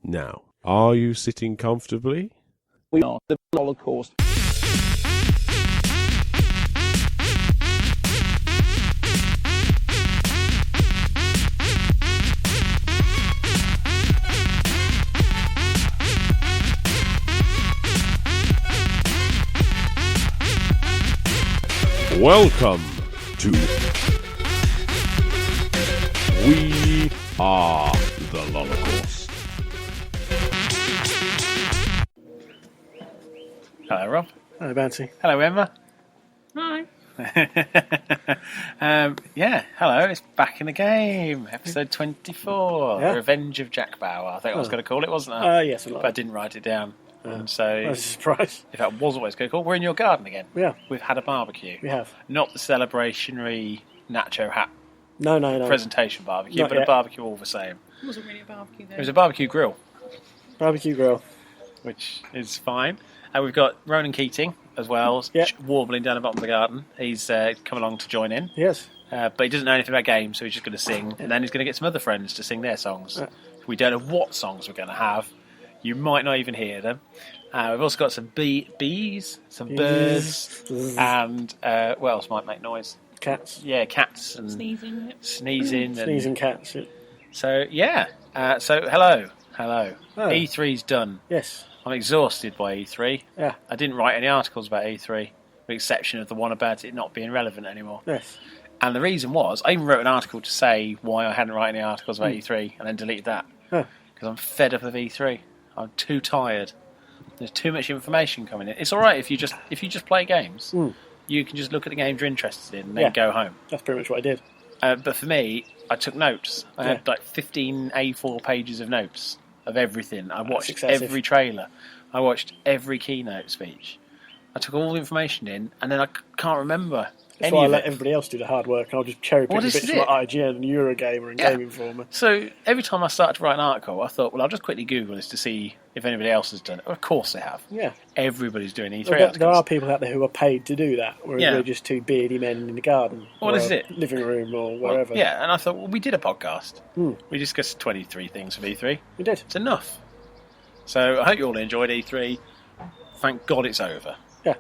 Now, are you sitting comfortably? We are the Holocaust. Welcome to We Are the Holocaust. Hello, Rob. Hello, Bouncy. Hello, Emma. Hi. Hello. It's back in the game. Episode 24. Yeah. Revenge of Jack Bauer. I think I was going to call it, wasn't I? Yes, But I didn't write it down. And so, that's a surprise. if that was always going to call, we're in your garden again. Yeah, We've had a barbecue. we have. Not the celebrationary nacho hat No. presentation barbecue, Not but a yet. barbecue all the same. It wasn't really a barbecue though. It was a barbecue grill, Barbecue grill. which is fine. And we've got Ronan Keating as well, Yeah. warbling down the bottom of the garden. He's come along to join in. Yes. But he doesn't know anything about games, so he's just going to sing, and then he's going to get some other friends to sing their songs. We don't know what songs we're going to have. You might not even hear them. We've also got some bees, some birds, and what else might make noise? Cats. Yeah, cats and Sneezing. sneezing. Sneezing cats. So, yeah. Hello. Oh. E3's done. Yes. I'm exhausted by E3. Yeah. I didn't write any articles about E3, with the exception of the one about it not being relevant anymore. Yes. And the reason was, I even wrote an article to say why I hadn't written any articles about E3, and then deleted that. Huh. Because I'm fed up of E3. I'm too tired. There's too much information coming in. It's all right if you just play games. You can just look at the games you're interested in and then go home. That's pretty much what I did. But for me, I took notes. I had like 15 A4 pages of notes of everything. I watched excessive. every trailer. I watched every keynote speech. I took all the information in, and then I can't remember That's any why I of let it. everybody else do the hard work, and I'll just cherry pick Well, the this bits is from it. like IGN and Eurogamer and Yeah. Game Informer. So every time I started to write an article, I thought, well, I'll just quickly Google this to see if anybody else has done it. Of course they have. Yeah. Everybody's doing E3 There articles. are people out there who are paid to do that, whereas Yeah. we're just two beardy men in the garden. Well, or this is it. living room or Well, wherever. yeah, and I thought, well, we did a podcast. We discussed 23 things from E3. We did. It's enough. So I hope you all enjoyed E3. Thank God it's over. Yeah.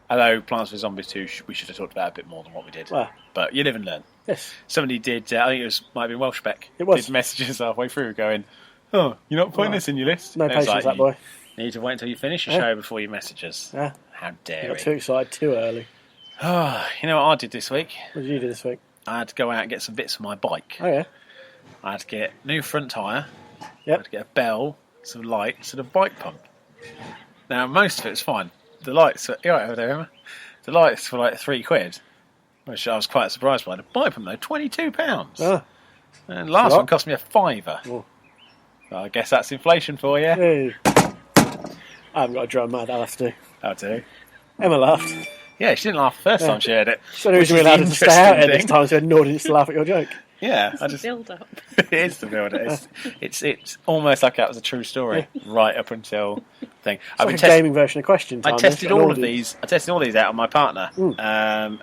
Although Plants vs Zombies 2, we should have talked about a bit more than what we did. Well. But you live and learn. Yes. Somebody did, I think might have been Welshbeck. It was. Did messages halfway through going, oh, you're not putting this in your list? No And it was patience, like, that boy. You need to wait until you finish your Yeah. show before you message us. Yeah. How You dare got too you? excited too early. You know what I did this week? What did you do this week? I had to go out and get some bits for my bike. Oh, yeah. I had to get new front tyre. I Yep. had to get a bell, some lights, and a bike pump. Now, most of it was fine. The lights were... You all right over there, Emma? The lights were like £3, which I was quite surprised by. The bike pump, though, £22. Ah. And the last What? one cost me £5. Oh. Well, I guess that's inflation for you. Hey. I haven't got a drum mad, I'll have to. I'll do. Emma laughed. Yeah, she didn't laugh the first time she heard it. So the reason we which is allowed the her to stay out here interesting this thing. time, so we had an audience to laugh at your joke. Yeah, I It's just... a build up. It is the builder. It's almost like that was a true story right up until the thing. It's like a gaming version of Question Time. I tested An all of audience. these. I tested all these out on my partner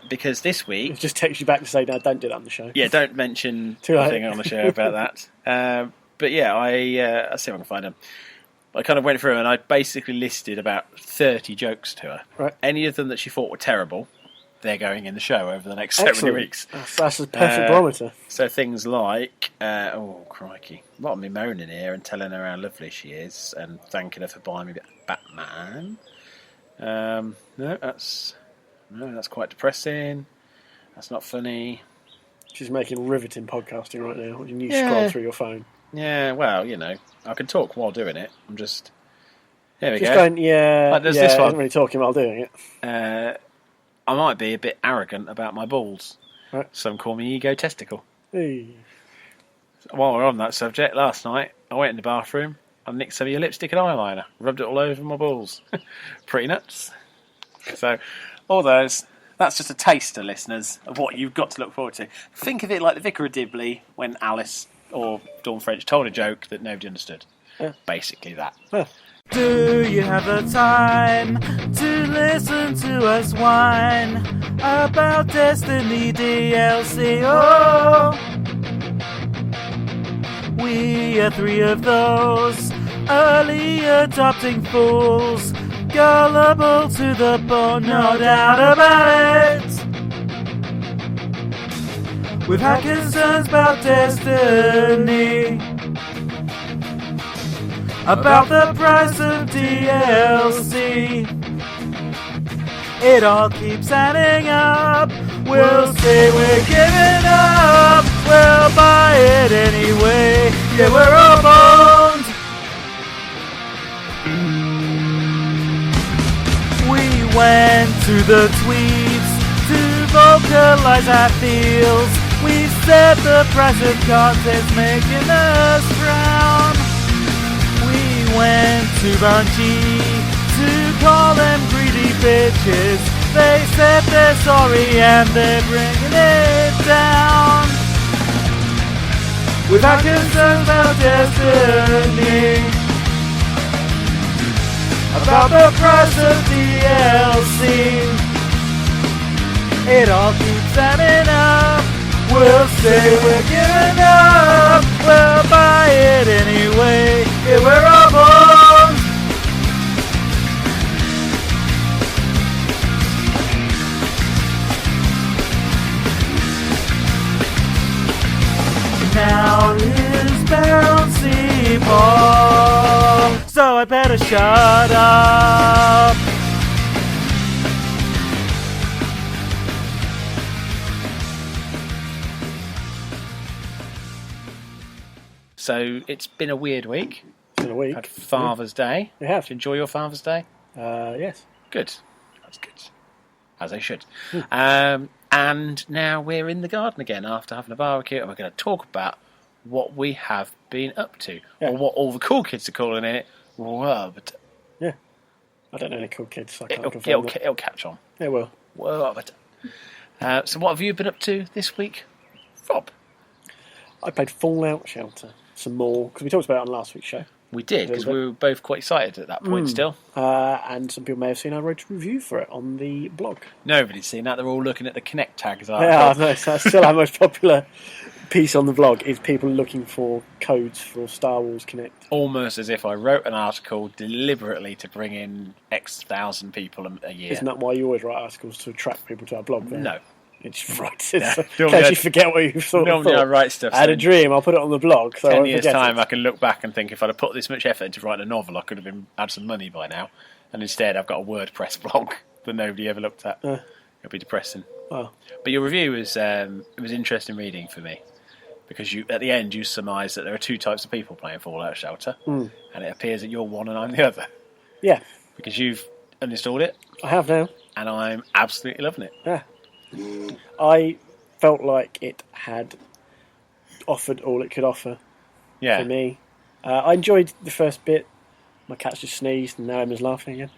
because this It week, just takes you back to say, no, don't do that on the show. yeah, don't mention Too late. anything on the show about that. But yeah, I'll see if I can find them. I kind of went through and I basically listed about 30 jokes to her. Right. Any of them that she thought were terrible, they're going in the show over the next so many Excellent. weeks. That's a perfect barometer. So things like, oh crikey, a lot of me moaning here and telling her how lovely she is and thanking her for buying me Batman. No, that's quite depressing. That's not funny. She's making riveting podcasting right now. When you Yeah. scroll through your phone. Yeah, well, you know, I can talk while doing it. I'm just... There we Just go. going, yeah, Like, there's yeah, this one. isn't really talking while doing it. I might be a bit arrogant about my balls. Right. Some call me egotistical. Hey. While we're on that subject, last night I went in the bathroom, I nicked some of your lipstick and eyeliner, rubbed it all over my balls. Pretty nuts. So, all those, that's just a taster, listeners, of what you've got to look forward to. Think of it like the Vicar of Dibley when Alice or Dawn French told a joke that nobody understood. Yeah. Basically that. Huh. Do you have the time to listen to us whine about Destiny DLC? Oh, we are three of those early adopting fools, gullible to the bone, no doubt about it. We've had concerns about destiny, about the price of DLC. It all keeps adding up. We'll say we're giving up. We'll buy it anyway. Yeah, we're all boned. We went to the tweets to vocalize our feels. We said the price of content's making us frown. We went to Bungie to call them greedy bitches. They said they're sorry and they're bringing it down. We've had concerns about destiny, about the price of DLC. It all keeps adding up. We'll say we're giving up. We'll buy it anyway. Yeah, we're all boned. Now is bouncy ball, so I better shut up. So it's been a weird week. It's been a week. Had Father's Day. We have. Did you enjoy your Father's Day? Yes. Good. That's good. As they should. And now we're in the garden again after having a barbecue, and we're going to talk about what we have been up to, Yeah. or what all the cool kids are calling it. Rubbed. Yeah. I don't know any cool kids, so I can't It'll, confirm it'll, that. it'll catch on. It will. Rubbed. So what have you been up to this week, Rob? I played Fallout Shelter some more, because we talked about it on last week's show. We did, because we were both quite excited at that point still. And some people may have seen I wrote a review for it on the blog. Nobody's seen that. They're all looking at the Kinect tags. Yeah, I know. So that's still our most popular piece on the blog is people looking for codes for Star Wars Kinect. Almost as if I wrote an article deliberately to bring in X thousand people a year. Isn't that why you always write articles, to attract people to our blog? Then? No. You just write it, so in Normally case I- you forget what you thought. Normally I write stuff. I had a so dream, I'll put it on the blog. So I 10 won't years' forget time, it. I can look back and think if I'd have put this much effort into writing a novel, I could have had some money by now. And instead, I've got a WordPress blog that nobody ever looked at. It'll be depressing. Oh. But your review was it was interesting reading for me, because you at the end you surmise that there are two types of people playing Fallout Shelter, and it appears that you're one and I'm the other, Yeah, because you've uninstalled it I have now. and I'm absolutely loving it. Yeah. I felt like it had offered all it could offer Yeah, for me. I enjoyed the first bit. My cat's just sneezed and now Emma's laughing again.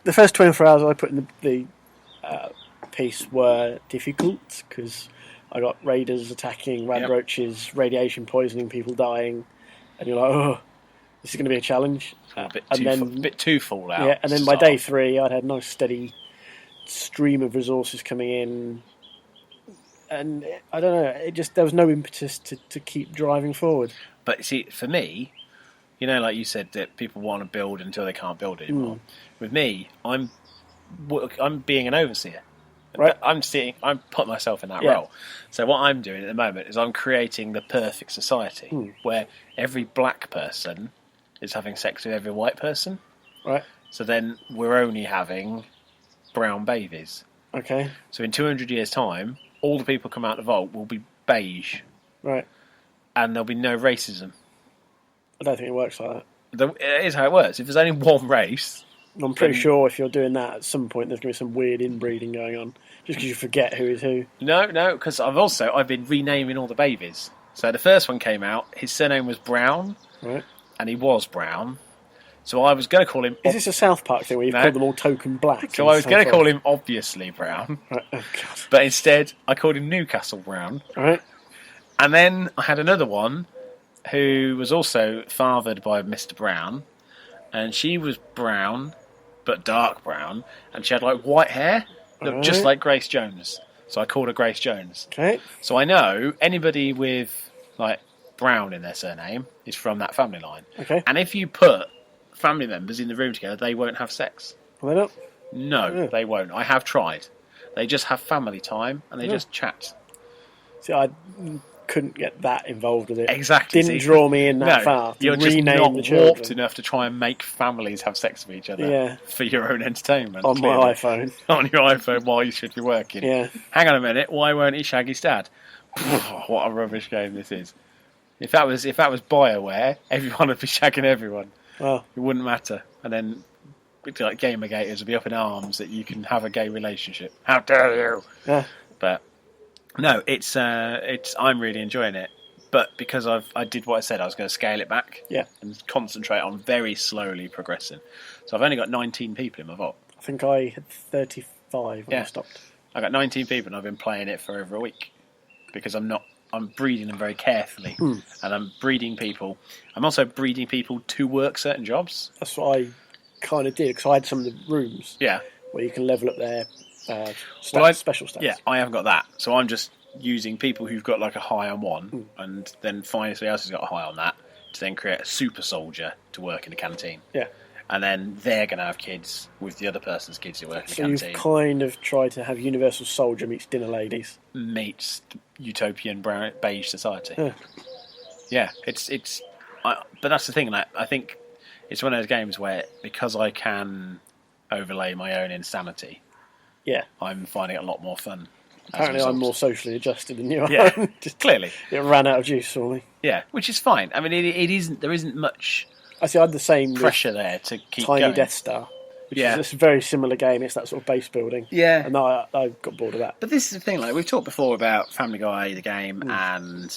The first 24 hours I put in the piece were difficult because I got raiders attacking, radroaches, radiation poisoning, people dying, and you're like, oh, this is going to be a challenge. a bit and too, then- bit too Fallout. Yeah, and then by style. day 3, I'd had a nice steady stream of resources coming in, and I don't know, there was no impetus to keep driving forward. But see, for me, you know, like you said, that people want to build until they can't build anymore. With me, I'm being an overseer. Right. I'm putting myself in that Yeah. role. So what I'm doing at the moment is I'm creating the perfect society where every black person is having sex with every white person. Right. So then we're only having brown babies. Okay. So in 200 years' time, all the people come out of the vault will be beige, Right. and there'll be no racism. I don't think it works like that. It is how it works. If there's only one race, I'm pretty sure if you're doing that, at some point there's going to be some weird inbreeding going on, just because you forget who is who. no, because I've been renaming all the babies. So the first one came out, his surname was Brown, Right. and he was brown. So I was going to call him. Is this a South Park thing where you've No. called them all token black? So I was going to call him Obviously Brown, Right. Oh, God. but instead I called him Newcastle Brown. Right. And then I had another one who was also fathered by Mr. Brown, and she was brown, but dark brown, and she had like white hair, looked just Right. like Grace Jones. So I called her Grace Jones. Okay. So I know anybody with like Brown in their surname is from that family line. Okay. And if you put family members in the room together, they won't have sex. Are they not? No, Yeah. they won't. I have tried. They just have family time and they just chat. See, I couldn't get that involved with it. Exactly. Didn't draw me in that No, far to you're just rename not the children. warped enough to try and make families have sex with each other for your own entertainment. On clearly. my iPhone. On your iPhone while you should be working. Yeah. Hang on a minute, why won't he shag his dad? What a rubbish game this is. If that was BioWare, everyone would be shagging everyone. Oh. It wouldn't matter. And then like Gamergaters would be up in arms that you can have a gay relationship. How dare you? Yeah. But no, it's I'm really enjoying it. But because I did what I said, I was going to scale it back and concentrate on very slowly progressing. So I've only got 19 people in my vault. I think I had 35 when I stopped. I got 19 people and I've been playing it for over a week because I'm breeding them very carefully, and I'm breeding people. I'm also breeding people to work certain jobs. That's what I kind of did because I had some of the rooms where you can level up their special stats. Yeah, I haven't got that, so I'm just using people who've got like a high on one, and then find somebody else who's got a high on that to then create a super soldier to work in the canteen. Yeah. And then they're going to have kids with the other person's kids who work in the So canteen. you've kind of tried to have Universal Soldier meets Dinner Ladies. Meets utopian brown beige society. Yeah. Yeah, but that's the thing. Like, I think it's one of those games where because I can overlay my own insanity, I'm finding it a lot more fun. Apparently, I'm more socially adjusted than you are. Yeah, Just clearly, it ran out of juice for me. Yeah, which is fine. I mean, it isn't. There isn't much. I see. I had the same pressure there to keep Tiny going. Death Star, which is a very similar game. It's that sort of base building. Yeah, and I got bored of that. But this is the thing. Like we've talked before about Family Guy, the game, and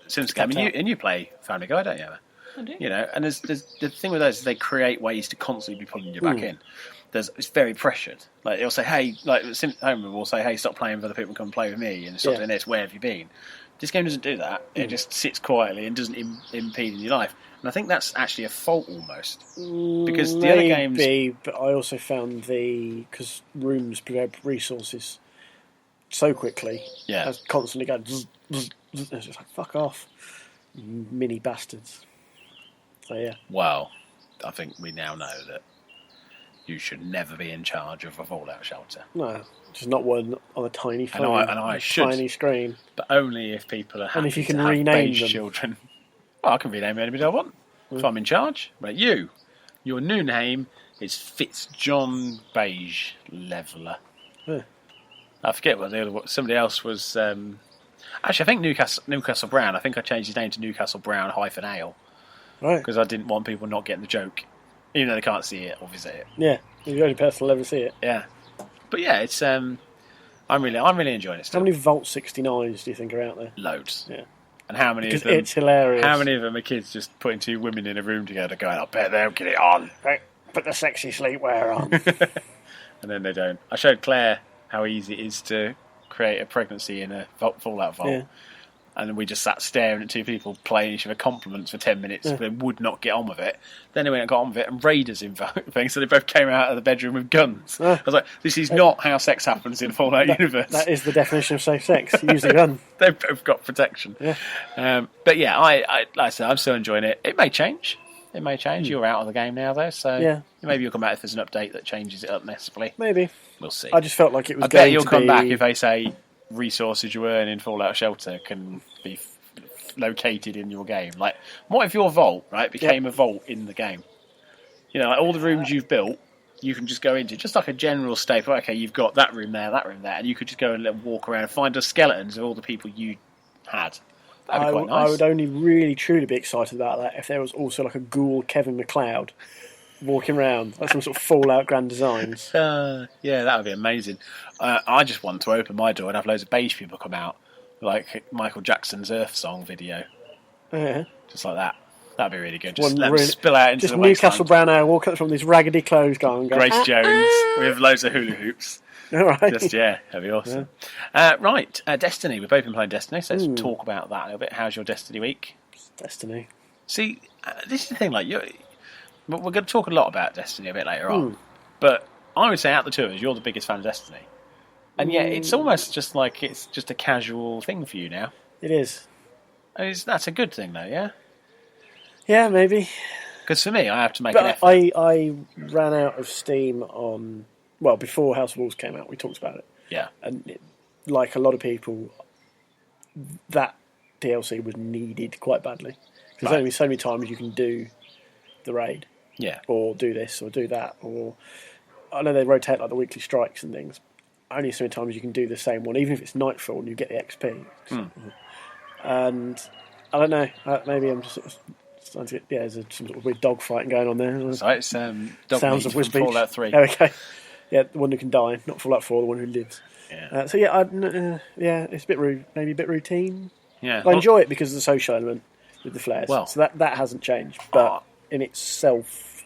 Simpsons game, and you play Family Guy, don't you? Emma? I do. You know, and there's the thing with those is they create ways to constantly be pulling you back in. It's very pressured. Like it'll say, "Hey," like Homer will say, "Hey, stop playing with other people and come play with me," and stop doing this. Where have you been? This game doesn't do that. It just sits quietly and doesn't impede in your life. And I think that's actually a fault almost because the other games. But I also found because rooms provide resources so quickly. Yeah, I was constantly going. It's just like fuck off, mini bastards. So yeah. Well, I think we now know that you should never be in charge of a fallout shelter. No, just not one on a tiny phone. And I should. Tiny screen. But only if people are happy and if you can to have rename beige them. children. Well, I can rename anybody I want if I'm in charge. But your new name is Fitzjohn Beige Leveler. Yeah. I forget what somebody else was. Actually, I think Newcastle Brown. I think I changed his name to Newcastle Brown -Ale. Right. Because I didn't want people not getting the joke. Even though they can't see it or visit it. Yeah, you're the only person who'll ever see it. Yeah. But yeah, it's I'm really enjoying it still. How many Vault 69s do you think are out there? Loads. Yeah. And how many Because of them? it's hilarious. How many of them are kids just putting two women in a room together going, I bet they'll get it on. Put the sexy sleepwear on. And then they don't. I showed Claire how easy it is to create a pregnancy in a Fallout vault. Yeah. And we just sat staring at two people playing each other compliments for 10 minutes. Yeah. They would not get on with it. Then they went and got on with it, and Raiders invoked, so they both came out of the bedroom with guns. Yeah. I was like, this is not how sex happens in Fallout universe. That is the definition of safe sex. Use a gun. They've both got protection. Yeah. But yeah, I like I said, I'm still enjoying it. It may change. You're out of the game now, though, so maybe you'll come back if there's an update that changes it up massively. Maybe. We'll see. I just felt like it was I going bet you'll to come be... back if they say resources you earn in Fallout Shelter can be located in your game. Like, what if your vault, right, became a vault in the game? You know, like all the rooms you've built, you can just go into, just like a general staple. Okay, you've got that room there, and you could just go and walk around and find the skeletons of all the people you had. That'd be quite nice. I would only really, truly be excited about that if there was also like a ghoul Kevin MacLeod walking around, like some sort of Fallout Grand Designs. Yeah, that would be amazing. I just want to open my door and have loads of beige people come out, like Michael Jackson's Earth Song video. Yeah. Just like that. That'd be really good. Just let them really, spill out into just the Newcastle wasteland. Brown Ale walking from these raggedy clothes going. Grace Jones with loads of hula hoops. All right. Just, that'd be awesome. Right, Destiny. We've both been playing Destiny, so let's talk about that a little bit. How's your Destiny week? Destiny. See, this is the thing, like, we're going to talk a lot about Destiny a bit later on, but I would say out of the two of us, you're the biggest fan of Destiny. And yet, it's almost just like it's just a casual thing for you now. It is. That's a good thing, though, yeah? Yeah, maybe. Because for me, I have to make an But effort. I ran out of steam on... Well, before House of Wolves came out, we talked about it. Yeah. And like a lot of people, that DLC was needed quite badly. There's only so many times you can do the raid. Yeah. Or do this, or do that, or... I know they rotate like the weekly strikes and things. Only so many times you can do the same one, even if it's Nightfall and you get the XP. And I don't know, maybe I'm just sort of starting to get, there's some sort of weird dog fighting going on there. So it's Dog Sounds Meat of from Wisbeach. Fallout 3. Oh, okay. Yeah, the one who can die, not Fallout 4, the one who lives. Yeah. So yeah, it's a bit maybe a bit routine. Yeah. I enjoy it because of the social element with the flares. Well- so that hasn't changed, but in itself,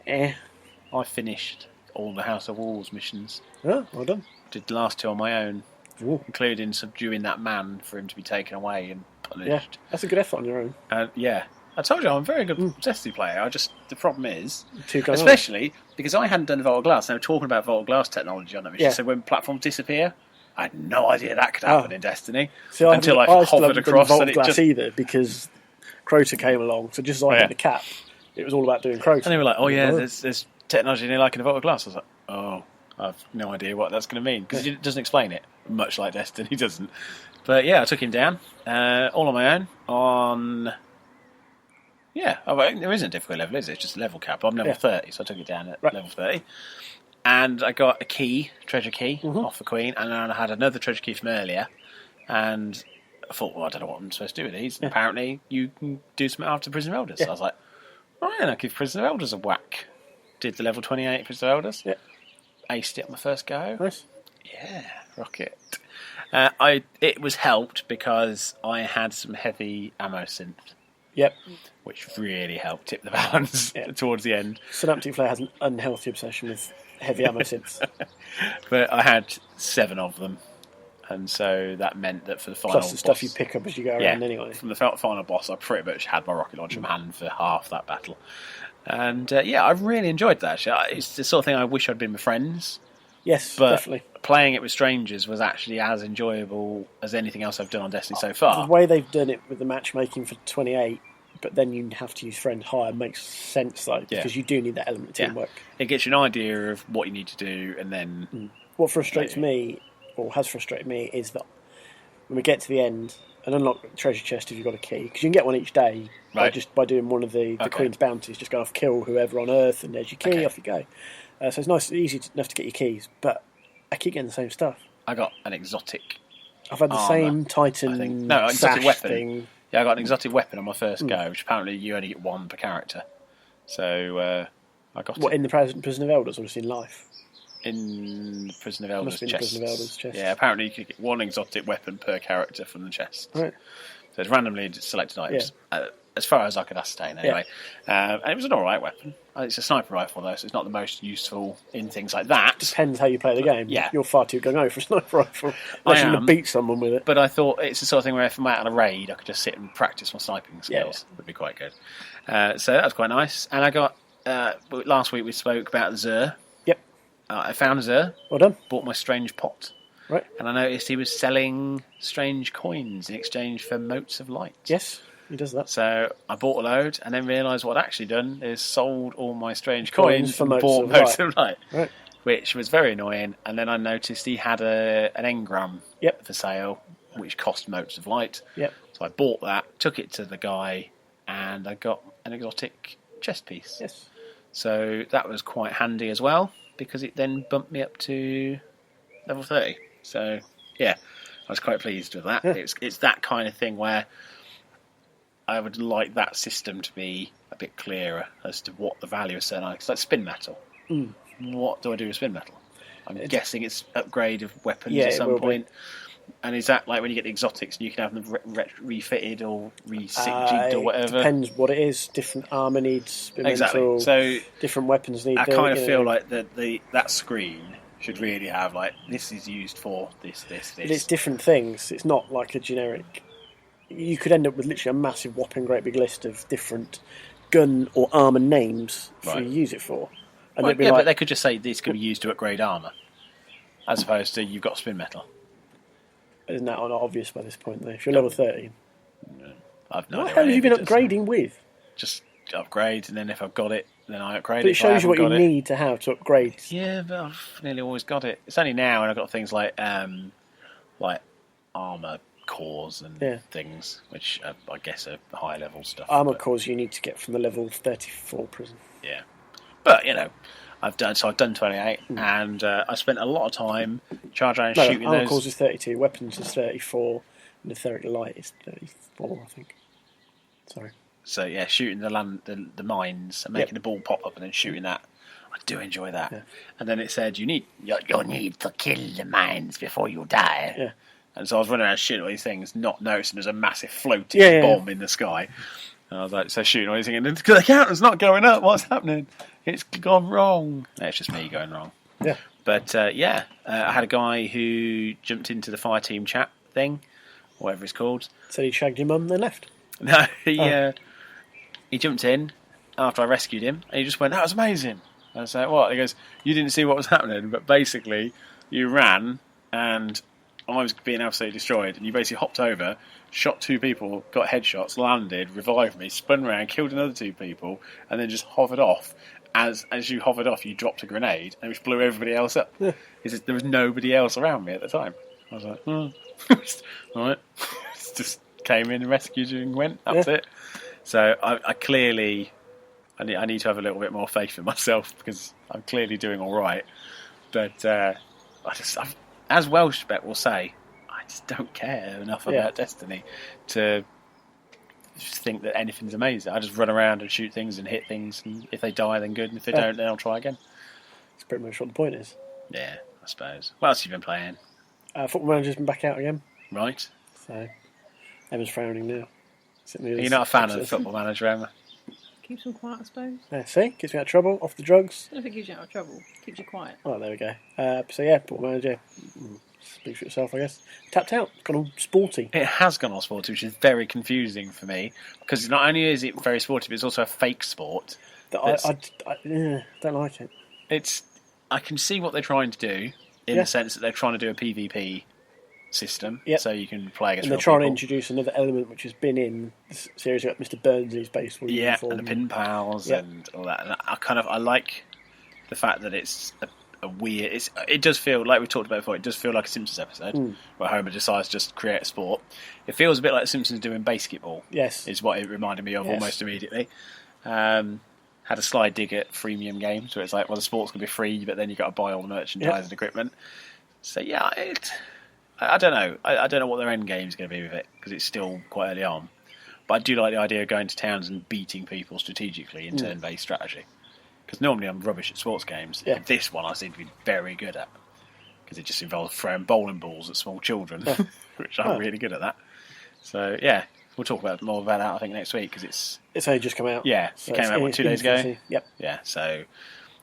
I finished all the House of Wolves missions. Oh, well done. Did the last 2 on my own, Ooh. including subduing that man for him to be taken away and punished. Yeah, that's a good effort on your own. Yeah. I told you I'm a very good Destiny player. The problem is, Too going on. especially because I hadn't done Vault Glass. They were talking about Vault Glass technology on that mission. Yeah. So when platforms disappear, I had no idea that could happen in Destiny So until I still hovered haven't done across Vault and it Glass just. either because Crota came along. So just as I Yeah. had the cap, it was all about doing Crota. And they were like, "Oh yeah, there's technology in here like in a Vault Glass." I was like, "Oh, I've no idea what that's going to mean," because it doesn't explain it, much like Destiny doesn't. But yeah, I took him down all on my own. There isn't a difficult level, is it? It's just a level cap. I'm level 30, so I took it down at level 30. And I got a treasure key off the Queen, and then I had another treasure key from earlier. And I thought, well, I don't know what I'm supposed to do with these. And apparently, you can do something after Prison of Elders. So I was like, all right, I'll give Prison of Elders a whack. Did the level 28 Prison of Elders. Yeah. Aced it on my first go. Nice. Yeah, rocket. It was helped because I had some heavy ammo synth, Yep. which really helped tip the balance towards the end. Synaptic Flare has an unhealthy obsession with heavy ammo synths. But I had 7 of them, and so that meant that for the final Plus the stuff boss, you pick up as you go around anyway. from the final boss, I pretty much had my rocket launcher in hand for half that battle. And I really enjoyed that. Actually. It's the sort of thing I wish I'd been with friends. Yes, But definitely. playing it with strangers was actually as enjoyable as anything else I've done on Destiny so far. The way they've done it with the matchmaking for 28, but then you have to use friend hire, makes sense though, because you do need that element of teamwork. It gets you an idea of what you need to do, and then What frustrates me, or has frustrated me, is that when we get to the end and unlock the treasure chest if you've got a key, because you can get one each day by doing one of the Queen's bounties, just go off, kill whoever on Earth, and there's your key, off you go. So it's nice, easy enough to get your keys, but I keep getting the same stuff. I got an exotic. I've had the armor, same Titan exotic sash weapon. thing. Yeah, I got an exotic weapon on my first go, which apparently you only get 1 per character. So I got What, it in the Prison of Elders, or just in life? in the Prison of Elders Must be in the chest. Prison of Elders chest. Yeah, apparently you could get 1 exotic weapon per character from the chest. Right. So it's randomly selected items, as far as I could ascertain anyway. And it was an alright weapon. It's a sniper rifle though, so it's not the most useful in things like that. Depends how you play the game. Yeah. You're far too gung-ho for a sniper rifle. Unless you're going to beat someone with it. But I thought it's the sort of thing where if I'm out on a raid, I could just sit and practice my sniping skills. Yeah. Would be quite good. So that was quite nice. And I got last week we spoke about Zer. Yep. I found Zer. Well done. Bought my strange pot. Right. And I noticed he was selling strange coins in exchange for motes of light. Yes, he does that. So I bought a load and then realised what I'd actually done is sold all my strange coins For and motes bought of motes light. of light. Right. Which was very annoying. And then I noticed he had an engram for sale, which cost motes of light. Yep. So I bought that, took it to the guy, and I got an exotic chest piece. Yes. So that was quite handy as well, because it then bumped me up to level 30. So, yeah, I was quite pleased with that. Yeah. It's that kind of thing where I would like that system to be a bit clearer as to what the value of certain items. Like spin metal. What do I do with spin metal? I'm guessing it's upgrade of weapons at some point. And is that like when you get the exotics and you can have them refitted or jigged or whatever? Depends what it is. Different armour needs spin metal. So different weapons need. I kind of feel like that screen should really have like this is used for this. But it's different things. It's not like a generic. You could end up with literally a massive, whopping, great big list of different gun or armour names for you to use it for. And Well, they'd be but they could just say this can be used to upgrade armour, as opposed to you've got spin metal. Isn't that not obvious by this point? Though, if you're level 30, I've no What idea the hell have you been it is. upgrading with? Just upgrade, and then if I've got it, then I upgrade But it If I shows you what haven't you got it- need to have to upgrade. Yeah, but I've nearly always got it. It's only now, and I've got things like armor cores and Yeah. things, which I guess are high level stuff. Armour but- cores you need to get from the level 34 prison. Yeah, but I've done 28, and I spent a lot of time charging and No, shooting armour those. cores is 32, weapons is 34, and the etheric light is 34, I think. Sorry. So yeah, shooting the mines and making the ball pop up and then shooting that. I do enjoy that. Yeah. And then it said you need to kill the mines before you die. Yeah. And so I was running around shooting all these things, not noticing there's a massive floating Yeah, yeah, bomb in the sky. And I was like, so shooting all these things, and the counter's not going up. What's happening? It's gone wrong. No, it's just me going wrong. Yeah. But I had a guy who jumped into the fire team chat thing, whatever it's called. Said he shagged your mum, then left. No, he jumped in after I rescued him, and he just went, "That was amazing." And I was like, "What?" He goes, "You didn't see what was happening, but basically, you ran, and I was being absolutely destroyed, and you basically hopped over, shot 2 people, got headshots, landed, revived me, spun around, killed another 2 people, and then just hovered off. As you hovered off, you dropped a grenade, and which blew everybody else up. He says, there was nobody else around me at the time. I was like, all right. Just came in and rescued you and went. That was it. So I clearly, I need to have a little bit more faith in myself because I'm clearly doing all right. But as Welshbeck will say, I just don't care enough about Destiny to just think that anything's amazing. I just run around and shoot things and hit things, and if they die, then good, and if they don't, then I'll try again. That's pretty much what the point is. Yeah, I suppose. What else have you been playing? Football Manager's been back out again, Right. so Emma's frowning now. You're not a fan of the Football Manager, Emma? Keeps them quiet, I suppose. Yeah, see? Keeps me out of trouble, off the drugs. I don't think it keeps you out of trouble. Keeps you quiet. Oh, there we go. So yeah, Football Manager. Speak for itself, I guess. Tapped out. It's gone all sporty. It has gone all sporty, which is very confusing for me, because not only is it very sporty, but it's also a fake sport. I don't like it. I can see what they're trying to do, in the sense that they're trying to do a PvP system, so you can play against and they're real trying to people. introduce another element which has been in the series about Mr. Burns' baseball uniform. and the pin pals and all that. And I like the fact that it's a weird. It does feel like we talked about before. It does feel like a Simpsons episode where Homer decides to just create a sport. It feels a bit like the Simpsons doing basketball. Yes, is what it reminded me of almost immediately. Had a sly dig at freemium games where it's like, well, the sport's going to be free, but then you've got to buy all the merchandise and equipment. So yeah, I don't know. I don't know what their end game is going to be with it because it's still quite early on. But I do like the idea of going to towns and beating people strategically in turn-based strategy. Because normally I'm rubbish at sports games. Yeah. And this one I seem to be very good at. Because it just involves throwing bowling balls at small children, which I'm really good at that. So yeah, we'll talk more about that I think next week because it's only just come out. Yeah, So it came out 2 days ago. infancy. Yep. Yeah, so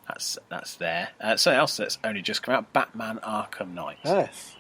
that's there. Something else that's only just come out: Batman Arkham Knight. Yes.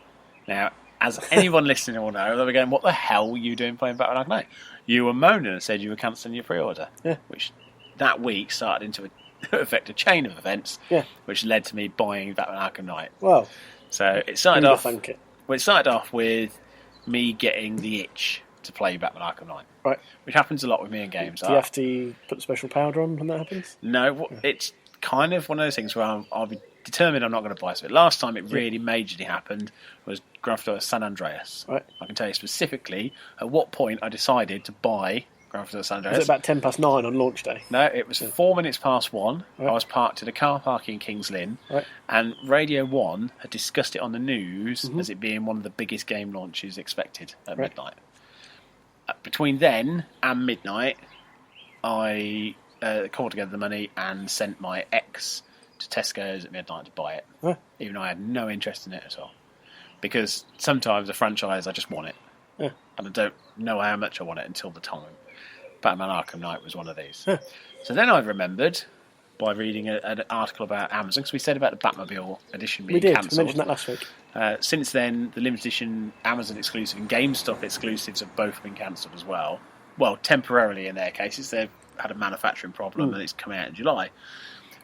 Now, as anyone listening will know, they'll be going, "What the hell were you doing playing Batman Arkham Knight?" You were moaning and said you were cancelling your pre-order. Yeah. Which that week started into a chain of events. Yeah. Which led to me buying Batman Arkham Knight. Well, So it started who'd off. have thunk it? Well, it started off with me getting the itch to play Batman Arkham Knight. Right. Which happens a lot with me in games. Do you have to put the special powder on when that happens? No, it's kind of one of those things where I'll be determined I'm not going to buy it. Last time it really majorly happened was Grand Theft Auto San Andreas. Right. I can tell you specifically at what point I decided to buy Grand Theft Auto San Andreas. Was it about 9:10 on launch day? No, it was 4 minutes past 1. Right. I was parked at a car park in Kings Lynn, Right. and Radio 1 had discussed it on the news as it being one of the biggest game launches expected at midnight. Between then and midnight, I called together the money and sent my ex to Tesco's at midnight to buy it, Huh. even though I had no interest in it at all. Because sometimes a franchise, I just want it. Yeah. And I don't know how much I want it until the time. Batman Arkham Knight was one of these. Huh. So then I remembered by reading an article about Amazon, because we said about the Batmobile edition being We did. cancelled. We mentioned that last week. Since then, the limited edition Amazon exclusive and GameStop exclusives have both been cancelled as well. Well, temporarily in their cases. They've had a manufacturing problem and it's coming out in July.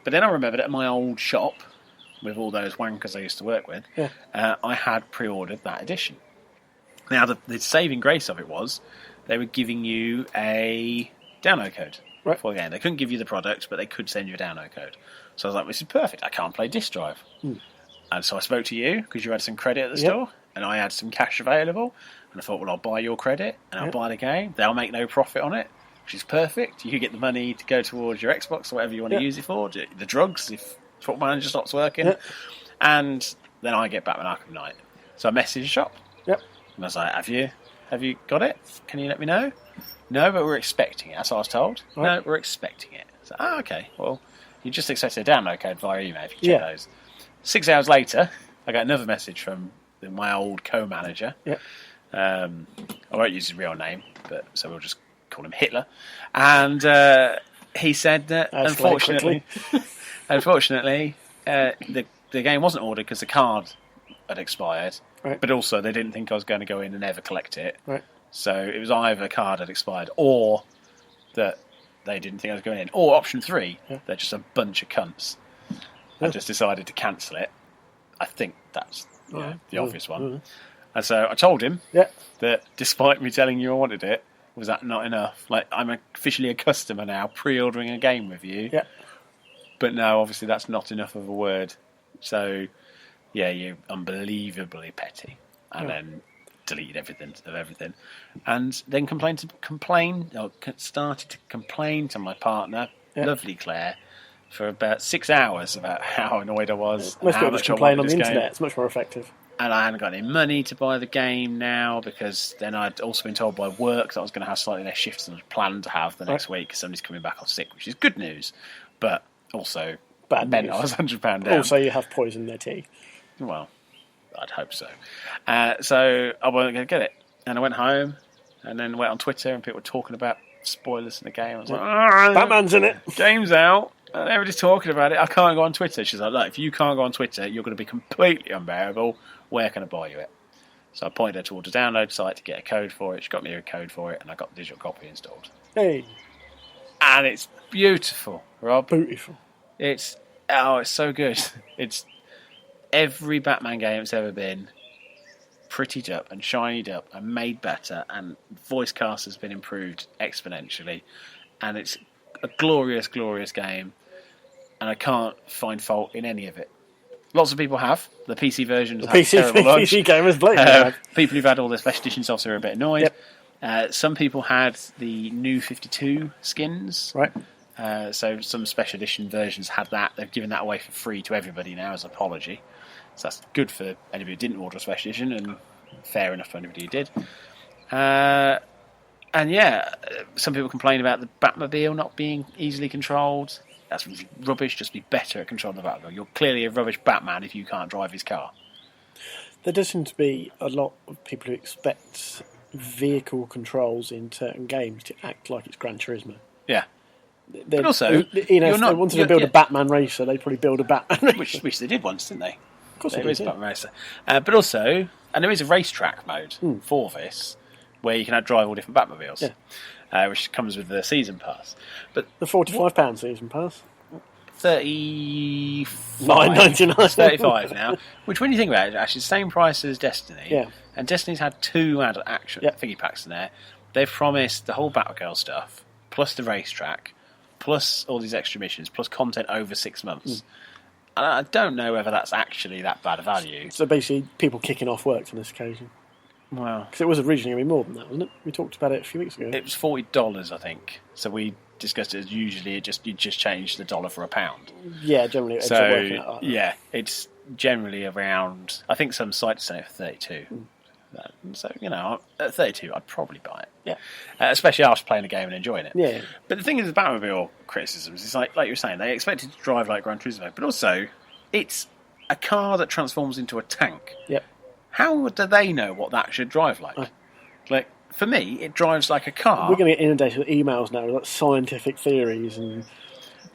But then I remembered at my old shop, with all those wankers I used to work with, I had pre-ordered that edition. Now, the saving grace of it was they were giving you a download code Right. for the game. They couldn't give you the product, but they could send you a download code. So I was like, this is perfect. I can't play disk drive. And so I spoke to you because you had some credit at the Yep. store, and I had some cash available. And I thought, well, I'll buy your credit and I'll buy the game. They'll make no profit on it, which is perfect. You could get the money to go towards your Xbox or whatever you want to use it for. The drugs if Football Manager stops working. Yep. And then I get Batman Arkham Knight. So I messaged the shop. Yep. And I was like, have you got it? Can you let me know? No, but we're expecting it. That's what I was told. Right. No, we're expecting it. So, okay. Well, you just accepted a download code via email if you check those. 6 hours later, I got another message from my old co-manager. Yep. I won't use his real name, so we'll just call him Hitler. And he said that unfortunately, the game wasn't ordered because the card had expired. Right. But also they didn't think I was going to go in and ever collect it. Right. So it was either the card had expired or that they didn't think I was going in. Or option 3, they're just a bunch of cunts. I just decided to cancel it. I think that's the obvious one. And so I told him that despite me telling you I wanted it, was that not enough? Like, I'm officially a customer now, pre-ordering a game with you. Yeah. But no, obviously that's not enough of a word. So, yeah, you're unbelievably petty. And then deleted everything. And then started to complain to my partner, lovely Claire, for about 6 hours about how annoyed I was. Most how people just much I complain wanted on the this internet. game. It's much more effective. And I hadn't got any money to buy the game now because then I'd also been told by work that I was going to have slightly less shifts than I planned to have the next week because somebody's coming back off sick, which is good news, but also Bad meant news. I was £100 down. Also, you have poison in their tea. Well, I'd hope so. So I wasn't going to get it. And I went home and then went on Twitter and people were talking about spoilers in the game. I was like, Batman's in it. game's out. And everybody's talking about it. I can't go on Twitter. She's like, look, if you can't go on Twitter, you're going to be completely unbearable. Where can I buy you it? So I pointed her towards a download site to get a code for it. She got me a code for it, and I got the digital copy installed. Hey, And it's beautiful, Rob. beautiful. It's so good. It's every Batman game it's ever been, prettied up and shinied up and made better, and voice cast has been improved exponentially. And it's a glorious, glorious game, and I can't find fault in any of it. Lots of people have. The PC versions have terrible launch. PC gamers blame People who've had all the special edition stuff are a bit annoyed. Some people had the new 52 skins. Right. So some special edition versions had that. They've given that away for free to everybody now as an apology. So that's good for anybody who didn't order a special edition, and fair enough for anybody who did. And yeah, some people complain about the Batmobile not being easily controlled. That's rubbish. Just be better at controlling the Batmobile. You're clearly a rubbish Batman if you can't drive his car. There does seem to be a lot of people who expect vehicle controls in certain games to act like it's Gran Turismo. Yeah. But also, if you're they not- wanted to you're- build a yeah. Batman racer, they'd probably build a Batman racer. Which they did once, didn't they? Of course There they is did, a yeah. Batman racer. But also, and there is a racetrack mode for this, where you can drive all different Batmobiles, which comes with the season pass. But The £45 season pass. 35 $9.99. It's 35 now. Which, when you think about it, is actually the same price as Destiny. Yeah. And Destiny's had 2 action figgy packs in there. They've promised the whole Batgirl stuff, plus the racetrack, plus all these extra missions, plus content over 6 months. And I don't know whether that's actually that bad a value. So basically, people kicking off work on this occasion. Well, Because it was originally going to be more than that, wasn't it? We talked about it a few weeks ago. it was $40, I think. So we discussed it as usually you just change the dollar for a pound. Yeah, generally it ends up working out like that. Yeah, it's generally around. I think some sites say for 32. So at 32, I'd probably buy it. Yeah. Especially after playing the game and enjoying it. Yeah. But the thing is, with Batmobile criticisms, it's like you were saying, they expect it to drive like Gran Turismo, but also it's a car that transforms into a tank. Yep. How do they know what that should drive like? Like, for me, it drives like a car. We're going to get inundated with emails now with like scientific theories and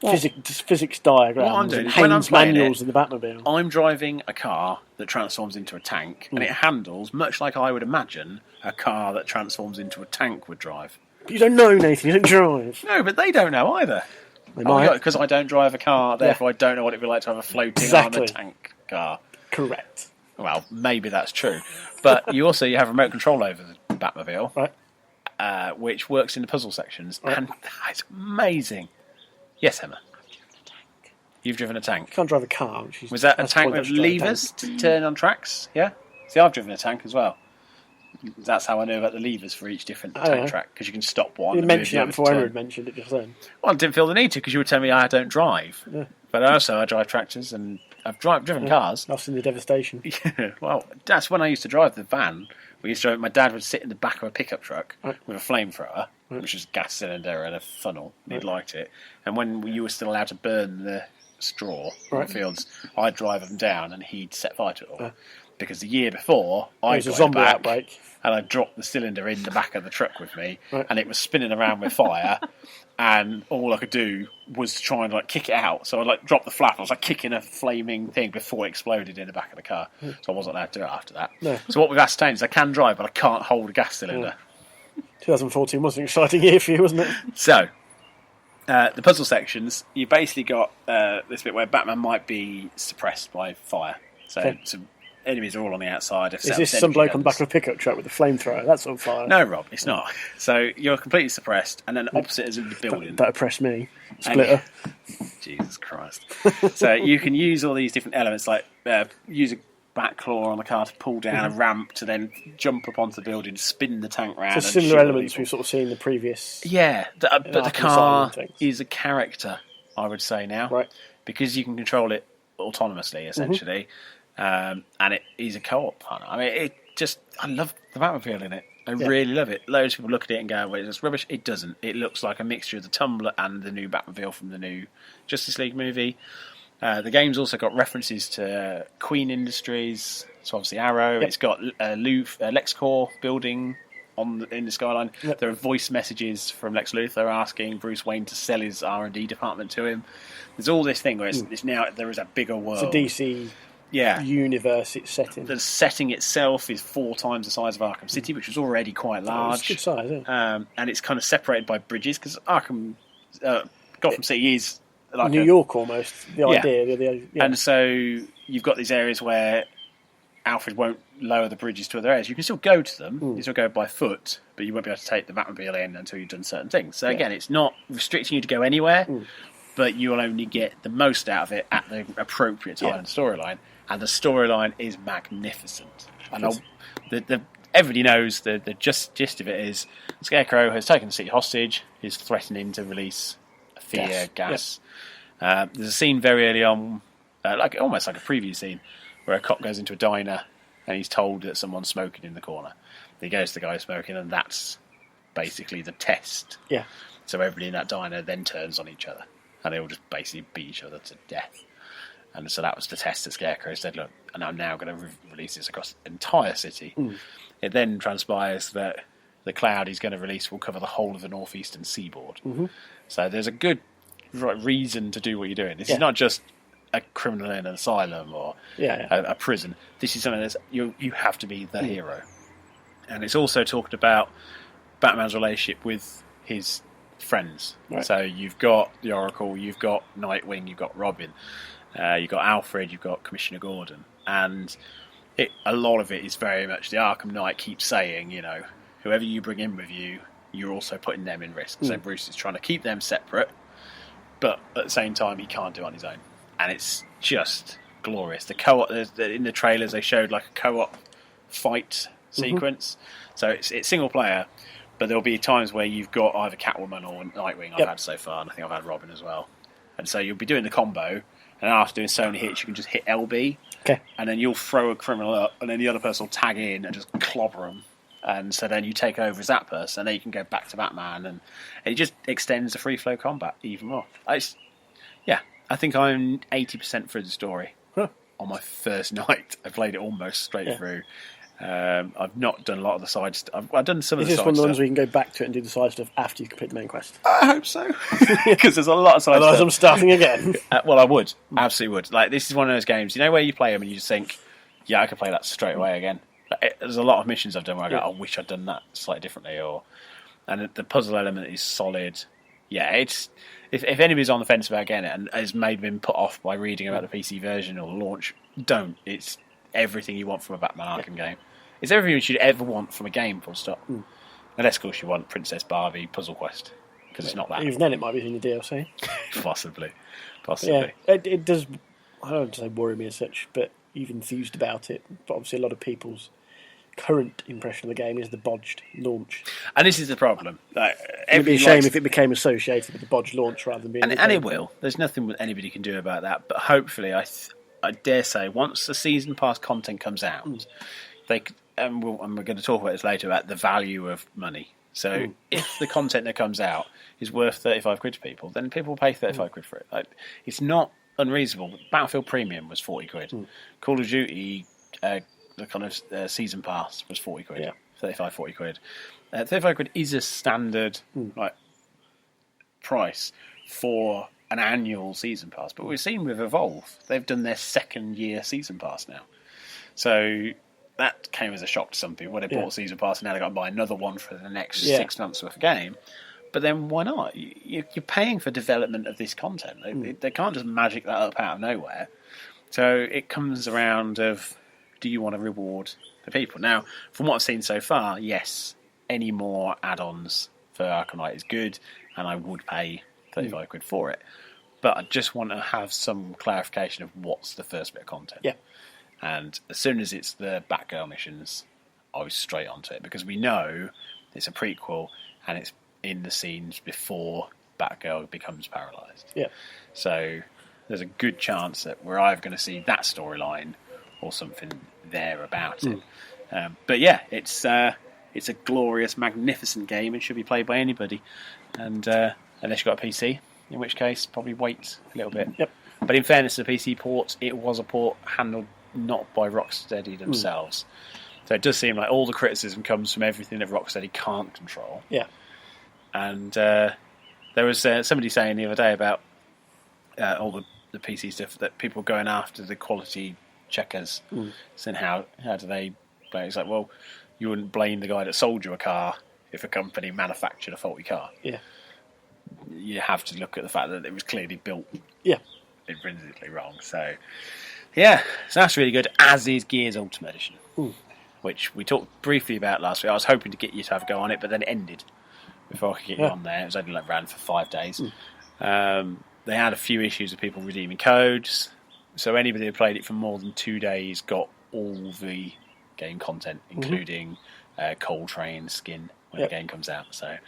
physics diagrams What I'm doing and is when I'm Haynes playing manuals it, of the Batmobile. I'm driving a car that transforms into a tank, and it handles much like I would imagine a car that transforms into a tank would drive. But you don't know, Nathan. You don't drive. No, but they don't know either. They might. Because I don't drive a car, therefore I don't know what it'd be like to have a floating Exactly. armoured tank car. Correct. Well, maybe that's true. But you have remote control over the Batmobile. Right. which works in the puzzle sections, and that's amazing. Yes, Emma. You've driven a tank. You can't drive a car. Which is, Was that a that's tank the with point of driving a levers to turn on tracks? Yeah? See, I've driven a tank as well. That's how I know about the levers for each different tank track, because you can stop one. You and mentioned move that the before other to Emma turn. had mentioned it just then. Well, I didn't feel the need to, because you were telling me I don't drive. Yeah. But also, I drive tractors, and I've driven cars. I've seen the devastation. Yeah, well, that's when I used to drive the van. My dad would sit in the back of a pickup truck with a flamethrower, which was a gas cylinder and a funnel. And he'd liked it. And when you were still allowed to burn the straw in the fields, I'd drive them down and he'd set fire to it all. Because the year before, I was a got zombie back outbreak. and I dropped the cylinder in the back of the truck with me, and it was spinning around with fire. And all I could do was try and kick it out. So I drop the flap. I was kicking a flaming thing before it exploded in the back of the car. So I wasn't allowed to do it after that. No. So what we've ascertained is I can drive, but I can't hold a gas cylinder. 2014 was an exciting year for you, wasn't it? So the puzzle sections, you basically got this bit where Batman might be suppressed by fire. So enemies are all on the outside. Is this some bloke on the back of a pickup truck with a flamethrower? That's on fire. No, Rob, it's not. So you're completely suppressed, and then opposite is in the building. That oppressed me. Splitter. Jesus Christ. So you can use all these different elements, like use a back claw on the car to pull down a ramp to then jump up onto the building, spin the tank round. So and similar shoot elements people. we've sort of seen in the previous... Yeah, but the Arkham car Asylum things. is a character, I would say now. Right. Because you can control it autonomously, essentially. And it is a co-op partner. I mean, I love the Batmobile in it. I really love it. Loads of people look at it and go, well, it's rubbish. It doesn't. It looks like a mixture of the Tumbler and the new Batmobile from the new Justice League movie. The game's also got references to Queen Industries, so obviously Arrow. It's got LexCorp building in the skyline. There are voice messages from Lex Luthor asking Bruce Wayne to sell his R&D department to him. There's all this thing where it's now there is a bigger world. It's a DC universe it's set in. The setting itself is 4 times the size of Arkham City, which was already quite large. It's good size, isn't it? And it's kind of separated by bridges, because Gotham City is like New York almost, the idea. And so you've got these areas where Alfred won't lower the bridges to other areas. You can still go to them, you can still go by foot, but you won't be able to take the Batmobile in until you've done certain things. So again, it's not restricting you to go anywhere, but you will only get the most out of it at the appropriate time in the storyline. And the storyline is magnificent. And everybody knows the gist of it is Scarecrow has taken the city hostage, is threatening to release fear gas. There's a scene very early on, almost like a preview scene, where a cop goes into a diner and he's told that someone's smoking in the corner. He goes to the guy smoking, and that's basically the test. Yeah. So everybody in that diner then turns on each other, and they all just basically beat each other to death. And so that was the test that Scarecrow said, look, and I'm now going to release this across the entire city. It then transpires that the cloud he's going to release will cover the whole of the northeastern seaboard. So there's a good reason to do what you're doing. This is not just a criminal in an asylum or a prison. This is something that's you have to be the hero. And it's also talked about Batman's relationship with his friends. Right. So you've got the Oracle, you've got Nightwing, you've got Robin. You've got Alfred, you've got Commissioner Gordon, and a lot of it is very much the Arkham Knight keeps saying, whoever you bring in with you, you're also putting them in risk. So Bruce is trying to keep them separate, but at the same time, he can't do it on his own, and it's just glorious. The co-op in the trailers they showed like a co-op fight sequence, so it's single player, but there'll be times where you've got either Catwoman or Nightwing. I've had so far, and I think I've had Robin as well, and so you'll be doing the combo. And after doing so many hits, you can just hit LB, and then you'll throw a criminal up, and then the other person will tag in and just clobber them. And so then you take over as that person, and then you can go back to Batman, and it just extends the free flow combat even more. I think I'm 80% through the story on my first night. I played it almost straight through. I've not done a lot of the side stuff. I've done some of the side stuff. Is this one of the ones where you can go back to it and do the side stuff after you complete the main quest? I hope so, because there's a lot of side Otherwise stuff. I'm starting again. Well, I would. Absolutely would. Like, this is one of those games, where you play them and you just think, I could play that straight away again. There's a lot of missions I've done where I go, I wish I'd done that slightly differently. And the puzzle element is solid. Yeah, it's... If anybody's on the fence about getting it and has maybe been put off by reading about the PC version or launch, don't. It's everything you want from a Batman Arkham game. It's everything you should ever want from a game, full stop. Unless, of course, you want Princess Barbie Puzzle Quest, because it's not that. Even then, it might be in the DLC. Possibly. Yeah, it does. I don't want to say worry me as such, but you've enthused about it. But obviously, a lot of people's current impression of the game is the bodged launch. And this is the problem. Like, It'd be a shame if it became associated with the bodged launch rather than being. And it will. There's nothing anybody can do about that. But hopefully, I dare say, once the season pass content comes out, and we're going to talk about this later about the value of money. So if the content that comes out is worth 35 quid to people, then people will pay 35 quid for it. Like, it's not unreasonable. Battlefield Premium was 40 quid. Call of Duty, the kind of season pass was 40 quid. 35, 40 quid. 35 quid is a standard price for an annual season pass. But we've seen with Evolve, they've done their second year season pass now. So that came as a shock to some people when they bought a season pass and now they've got to buy another one for the next 6 months worth of game. But then why not? You're paying for development of this content. They can't just magic that up out of nowhere. So it comes around of, do you want to reward the people? Now, from what I've seen so far, yes, any more add-ons for Arkham Knight is good, and I would pay 35 quid for it. But I just want to have some clarification of what's the first bit of content. Yeah. And as soon as it's the Batgirl missions, I was straight onto it, because we know it's a prequel and it's in the scenes before Batgirl becomes paralysed. Yeah. So there's a good chance that we're either going to see that storyline or something there about it. But yeah, it's a glorious, magnificent game and should be played by anybody. And unless you've got a PC, in which case probably wait a little bit. Yep. But in fairness to the PC ports, it was a port handled not by Rocksteady themselves. So it does seem like all the criticism comes from everything that Rocksteady can't control. Yeah. And there was somebody saying the other day about all the PC stuff that people were going after the quality checkers. Saying how do they play? It's like, well, you wouldn't blame the guy that sold you a car if a company manufactured a faulty car. Yeah. You have to look at the fact that it was clearly built intrinsically wrong. So, yeah, so that's really good, as is Gears Ultimate Edition, which we talked briefly about last week. I was hoping to get you to have a go on it, but then it ended before I could get you on there. It was only ran for 5 days. They had a few issues of people redeeming codes, so anybody who played it for more than 2 days got all the game content, including Coltrane skin when the game comes out. So,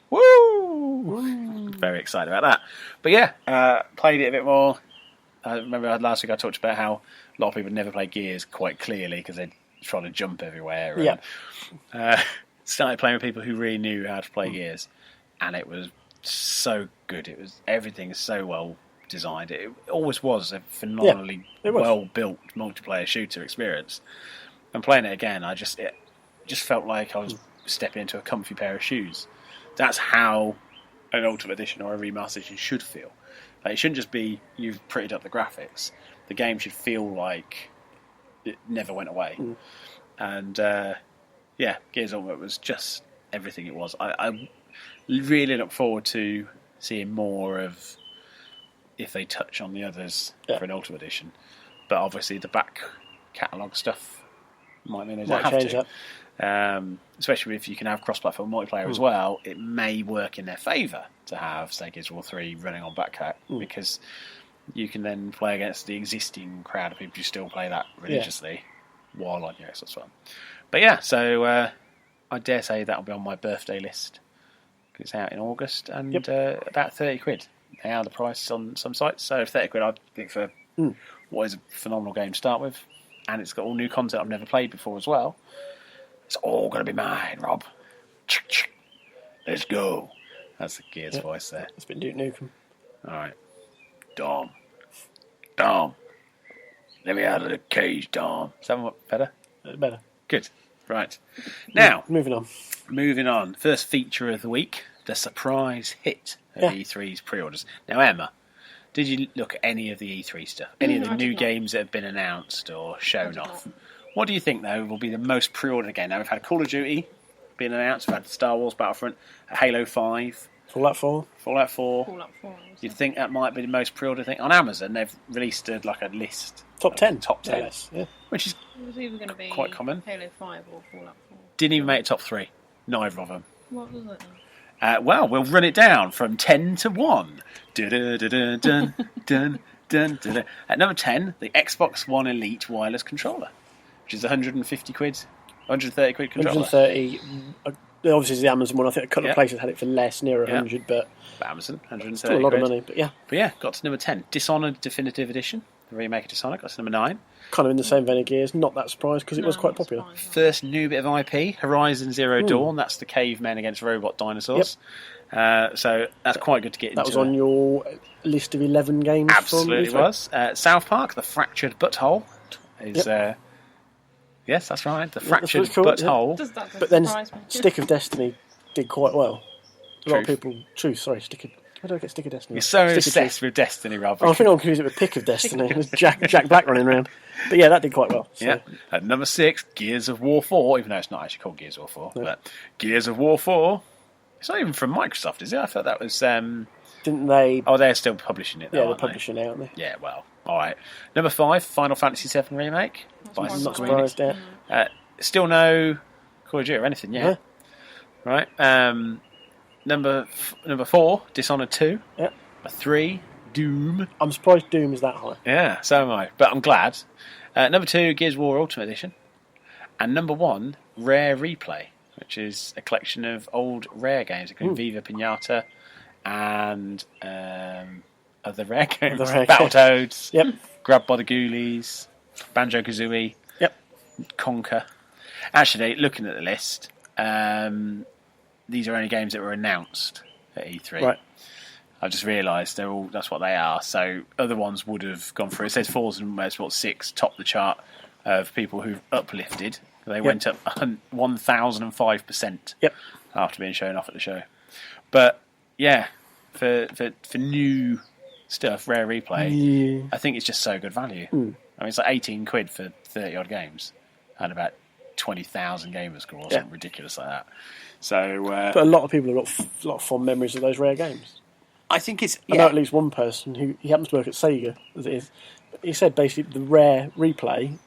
woo! Very excited about that. But yeah, played it a bit more. I remember last week I talked about how a lot of people never play Gears quite clearly because they're trying to jump everywhere. Started playing with people who really knew how to play Gears, and it was so good. Everything is so well designed. It always was a phenomenally well built multiplayer shooter experience. And playing it again, it just felt like I was stepping into a comfy pair of shoes. That's how an Ultimate Edition or a remastered edition should feel. Like, it shouldn't just be you've prettied up the graphics. The game should feel like it never went away. And Gears Ultimate was just everything it was. I really look forward to seeing more of if they touch on the others for an Ultimate Edition. But obviously the back catalogue stuff might mean they don't have to. Especially if you can have cross-platform multiplayer as well, it may work in their favour to have, say, Gears of War 3 running on backcat, because you can then play against the existing crowd of people who still play that religiously while on your Xbox One. But yeah, so I dare say that'll be on my birthday list. It's out in August, and about 30 quid. They are the price on some sites, so 30 quid I think for what is a phenomenal game to start with, and it's got all new content I've never played before as well. It's all going to be mine, Rob. Let's go. That's the Gears voice there. It's been Duke Nukem. Alright. Dom. Let me out of the cage, Dom. Is that better? Better. Good. Right. Now, moving on. First feature of the week, the surprise hit of E3's pre-orders. Now, Emma, did you look at any of the E3 stuff? Any of the new games that have been announced or shown off? What do you think, though, will be the most pre-ordered game? Now, we've had Call of Duty being announced, we've had Star Wars Battlefront, Halo 5, Fallout 4. Fallout 4. You think that might be the most pre-ordered thing? On Amazon, they've released a list. Top 10. Which is It was either going to be quite common. Halo 5 or Fallout 4. Didn't even make top 3. Neither of them. What was it? Well, we'll run it down from 10 to 1. Dun, dun, dun, dun, dun. At number 10, the Xbox One Elite wireless controller, which is 150 quid, 130 quid controller. 130. Obviously, it's the Amazon one. I think a couple Yeah. of places had it for less, near 100, but Amazon, 130 still a lot quid. of money. But yeah, But yeah, got to number 10. Dishonored Definitive Edition, the remake of Dishonored, got to number 9. kind of in the same vein of Gears. Not that surprised because it was No, quite it's popular. fine. First new bit of IP, Horizon Zero Dawn. That's the cavemen against robot dinosaurs. So that's quite good to get into. That was on your list of 11 games. Absolutely from was. South Park, The Fractured Butthole. Is, yes, that's right. The that's Fractured what it's called, yeah. Butthole. Does that But then surprise me? Stick of Destiny did quite well. A lot of Truth. people... Truth, sorry. Stick of... Where do I get Stick of Destiny? You're so Stick of obsessed Truth. with Destiny, Rob. Oh, I think I'm confused it with Pick of Destiny. It was Jack Black running around. But yeah, that did quite well. So. Yeah. At number 6, Gears of War 4, even though it's not actually called Gears of War 4. No. But Gears of War 4, it's not even from Microsoft, is it? I thought that was... Didn't they... Oh, they're still publishing it, though, yeah, they're aren't they? publishing it, aren't they? Yeah, well, all right. Number 5, Final Fantasy VII Remake. By I'm Not Square Enix. surprised, yeah. Still no Call of Duty or anything, yeah. Right. Number 4, Dishonored 2. Yeah. Number 3, Doom. I'm surprised Doom is that high. Yeah, so am I. But I'm glad. Number 2, Gears of War Ultimate Edition. And number 1, Rare Replay, which is a collection of old Rare games, including Viva Pinata and other Rare games. Other Rare Battletoads, Yep. Grab by the Ghoulies, Banjo-Kazooie, Yep. Conker. Actually, looking at the list, these are only games that were announced at E3. Right. I just realised that's what they are. So other ones would have gone through. It says Forza Motorsport 6 topped the chart of people who've uplifted. They went up 1,005% Yep. after being shown off at the show. But yeah, for new stuff, Rare Replay, Yeah. I think it's just so good value. I mean, it's like 18 quid for 30 odd games and about 20,000 gamer score or something ridiculous like that. So But a lot of people have got a lot of fond memories of those Rare games. I think it's I know at least one person who he happens to work at Sega, as it is. He said basically the Rare Replay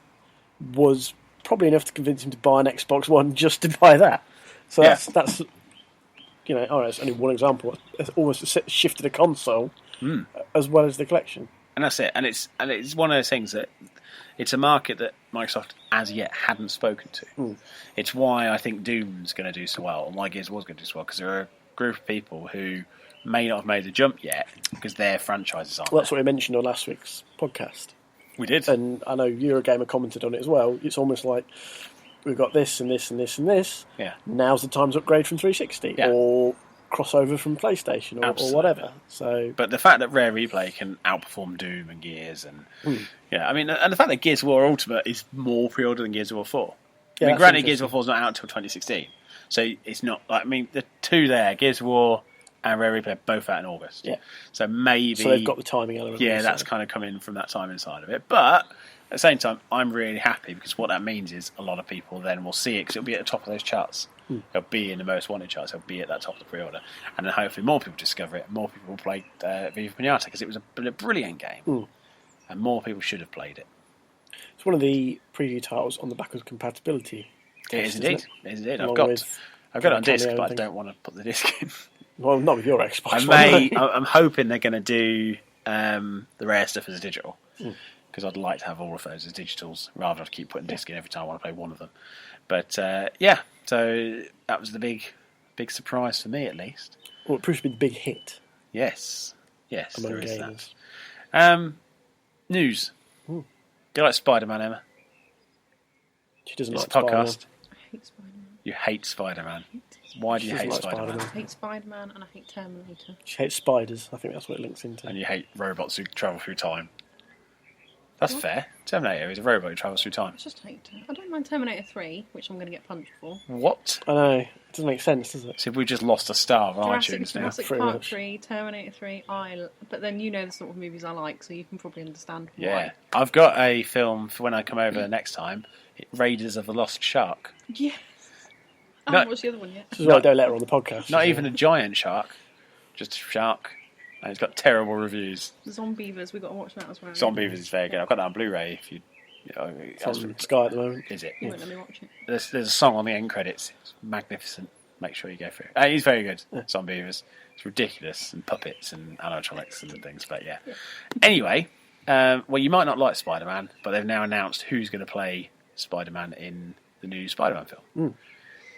was probably enough to convince him to buy an Xbox One just to buy that. So that's you know, all right, it's only one example. It's almost shifted a console as well as the collection. And that's it. And it's one of those things that it's a market that Microsoft as yet hadn't spoken to. It's why I think Doom's going to do so well, and why Gears was going to do so well, because there are a group of people who may not have made the jump yet because their franchises aren't. Well, that's what we mentioned on last week's podcast. We did. And I know Eurogamer commented on it as well. It's almost like we've got this and this and this and this. Yeah. Now's the time to upgrade from 360 Yeah. or crossover from PlayStation or whatever. So, But the fact that Rare Replay can outperform Doom and Gears and I mean, and the fact that Gears of War Ultimate is more pre-order than Gears of War 4. Yeah, I mean, that's granted, Gears interesting. of War 4 is not out until 2016, so it's not like, I mean, the two there, Gears of War and Rare Replay, are both out in August. Yeah. So maybe so they've got the timing element. yeah, so. that's kind of coming from that timing side of it. But at the same time, I'm really happy because what that means is a lot of people then will see it because it'll be at the top of those charts. It'll be in the most wanted charts. It'll be at that top of the pre-order, and then hopefully more people discover it. And more people will play Viva Pinata because it was a brilliant game, and more people should have played it. It's one of the preview titles on the backwards compatibility. It is test, indeed. isn't It is indeed. Along I've got with it on disc, Cameo but I and don't want to put the disc in. Well, not with your Xbox. I One, may. no. I'm hoping they're going to do the rare stuff as a digital because I'd like to have all of those as digitals rather than keep putting disc in every time I want to play one of them. But yeah, so that was the big surprise for me at least. Well, it proved to be the big hit Yes, among there is gamers. that. News. Do you like Spider-Man, Emma? She doesn't It's like a podcast. I hate Spider-Man. You hate Spider-Man. Why do She you hate doesn't like Spider-Man? Spider-Man. I hate Spider-Man and I hate Terminator. She hates spiders. I think that's what it links into. And you hate robots who travel through time. That's fair. Terminator is a robot who travels through time. I just hate it. I don't mind Terminator 3, which I'm going to get punched for. What? I know. It doesn't make sense, does it? See, we've just lost a star of iTunes now. Jurassic Pretty Park much. 3, Terminator 3, but then you know the sort of movies I like, so you can probably understand why. Yeah. I've got a film for when I come over next time. Raiders of the Lost Shark. Yes. I No. haven't watched the other one yet. This is why I don't let her on the podcast. Not so- even a giant shark. Just a shark. And it's got terrible reviews. Zombievers, we've got to watch that as well. Zombievers is very good. I've got that on Blu-ray if you... It's on Sky at the moment. Is it? You won't let me watch it. There's a song on the end credits. It's magnificent. make sure you go through. He's very good. Zombie Beavers. It's ridiculous, and puppets and animatronics and things. But yeah. Anyway, well, you might not like Spider-Man, but they've now announced who's going to play Spider-Man in the new Spider-Man film.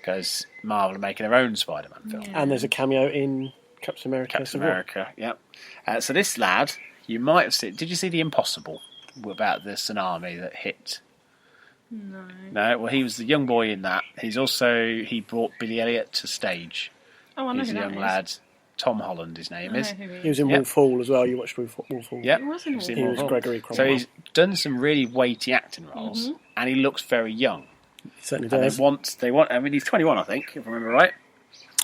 Because Marvel are making their own Spider-Man film. And there's a cameo in Captain America. Captain America, yep. So this lad, you might have seen. Did you see The Impossible about the tsunami that hit? No. No. Well, he was the young boy in that. He brought Billy Elliot to stage. Oh, I know He's who a that young is. lad. Tom Holland, his name is. He was in Wolf Hall as well. You watched Wolf Hall. Yep. He was in You've seen He Wolf was Hall. Gregory Cromwell. So he's done some really weighty acting roles, and he looks very young. He certainly And does. they want. I mean, he's 21, I think, if I remember right.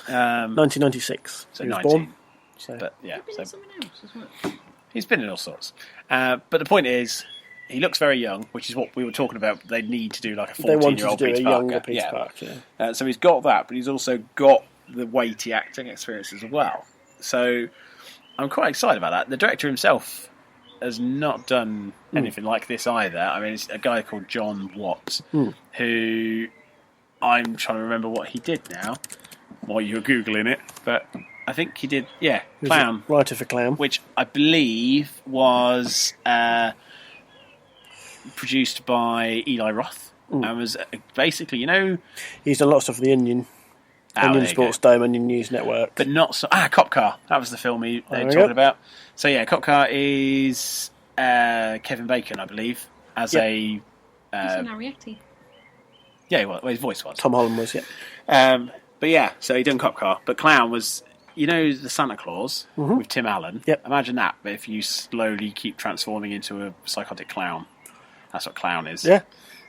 1996. So he was 19. born. So. But yeah, He's been so in something else as well. he's been in all sorts. But the point is, he looks very young, which is what we were talking about. They need to do like a They wanted to 14-year-old do a Peter younger Parker. Peter Yeah. Parker. Yeah. So he's got that, but he's also got the weighty acting experience as well. So I'm quite excited about that. The director himself has not done anything like this either. I mean, it's a guy called John Watt, who I'm trying to remember what he did now while you're Googling it, but I think he did, He was Clown, a writer for Clown. which I believe was produced by Eli Roth and was basically, He's done a lot of stuff for the Onion. there Onion you Sports go. Dome, Onion News Network. But not so. Cop Car. That was the film they're There we talking go. about. So yeah, Cop Car is Kevin Bacon, I believe, as Yep. a He's an Arietti. well, his voice was. Tom Holland was, yeah. But yeah, so he done Cop Car. But Clown was, the Santa Claus with Tim Allen. Yep. Imagine that, but if you slowly keep transforming into a psychotic clown. That's what Clown is. Yeah.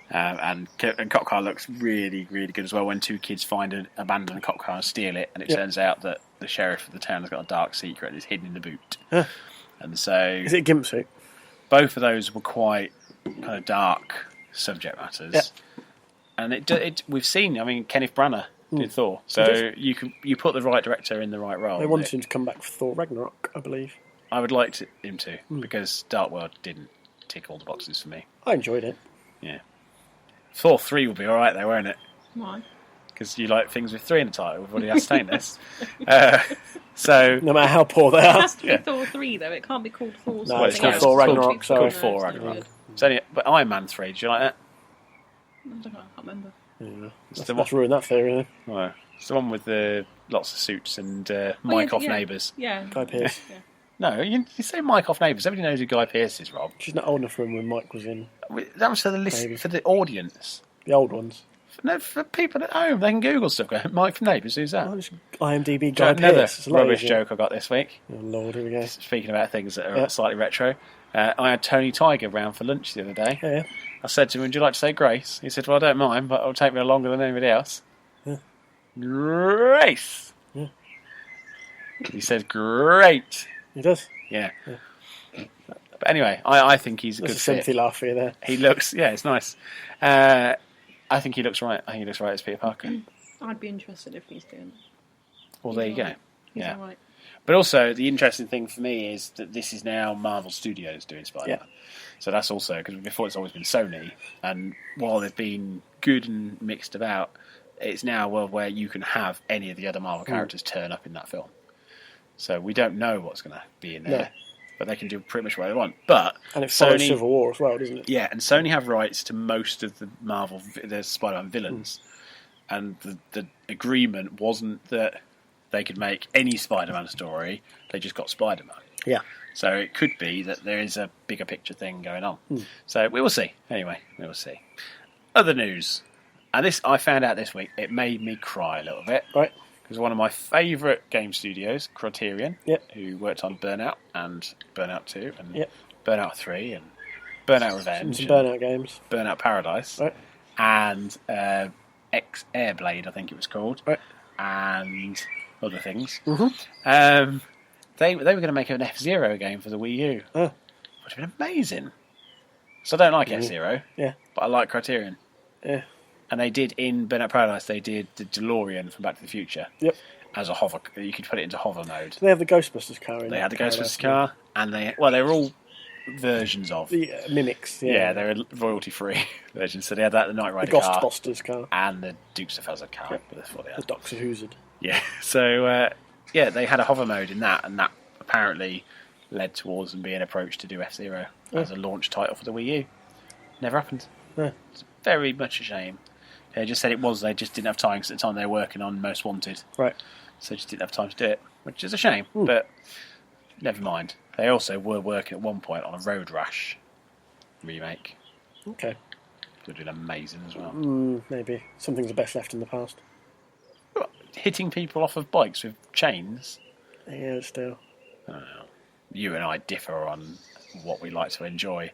And Cop Car looks really, really good as well when two kids find an abandoned cop car and steal it, and it turns out that the sheriff of the town has got a dark secret and it's hidden in the boot. Huh. And so Is it a gimp suit? both of those were quite kind of dark subject matters. Yeah. And we've seen, I mean, Kenneth Branagh did Thor, so you put the right director in the right role. They wanted him to come back for Thor Ragnarok, I believe. I would like him to, because Dark World didn't tick all the boxes for me. I enjoyed it. Yeah. Thor 3 will be alright though, won't it? Why? Because you like things with 3 in the title. We've already ascertained this. So No matter how poor they It are. has to be Thor 3 though. It can't be called Thor. No, well, it's something called else. Thor Ragnarok, It's sorry. called No, Thor it's not Ragnarok. good. It's only, but Iron Man 3, do you like that? I don't know. I can't remember. Yeah. It's the Let's ruin that theory, then. Oh, it's the one with the lots of suits and Mike off yeah. Neighbours. Yeah. Guy Pearce. Yeah. No, you say Mike off Neighbours. Everybody knows who Guy Pearce is, Rob. She's not old enough for him when Mike was in. That was for the Maybe. for the audience. The old ones. No, for people at home, they can Google stuff. Go, Mike from Neighbours, who's that? Oh, it's IMDb Guy Another Pearce. It's a lot rubbish easier. joke I got this week. Oh, Lord, here we go. Speaking about things that are Yeah. slightly retro, I had Tony Tiger round for lunch the other day. Yeah. I said to him, "Would you like to say grace?" He said, "Well, I don't mind, but it'll take me longer than anybody else." Yeah. Grace. Yeah. He said, "Great." He does. Yeah. But anyway, I think he's a There's good a sympathy fit. laugh for you there. He looks, it's nice. I think he looks right. I think he looks right as Peter Parker. I'd be interested if he's doing it. Well, there you go. He's Yeah. alright. But also, the interesting thing for me is that this is now Marvel Studios doing Spider-Man. Yeah. So that's also, because before it's always been Sony, and while they've been good and mixed about, it's now a world where you can have any of the other Marvel characters turn up in that film. So we don't know what's going to be in there, No. but they can do pretty much what they want. But And it follows Sony, Civil War as well, doesn't it? yeah, and Sony have rights to most of the the Spider-Man villains, and the agreement wasn't that they could make any Spider-Man story; they just got Spider-Man. Yeah. So it could be that there is a bigger picture thing going on. So we will see. Anyway, we will see. Other news, and this I found out this week. It made me cry a little bit. Right. Because one of my favourite game studios, Criterion, Yep. who worked on Burnout and Burnout 2 and Yep. Burnout 3 and Burnout Some Revenge, and Burnout games. Burnout Paradise, Right. and X Airblade, I think it was called, Right. and other things. Mm-hmm. They were going to make an F-Zero game for the Wii U. Oh. Would have been amazing. So I don't like F-Zero, Yeah. but I like Criterion. Yeah. And they did, in Burnout Paradise, they did the DeLorean from Back to the Future. Yep. As a hover. You could put it into hover mode. They have the Ghostbusters car in They that had the Paradise, Ghostbusters car, and they were all versions of. The mimics. Yeah, they're royalty-free versions. So they had that, the Knight The Rider car, Ghostbusters car. and the Dukes of Hazzard car. But that's what they The had. Doctor Who's. Yeah. So they had a hover mode in that, and that apparently led towards them being approached to do F-Zero as a launch title for the Wii U. Never happened. Yeah. It's very much a shame. They just said it was. They just didn't have time because at the time they were working on Most Wanted. Right. So they just didn't have time to do it, which is a shame. But never mind. They also were working at one point on a Road Rash remake. Okay. They're doing amazing as well. Maybe. Some things are best left in the past. Hitting people off of bikes with chains. Yeah, still. I don't know. You and I differ on what we like to enjoy.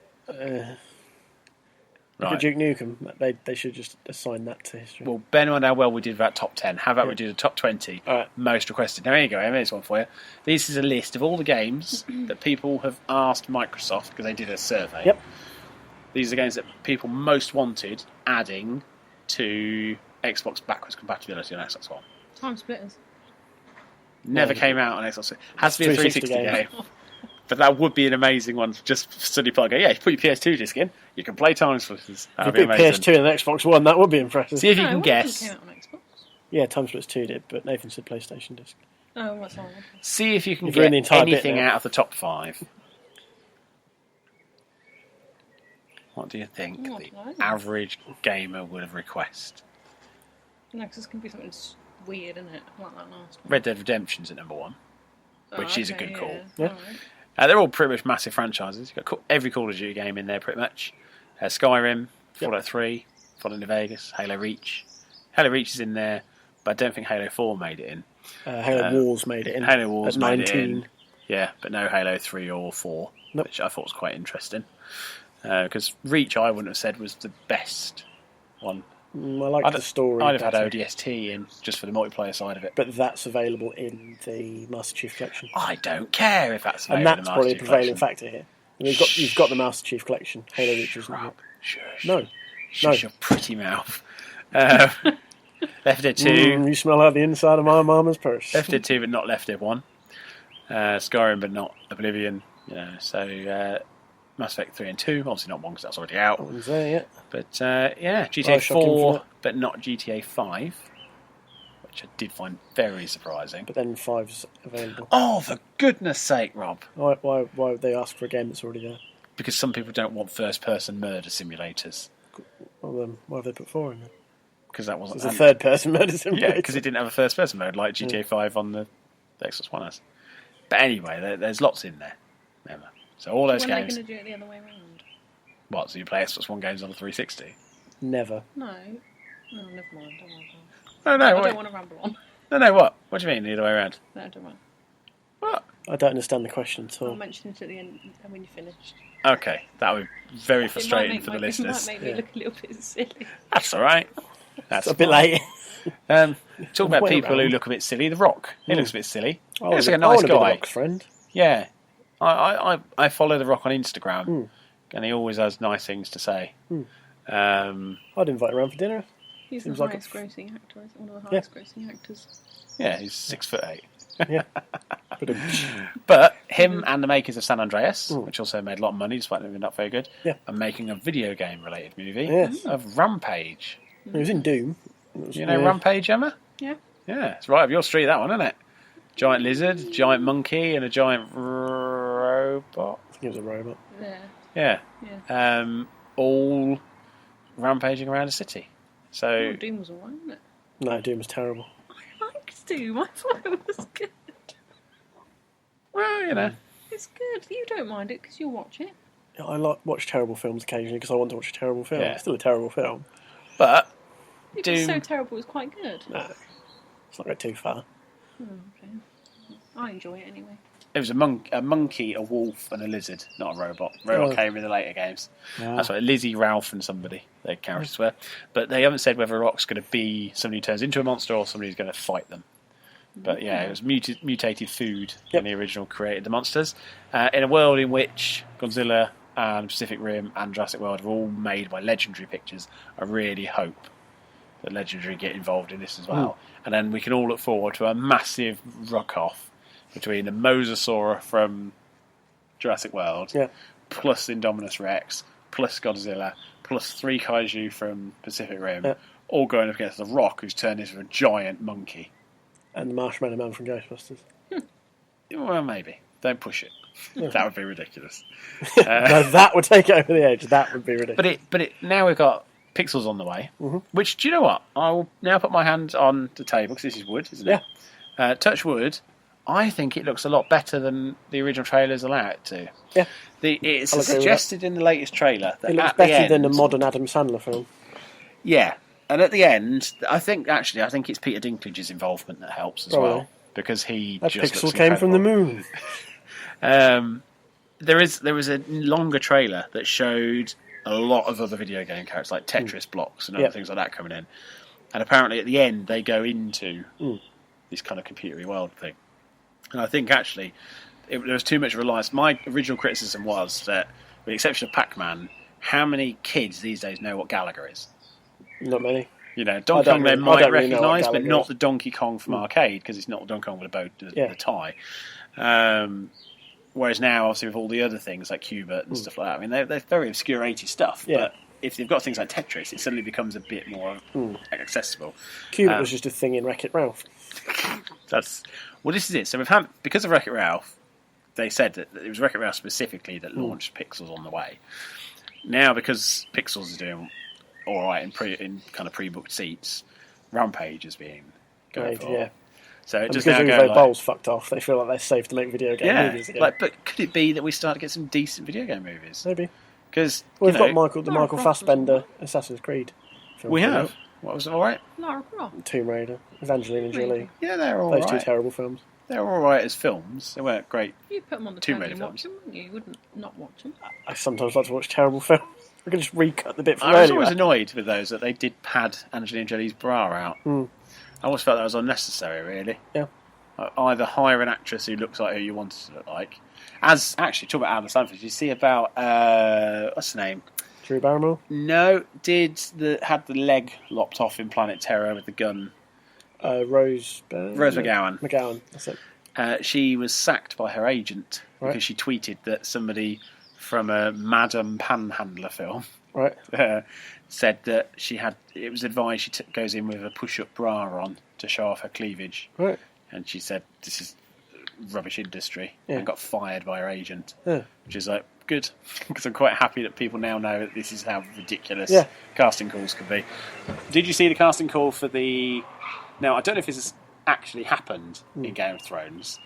Like a Duke Nukem, they should just assign that to history. Well, bear in mind how well we did about top 10. How about we do the top 20 All right. most requested? Now, here you go. Here's one for you. This is a list of all the games that people have asked Microsoft, because they did a survey. Yep. These are the games that people most wanted adding to Xbox backwards compatibility on Xbox One. Time Splitters. Never came out on Xbox. Has to be a 360 360 game. But that would be an amazing one. Just study plug. Yeah, you put your PS2 disc in, you can play Time Splitters. If That'd you be put amazing. PS2 and an Xbox One, that would be impressive. See if you No, can one guess. came out on Xbox. Yeah, Time Splitters 2 did, but Nathan said PlayStation disc. Oh, what's on? See if you can You've ruined the get entire bit anything now. out of the top 5. What do you think Oh, I the don't know. average gamer would have requested? No, because it's going to be something weird, isn't it? Like that last one. Red Dead Redemption's at number 1. Oh, which is a okay, good call. Yeah. Alright. They're all pretty much massive franchises. You've got every Call of Duty game in there, pretty much. Skyrim, Fallout 3, Fallout New Vegas, Halo Reach. Halo Reach is in there, but I don't think Halo 4 made it in. Halo Wars made it in. Halo Wars at made 19. it in. Yeah, but no Halo 3 or 4, Nope. which I thought was quite interesting. Because Reach, I wouldn't have said was the best one. I like the story. I'd have had better, ODST in just for the multiplayer side of it. but that's available in the Master Chief Collection. I don't care if that's And available that's in the probably a Master Chief prevailing Collection. factor here. And you've got the Master Chief Collection. Halo Reach isn't Rob, it? shush. No. Shut your pretty mouth. Left Dead 2. You smell like the inside of my mama's purse. Left Dead 2, but not Left Dead 1. Skyrim, but not Oblivion. So Mass Effect 3 and 2. Obviously not 1 because that's already out. That one's there yet. But GTA Bioshock 4, Infinite. but not GTA 5. Which I did find very surprising. But then 5's available. Oh, for goodness sake, Rob. Why would they ask for a game that's already there? Because some people don't want first-person murder simulators. Well, then, why have they put 4 in there? Because that wasn't... It's a third-person murder simulator. Yeah, because it didn't have a first-person mode like GTA 5 on the Xbox One has. But anyway, there's lots in there. Remember. So all those When are they games... going to do it the other way around? What, so you play Xbox One games on the 360? Never. No. No, never mind. Don't worry No, no, I what? don't want to ramble on. No, what? What do you mean, the other way around? No, don't worry. What? I don't understand the question at I'll all. mention it at the end when you're finished. Okay, that would be very frustrating for the It listeners. might make me look a little bit silly. That's alright. That's It's a bit fine. late. Talk about Way people who around. look a bit silly. The Rock. He looks a bit silly. He I looks like a I nice wanna be the guy. Rock's friend. Yeah. I follow The Rock on Instagram, and he always has nice things to say. I'd invite him around for dinner. He's Seems the like a- highest grossing actor, one of the Yeah. highest grossing actors. Yeah, he's 6'8". Yeah. But But him and the makers of San Andreas, which also made a lot of money despite them being not very good, Yeah. are making a video game related movie Yes. of Rampage. he was in Doom. You know Rampage, Emma? Yeah. Yeah, it's right up your street, that one, isn't it? Giant lizard, giant monkey, and a giant robot. I think it was a robot. Yeah. Yeah. All rampaging around a city. So, Oh, Doom was alright, wasn't it? No, Doom was terrible. I liked Doom. I thought it was good. well, you know. It's good. You don't mind it because you watch it. I watch terrible films occasionally because I want to watch a terrible film. Yeah. It's still a terrible film. But, If Doom. it's so terrible, it's quite good. No, it's not go too far. Oh, okay. I enjoy it anyway. It was a monkey, a wolf, and a lizard, not a robot. Robot came in the later games. That's what Lizzie, Ralph, and somebody their characters were. But they haven't said whether Rock's going to be somebody who turns into a monster or somebody who's going to fight them. But yeah, it was mutated food when the original created the monsters. In a world in which Godzilla and Pacific Rim and Jurassic World are all made by Legendary Pictures, I really hope that Legendary get involved in this as well. And then we can all look forward to a massive ruck-off between the Mosasaur from Jurassic World, Yeah. plus Indominus Rex, plus Godzilla, plus 3 kaiju from Pacific Rim, Yeah. all going up against The Rock, who's turned into a giant monkey. And the Marshmallow Man from Ghostbusters. Well, maybe. Don't push it. That would be ridiculous. No, that would take it over the edge. That would be ridiculous. But now we've got Pixels on the way, which, do you know what? I will now put my hand on the table, because this is wood, isn't it? Yeah. Touch wood. I think it looks a lot better than the original trailers allow it to. Yeah. It's I'll agree with suggested in the latest trailer that It looks at the better than a end- modern Adam Sandler film. Yeah, and at the end, I think it's Peter Dinklage's involvement that helps as Probably. well, because he That just pixel looks came from the incredible. moon. There was a longer trailer that showed a lot of other video game characters like Tetris blocks and other Yep. things like that coming in, and apparently at the end they go into this kind of computery world thing. And I think actually there was too much reliance. My original criticism was that, with the exception of Pac-Man, how many kids these days know what Gallagher is? Not many. You know, I Donkey don't Kong they really- I might don't really know what recognise, but Gallagher not is. the Donkey Kong from arcade, because it's not Donkey Kong with a bow, Yeah. the tie. Whereas now, obviously, with all the other things like Cubert and stuff like that, I mean, they're very obscure 80s stuff, Yeah. but if they've got things like Tetris, it suddenly becomes a bit more accessible. Cubert was just a thing in Wreck-It Ralph. Well, this is it. So we've had, because of Wreck-It Ralph, they said that it was Wreck-It Ralph specifically that launched Pixels on the way. Now, because Pixels is doing all right in kind of pre-booked seats, Rampage is being going Right, for. yeah. So it And just because now Uwe go Boll's fucked off, they feel like they're safe to make video game movies again. but could it be that we start to get some decent video game movies? Maybe. Because We've got Michael Lara Croft was Fassbender Assassin's Creed film. we coming have. out. What was it? All right. Lara Croft. Tomb Raider, Evangeline Jolie. Yeah, they're all Those two right. terrible films. They're all right as films. They weren't great. You'd put them on the Tomb telly Raider and watch films. them, wouldn't you? You wouldn't not watch them. I sometimes like to watch terrible films. I can just recut the bit from I was earlier. always annoyed with those that they did pad Angelina Jolie's bra out. I always felt that was unnecessary, really. Yeah. Either hire an actress who looks like who you want it to look like. As actually, talk about Adam Sandler. Did you see about what's the name? Drew Barrymore. No, had the leg lopped off in Planet Terror with the gun. Rose McGowan. McGowan, that's it. She was sacked by her agent Right. because she tweeted that somebody from a Madam Panhandler film Right. said that it was advised she goes in with a push-up bra on to show off her cleavage. Right. And she said, this is rubbish industry, Yeah. and got fired by her agent. Yeah. Which is like, good, because I'm quite happy that people now know that this is how ridiculous Yeah. casting calls can be. Did you see the casting call for the... Now, I don't know if this has actually happened in Game of Thrones,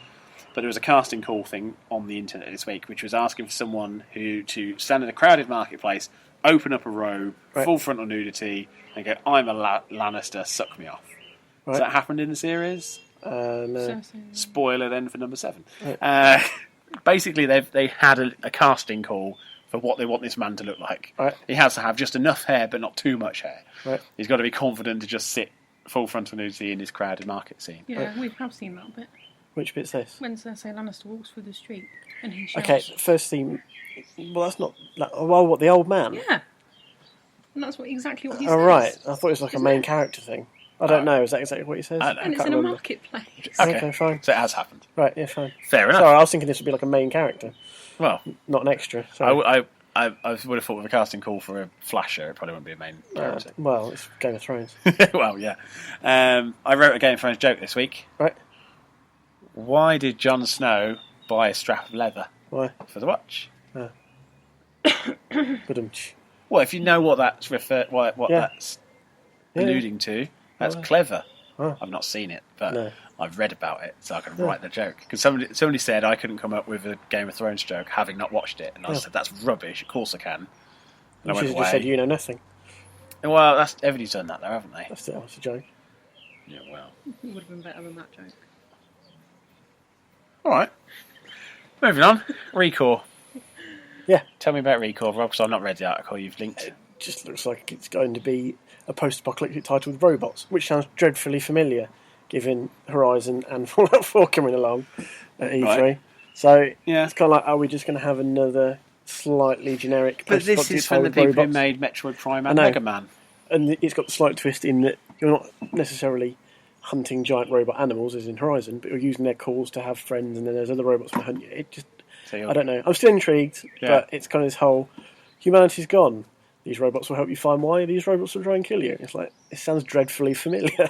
but there was a casting call thing on the internet this week, which was asking for someone to stand in a crowded marketplace, open up a robe, Right. full frontal nudity, and go, I'm a Lannister, suck me off. Has Right. that happened in the series? No. Cersei. Spoiler then for number 7. Right. Basically, they had a casting call for what they want this man to look like. Right. He has to have just enough hair, but not too much hair. Right. He's got to be confident to just sit full frontal nudity in this crowded market scene. Yeah, we have seen that bit. Which bit's this? When Cersei Lannister walks through the street and he shouts. Okay, first scene. Well, that's not. Well, what, the old man? Yeah. And that's exactly what he Oh, says. right. I thought it was like a Isn't main it? character thing. I don't know. Is that exactly what he says? I don't know. And it's can't in a remember. marketplace. Okay, fine. So it has happened. Right, yeah, fine. Fair enough. Sorry, I was thinking this would be like a main character, Well, not an extra. Sorry. I would have thought with a casting call for a flasher, it probably wouldn't be a main character. Well, it's Game of Thrones. Well, yeah. I wrote a Game of Thrones joke this week. Right. Why did Jon Snow buy a strap of leather Why? for the watch? Ba-dum-tsh. Well, if you know what that's Yeah. that's Yeah. alluding to, that's Right. clever. Oh. I've not seen it, but No. I've read about it, so I can Yeah. write the joke. Because somebody said I couldn't come up with a Game of Thrones joke having not watched it, and I Yeah. said that's rubbish. Of course I can. And I You went should have away. just said you know nothing. Well, everybody's done that, though, haven't they? That's a joke. Yeah. Well. It would have been better than that joke. All right. Moving on. Recore. Yeah. Tell me about Recore, Rob, because I've not read the article you've linked. Just looks like it's going to be a post-apocalyptic title with robots, which sounds dreadfully familiar, given Horizon and Fallout 4 coming along at E3. Right. So Yeah. it's kind of like, are we just going to have another slightly generic But this post-apocalyptic is from the title people with who robots? made Metroid Prime I and know. Mega Man. And it's got the slight twist in that you're not necessarily hunting giant robot animals as in Horizon, but you're using their calls to have friends, and then there's other robots to hunt you. So I don't know. I'm still intrigued, Yeah. but it's kind of this whole humanity's gone. These robots will help you find why. These robots will try and kill you. It's like, it sounds dreadfully familiar.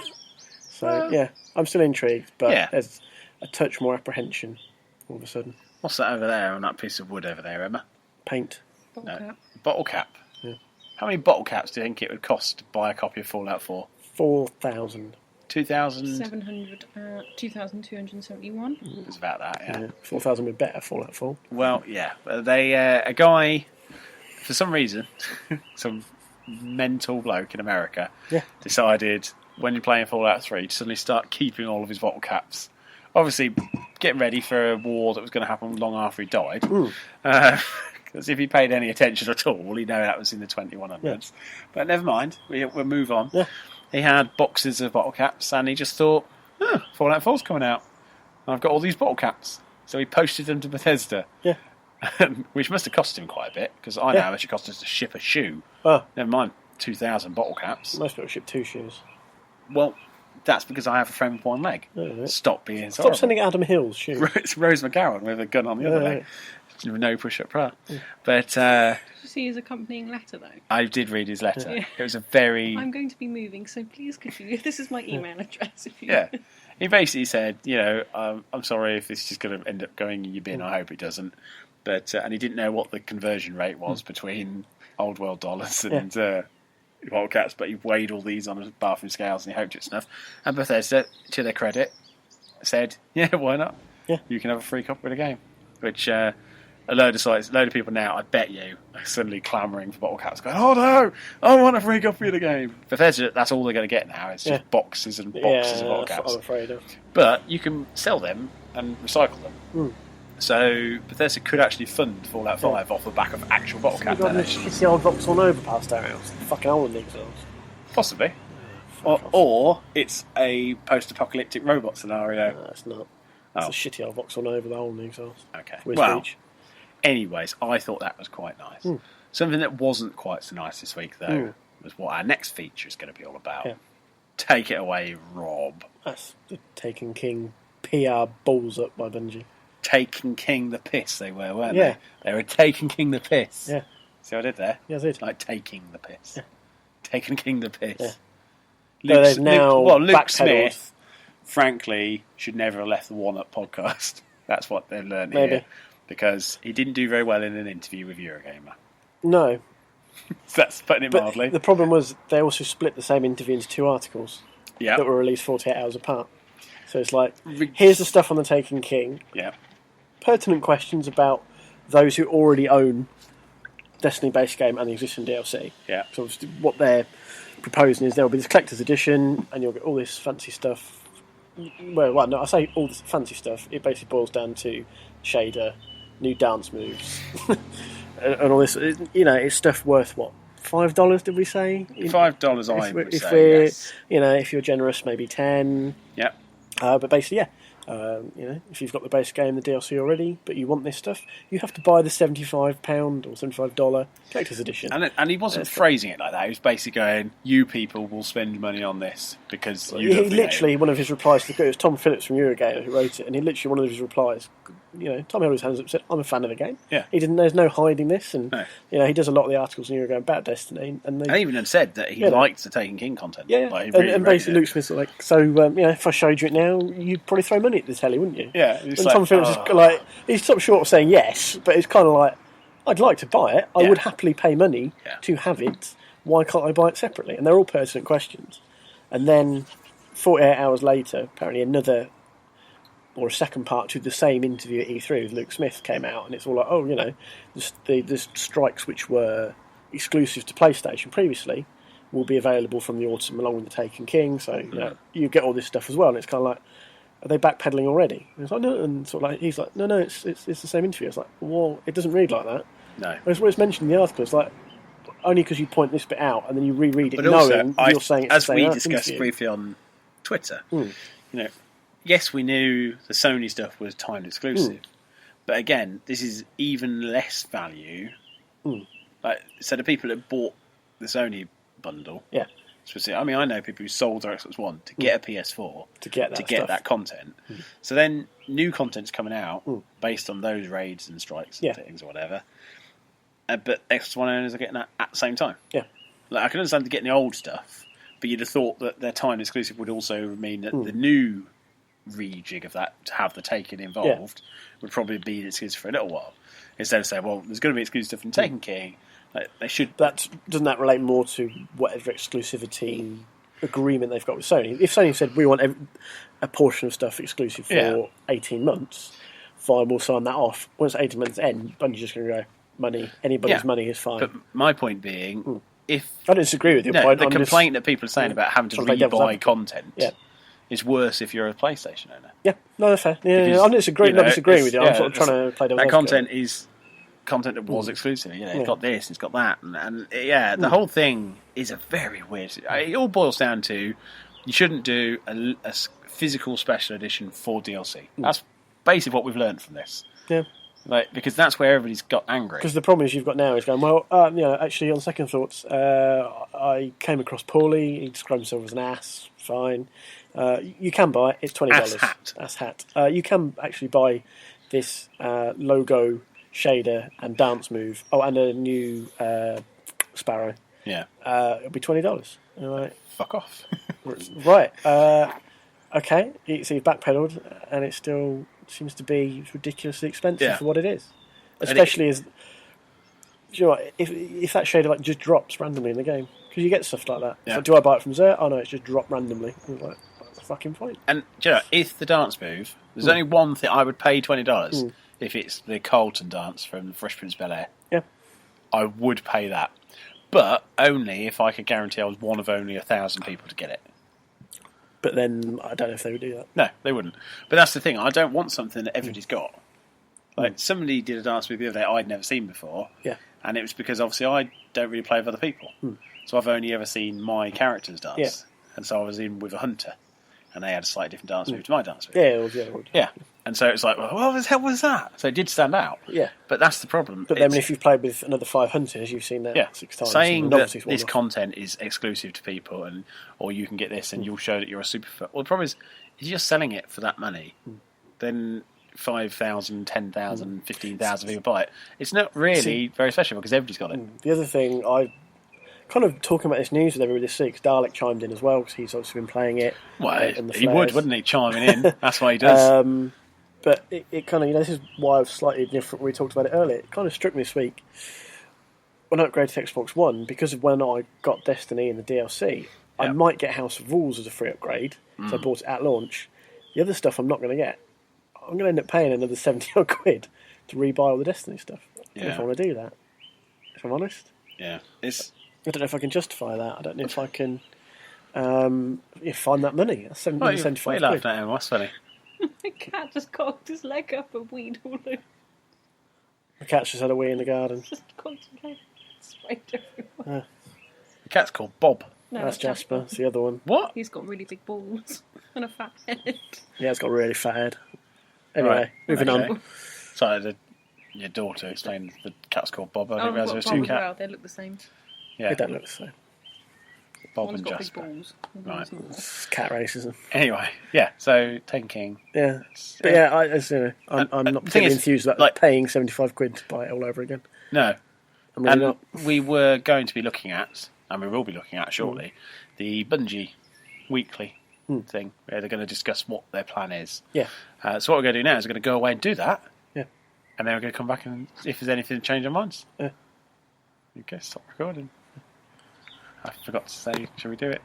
So, Well, yeah, I'm still intrigued, but yeah. there's a touch more apprehension all of a sudden. What's that over there on that piece of wood over there, Emma? Paint. Bottle No. cap. Bottle cap. Yeah. How many bottle caps do you think it would cost to buy a copy of Fallout 4? 4,000. 2,000? 2,271. It was about that, yeah. Yeah, 4,000 would be better Fallout 4. Well, yeah. They a guy, for some reason, some mental bloke in America, Yeah. decided when you're playing Fallout 3 to suddenly start keeping all of his bottle caps. Obviously, getting ready for a war that was going to happen long after he died. Because if he paid any attention at all, he'd know that was in the 2100s. Yeah. But never mind, we'll move on. Yeah. He had boxes of bottle caps, and he just thought, Fallout 4's coming out. I've got all these bottle caps. So he posted them to Bethesda. Yeah. Which must have cost him quite a bit, because I know how much it cost us to ship a shoe. Oh, Never mind 2,000 bottle caps. most people ship 2 shoes. Well, that's because I have a friend with one leg. Oh, right. Stop being Stop horrible. sending Adam Hill's shoes. It's Rose McGowan with a gun on the other Yeah, leg. No push-up bra. But Did you see his accompanying letter, though? I did read his letter. Yeah. It was a very... I'm going to be moving, so please could you... This is my email address. If you... Yeah. He basically said, I'm sorry if this is just going to end up going in your bin. I hope it doesn't. But and he didn't know what the conversion rate was between old world dollars and bottle caps, but he weighed all these on bathroom scales and he hoped it's enough. And Bethesda, to their credit, said, yeah, why not? Yeah. You can have a free copy of the game. Which a load of people now, I bet you, are suddenly clamouring for bottle caps, going, oh no, I want a free copy of the game. Bethesda, that's all they're going to get now. It's just boxes and boxes of bottle that's what caps. I'm afraid of. But you can sell them and recycle them. So Bethesda could actually fund Fallout 5 off the back of actual bottle cap You've got this donations. shitty old Vauxhall Nova past our house. Fucking old themselves. Possibly. Or it's a post-apocalyptic robot scenario. No, it's not. Oh. It's a shitty old Vauxhall Nova, the old themselves. Okay. With Well, speech. anyways, I thought that was quite nice. Something that wasn't quite so nice this week, though, was what our next feature is going to be all about. Yeah. Take it away, Rob. That's the Taken King PR balls up by Bungie. Taking King the piss, they were, weren't Yeah. they? They were taking King the piss. Yeah. See what I did there? Yeah, I did. Like taking the piss. Taking King the piss. Yeah. So they've now Luke backpedaled. Smith, frankly, should never have left the One Up podcast. That's what they've learned here. Maybe. Because he didn't do very well in an interview with Eurogamer. No. That's putting it But mildly. the problem was they also split the same interview into 2 articles Yeah. that were released 48 hours apart. So it's like, here's the stuff on the Taken King. Yeah. Pertinent questions about those who already own Destiny base game and the existing DLC. Yeah. So obviously what they're proposing is there will be this collector's edition and you'll get all this fancy stuff. Well, no, I say all this fancy stuff. It basically boils down to shader, new dance moves, and all this. It's stuff worth what, $5? Did we say? $5 I would If say, we're, yes. if you're generous, maybe 10. Yeah. But basically, yeah. If you've got the base game, the DLC already, but you want this stuff, you have to buy the £75 or $75 collector's edition. And he wasn't phrasing it like that. He was basically going, you people will spend money on this because you He love the literally, game. one of his replies, it was Tom Phillips from Eurogamer who wrote it, and he literally, one of his replies, Tom held his hands up and said, I'm a fan of the game. Yeah. There's no hiding this, and No. he does a lot of the articles in Eurogamer about Destiny, and they... I even had said that he Yeah. liked the Taken King content. Yeah, Like, he and, really and rated basically it. Luke Smith's like, so, if I showed you it now, you'd probably throw money at the telly, wouldn't you? Yeah. And Tom Phillips is like, he's sort of short of saying yes, but it's kind of like, I'd like to buy it. I Yeah. would happily pay money Yeah. to have it. Why can't I buy it separately? And they're all pertinent questions. And then 48 hours later, apparently a second part to the same interview at E3 with Luke Smith came out, and it's all like, the strikes which were exclusive to PlayStation previously will be available from the autumn along with the Taken King, so you get all this stuff as well. And it's kind of like, are they backpedaling already? And it's like, no, and sort of like he's like, no, it's the same interview. It's like, well, it doesn't read like that. No. Whereas what it's mentioned in the article, it's like only because you point this bit out and then you reread it But also, knowing you're saying it's as the we same discussed interview. briefly on Twitter, yes, we knew the Sony stuff was timed exclusive, but again, this is even less value. So the people that bought the Sony bundle, Yeah. specific. I mean, I know people who sold their Xbox One to get a PS4 to get that content. So then new content's coming out based on those raids and strikes and things or whatever. But Xbox One owners are getting that at the same time. Yeah. Like, I can understand getting the old stuff, but you'd have thought that their time exclusive would also mean that the new rejig of that, to have the Taken involved, would probably be exclusive for a little while. Instead of saying, well, there's going to be exclusive stuff from Taken King, like, they should... Doesn't that relate more to whatever exclusivity agreement they've got with Sony? If Sony said, we want a portion of stuff exclusive for 18 months, fine, we'll sign that off. Once 18 months end, Bungie's just going to go, money, anybody's money is fine. But my point being, if... I don't disagree with your point. The complaint that people are saying about having to rebuy content is worse if you're a PlayStation owner. Yeah, no, that's fair. Yeah, Because, I'm not disagreeing with you. I'm sort of trying to play devil's that advocate. content is content that was exclusive. It's got this, it's got that. And the whole thing is a very weird... It all boils down to, you shouldn't do a physical special edition for DLC. That's basically what we've learned from this. Yeah. Like, because that's where everybody's got angry. Because the problem is you've got now is going, well, actually, on second thoughts, I came across Paulie, he described himself as an ass, fine. You can buy it, it's $20. Ass hat. You can actually buy this logo, shader, and dance move. Oh, and a new Sparrow. Yeah. It'll be $20. All right. Fuck off. Right. Okay, so you've backpedaled, and it still seems to be ridiculously expensive for what it is. Especially as... Do you know what, if that shader like just drops randomly in the game, because you get stuff like that. Yeah. So do I buy it from Xur? Oh no, it's just dropped randomly. I'm like, what's the fucking point? And do you know, if the dance move, there's only one thing I would pay $20 if it's the Carlton dance from Fresh Prince of Bel-Air. Yeah. I would pay that. But only if I could guarantee I was one of only 1,000 people to get it. But then, I don't know if they would do that. No, they wouldn't. But that's the thing, I don't want something that everybody's got. Like, somebody did a dance move the other day I'd never seen before. Yeah. And it was because, obviously, I don't really play with other people. So I've only ever seen my characters dance. Yeah. And so I was in with a hunter. And they had a slightly different dance move to my dance move. Yeah, it would. Yeah. And so it's like, well, what the hell was that? So it did stand out. Yeah. But that's the problem. But then if you've played with another 5 hunters, you've seen that 6 times. Saying and that obviously this it's content is exclusive to people, or you can get this and you'll show that you're a super fan. Well, the problem is, if you're selling it for that money, then 5,000, 10,000, 15,000 people buy it. It's not really very special because everybody's got it. The other thing, I kind of talking about this news with everybody this week, Dalek chimed in as well because he's obviously been playing it. Well, and the he would, flares. wouldn't he, chiming in? That's why he does. But it kind of, this is why I was slightly different. We talked about it earlier. It kind of struck me this week when I upgraded to Xbox One, because of when I got Destiny and the DLC, I might get House of Rules as a free upgrade, so I bought it at launch. The other stuff I'm not going to get. I'm going to end up paying another 70 odd quid to rebuy all the Destiny stuff. I don't know if I want to do that, if I'm honest. Yeah. I don't know if I can justify that. I don't know if I can find that money. That's 75 quid. You're laughing at him, what's funny? The cat just cocked his leg up and weed all over. The cat's just had a wee in the garden. Just contemplating. Sprayed everywhere. The cat's called Bob. No, That's Jasper. It's the other one. What? He's got really big balls and a fat head. Yeah, it's got a really fat head. Anyway, moving on. Sorry, your daughter explained the cat's called Bob. I didn't realise there was Bob two as well. cats. They look the same. Yeah, They don't look the same. Bob One's and got Jasper. big balls. Right. It's cat racism. Anyway, yeah, so Taken King. Yeah. But yeah, I'm not the thing particularly is, enthused about like, paying 75 quid to buy it all over again. No. I'm really And not. we were going to be looking at, and we will be looking at shortly, the Bungie weekly thing, where they're going to discuss what their plan is. Yeah. So what we're going to do now is we're going to go away and do that. Yeah. And then we're going to come back and see if there's anything to change our minds. Yeah. Okay, stop recording. I forgot to say, shall we do it?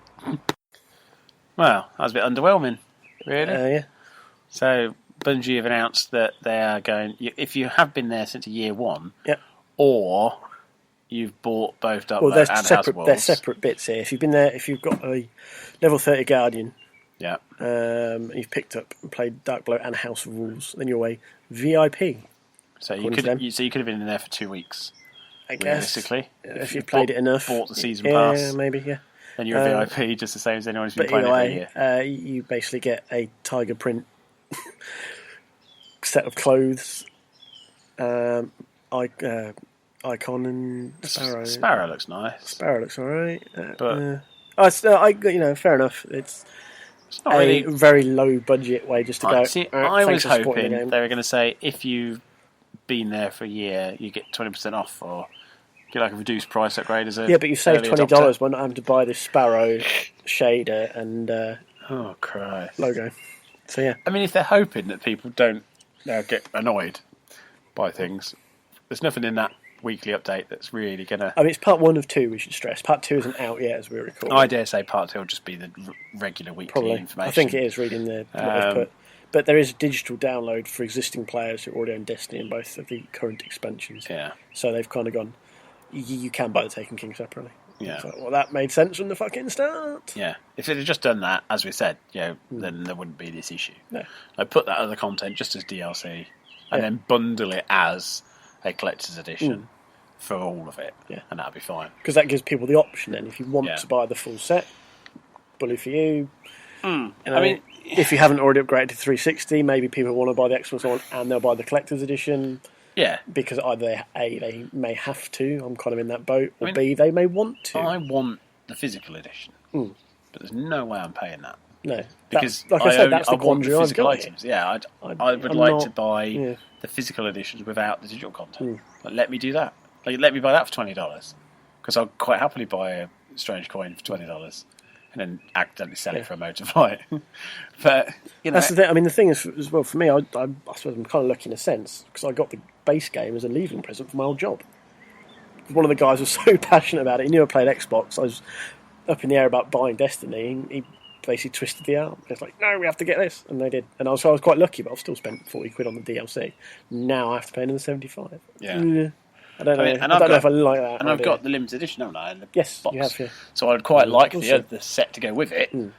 Well, that was a bit underwhelming, really. Yeah. So Bungie have announced that they are going, if you have been there since year one, Yeah. or you've bought both Dark Well, Blade they're and House of separate. Wolves. They're separate bits here. If you've been there, if you've got a level 30 Guardian, Yeah. you've picked up and played Dark Blow and House of Wolves, then you're a VIP. So you According to could them. you could have been in there for 2 weeks, I guess. realistically. If you've played it enough, bought the season yeah, pass, maybe, yeah. then you're a VIP just the same as anyone who's been But playing either it for a way, year. you basically get a tiger print set of clothes, icon and Sparrow. Sparrow looks nice. Sparrow looks alright. But- Fair enough. It's not a really. very low budget way just to go. See, "Alright, I thanks was for supporting the hoping game." they were going to say if you've been there for a year, you get 20% off, or get like a reduced price upgrade as a Yeah, but you saved early $20 adopter. by not having to buy this Sparrow shader and Oh Christ! logo. So yeah, I mean, if they're hoping that people don't get annoyed by things, there's nothing in that weekly update that's really going to. I mean it's part 1 of 2. We should stress. Part 2 isn't out yet as we record. I dare say part 2 will just be the regular weekly Probably. information. I think it is reading what they've put. But there is a digital download for existing players who already own Destiny and both of the current expansions. Yeah. So they've kind of gone, you can buy the Taken King separately. Yeah. So, well, that made sense from the fucking start. Yeah. If they'd have just done that, as we said, then there wouldn't be this issue. No. Like put that other content just as DLC, and then bundle it as a collector's edition for all of it, and that'd be fine. Because that gives people the option then. If you want to buy the full set, bully for you. You know, I mean, if you haven't already upgraded to 360, maybe people want to buy the Xbox One and they'll buy the collector's edition. Yeah. Because either A, they may have to, I'm kind of in that boat, or B, they may want to. I want the physical edition, but there's no way I'm paying that. No. Because like I said, that's the I want the quandary I've physical got. items. Yeah, I would I'm like not- to buy the physical editions without the digital content. Like, let me do that. Like, let me buy that for $20, because I'll quite happily buy a strange coin for $20 and then accidentally sell it for a motorbike. But That's the thing. I mean, the thing is, as well, for me, I suppose I'm kind of lucky in a sense, because I got the base game as a leaving present for my old job. One of the guys was so passionate about it. He knew I played Xbox. I was up in the air about buying Destiny, and he basically twisted the arm. It's like, no, we have to get this, and they did. And I was quite lucky, but I've still spent £40 on the DLC. Now I have to pay another $75. Yeah. I don't know. I mean, and I I've don't know got- if I like that. and I've idea. got the limited edition, haven't I? In the Yes, box. you have, yeah. So I'd quite like Also- the set to go with it, and